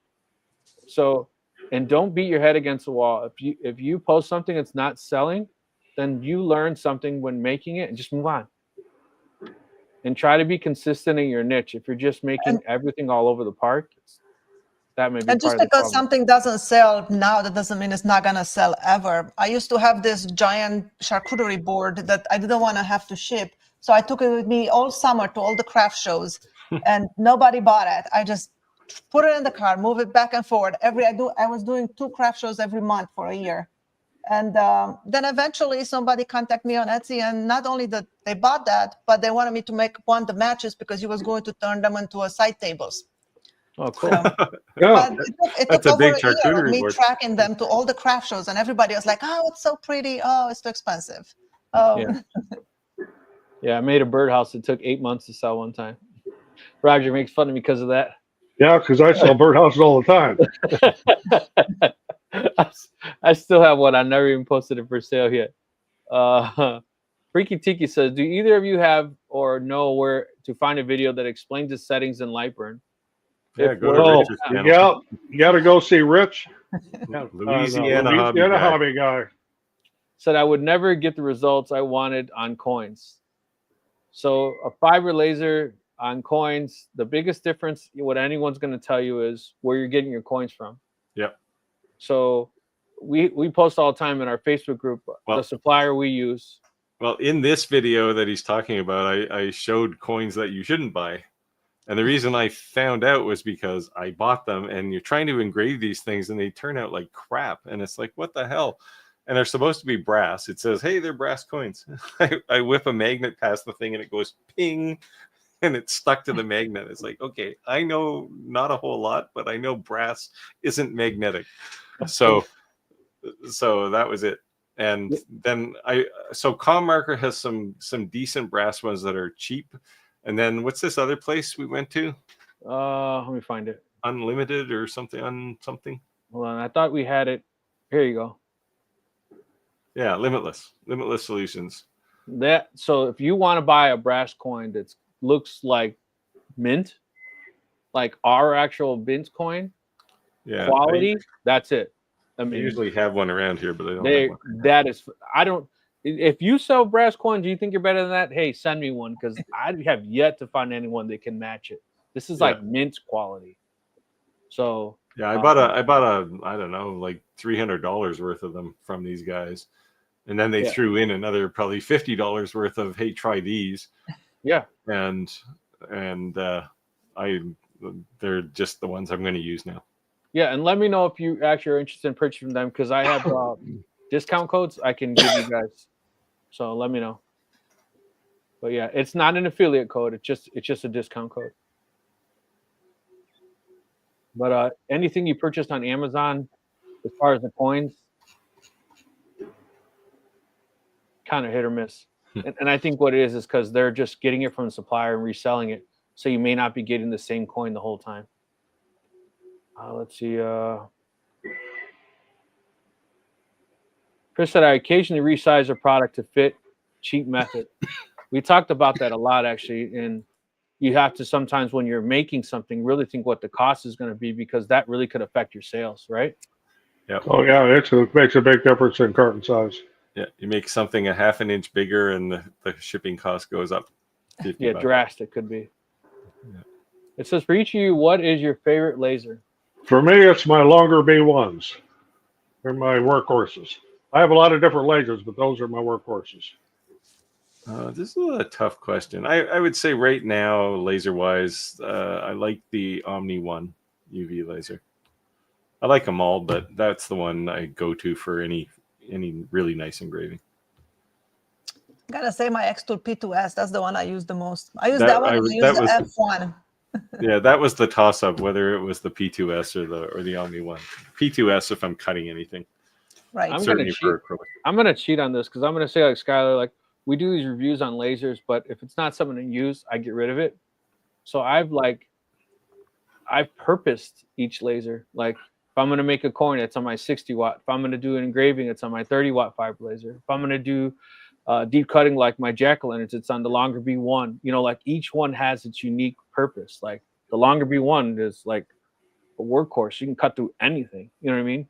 So, and don't beat your head against the wall. If you post something that's not selling, then you learn something when making it and just move on. And try to be consistent in your niche. If you're just making everything all over the park, That may be and just because something doesn't sell now, that doesn't mean it's not going to sell ever. I used to have this giant charcuterie board that I didn't want to have to ship. So I took it with me all summer to all the craft shows and nobody bought it. I just put it in the car, move it back and forward. I was doing 2 craft shows every month for a year. And then eventually somebody contacted me on Etsy, and not only that they bought that, but they wanted me to make one of the matches because he was going to turn them into side tables. Oh, cool. Yeah. It took over a year of me tracking them to all the craft shows, and everybody was like, oh, it's so pretty. Oh, it's too expensive. Oh. Yeah. Yeah, I made a birdhouse. It took 8 months to sell one time. Roger makes fun of me because of that. Yeah, because I sell birdhouses all the time. I still have one. I never even posted it for sale yet. Freaky Tiki says, do either of you have or know where to find a video that explains the settings in LightBurn? Yeah, go to Rich's channel. Yeah, you got to go see Rich. Yeah, Louisiana hobby guy. Said I would never get the results I wanted on coins. So a fiber laser on coins, the biggest difference, what anyone's going to tell you is where you're getting your coins from. Yep. So we post all the time in our Facebook group, the supplier we use. Well, in this video that he's talking about, I showed coins that you shouldn't buy. And the reason I found out was because I bought them, and you're trying to engrave these things and they turn out like crap. And it's like, what the hell? And they're supposed to be brass. It says, hey, they're brass coins. I whip a magnet past the thing and it goes ping, and it's stuck to the magnet. It's like, okay, I know not a whole lot, but I know brass isn't magnetic. So that was it. And then ComMarker has some decent brass ones that are cheap. And then what's this other place we went to? Let me find it. Unlimited or something. Hold on, I thought we had it. Here you go. Yeah, Limitless Solutions. So if you want to buy a brass coin that looks like mint, like our actual mint coin, quality, that's it. I mean, they usually have one around here, but they don't have one. That is, I don't. If you sell brass coins, do you think you're better than that? Hey, send me one, because I have yet to find anyone that can match it. This is like mint quality. So yeah, I bought a I don't know, like $300 worth of them from these guys, and then they threw in another probably $50 worth of, hey, try these. Yeah, and they're just the ones I'm going to use now. Yeah, and let me know if you actually are interested in purchasing them, because I have discount codes I can give you guys. So let me know. But yeah, it's not an affiliate code. It's just a discount code. But anything you purchased on Amazon, as far as the coins, kind of hit or miss. And I think what it is because they're just getting it from the supplier and reselling it. So you may not be getting the same coin the whole time. Let's see. Chris said, I occasionally resize a product to fit. Cheap method. We talked about that a lot, actually. And you have to sometimes, when you're making something, really think what the cost is going to be, because that really could affect your sales, right? Yeah. Oh, yeah. It makes a big difference in carton size. Yeah. You make something a half an inch bigger and the shipping cost goes up. Yeah, drastic could be. Yeah. It says, for each of you, what is your favorite laser? For me, it's my longer B1s. They're my workhorses. I have a lot of different lasers, but those are my workhorses. This is a tough question. I would say right now, laser-wise, I like the Omni 1 UV laser. I like them all, but that's the one I go to for any really nice engraving. I gotta say my X-Tool P2S. That's the one I use the most. I use that one. I use the F1. Yeah, that was the toss-up, whether it was the P2S or the Omni 1. P2S if I'm cutting anything. Right. I'm gonna cheat on this, because I'm gonna say, like Skyler, like, we do these reviews on lasers, but if it's not something to use, I get rid of it. So I've purposed each laser. Like, if I'm gonna make a coin, it's on my 60 watt. If I'm gonna do an engraving, it's on my 30 watt fiber laser. If I'm gonna do deep cutting, like my jack-o'-lanterns, it's on the longer B1. You know, like, each one has its unique purpose. Like, the longer B1 is like a workhorse. You can cut through anything. You know what I mean?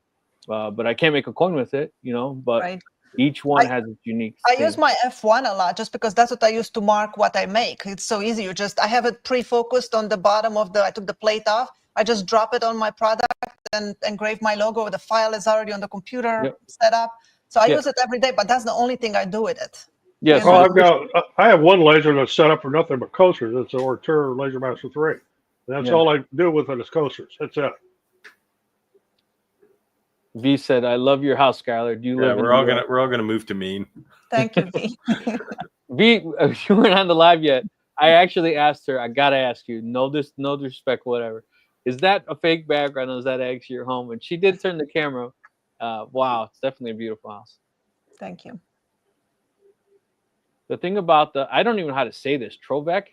But I can't make a coin with it, you know, but right. Each one has its unique thing. I use my F1 a lot just because that's what I use to mark what I make. It's so easy. I have it pre-focused on the bottom of I took the plate off I just drop it on my product and engrave my logo. The file is already on the computer set up. So I use it every day, but that's the only thing I do with it. Yes. Well, I have one laser that's set up for nothing but coasters. It's an Origin Laser Master 3. That's all I do with it is coasters. That's it. V said, "I love your house, Skyler. Do you live?" We're all gonna move to Maine. Thank you, V. V, you weren't on the live yet. I actually asked her. I gotta ask you. No disrespect, whatever. Is that a fake background? Or is that actually your home? And she did turn the camera. Wow, it's definitely a beautiful house. Thank you. The thing about I don't even know how to say this. Trovec.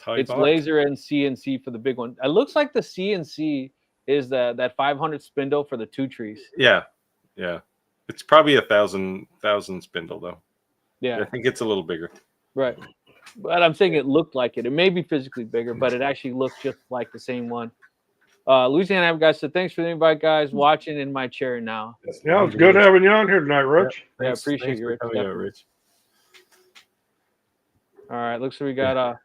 It's laser and CNC for the big one. It looks like the CNC is that 500 spindle for the 2 trees. Yeah. It's probably 1,000 spindle though. Yeah, I think it's a little bigger. Right, but I'm saying it looked like it. It may be physically bigger, but it actually looks just like the same one. Louisiana guys said, "Thanks for the invite, guys. Watching in my chair now." Yeah, it's good having you on here tonight, Rich. Yeah, appreciate you, Rich. All right, looks like we got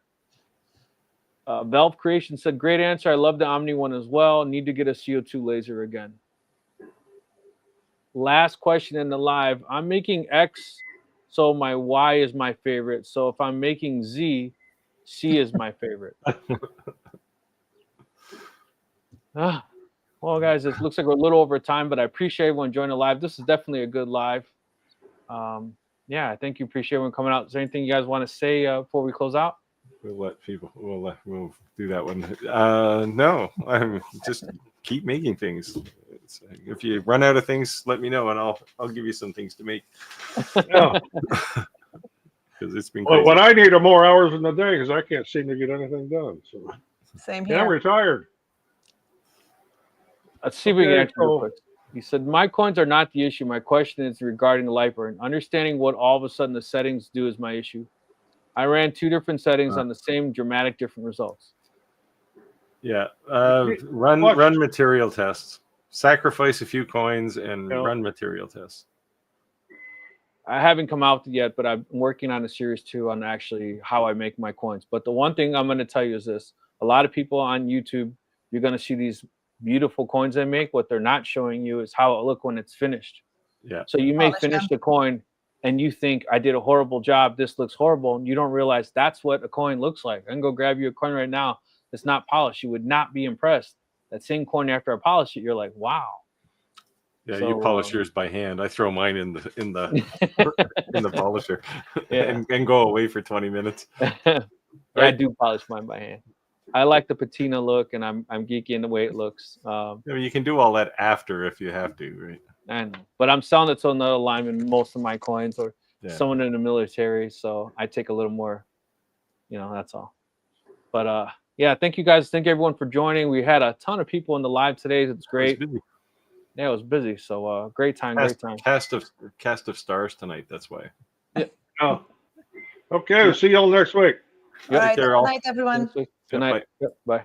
Valve Creation said, "Great answer. I love the Omni one as well. Need to get a CO2 laser again." Last question in the live. I'm making X, so my Y is my favorite. So if I'm making Z, C is my favorite. Well, guys, it looks like we're a little over time, but I appreciate everyone joining the live. This is definitely a good live. Yeah, I think you appreciate everyone coming out. Is there anything you guys want to say before we close out? We'll do that one. No, I'm just keep making things. If you run out of things, let me know, and I'll give you some things to make. Because it's been crazy. Well, what I need are more hours in the day because I can't seem to get anything done. So same here. I'm retired. Let's see if we can answer real quick. He said, "My coins are not the issue. My question is regarding the LightBurn. Understanding what all of a sudden the settings do is my issue. I ran 2 different settings on the same dramatic different results." Yeah, run material tests. Sacrifice a few coins and run material tests. I haven't come out yet, but I'm working on a series 2 on actually how I make my coins. But the one thing I'm going to tell you is this: a lot of people on YouTube, you're going to see these beautiful coins I make. What they're not showing you is how it look when it's finished. Yeah. So you may finish the coin and you think, I did a horrible job, this looks horrible, and you don't realize that's what a coin looks like. I can go grab you a coin right now that's not polished. You would not be impressed. That same coin, after I polish it, you're like, wow. Yeah, so, you polish yours by hand. I throw mine in the in the polisher and go away for 20 minutes. Right? I do polish mine by hand. I like the patina look, and I'm geeky in the way it looks. You can do all that after if you have to, right? I know, but I'm selling it to another lineman most of my coins, or someone in the military, so I take a little more, that's all. But yeah, thank you guys. Thank everyone for joining. We had a ton of people in the live today. It's great. Yeah, it was busy. So great time. Cast of stars tonight. That's why. Yeah. Oh. Okay. See y'all next week. All right. Good night, everyone. Good night. Yep, bye.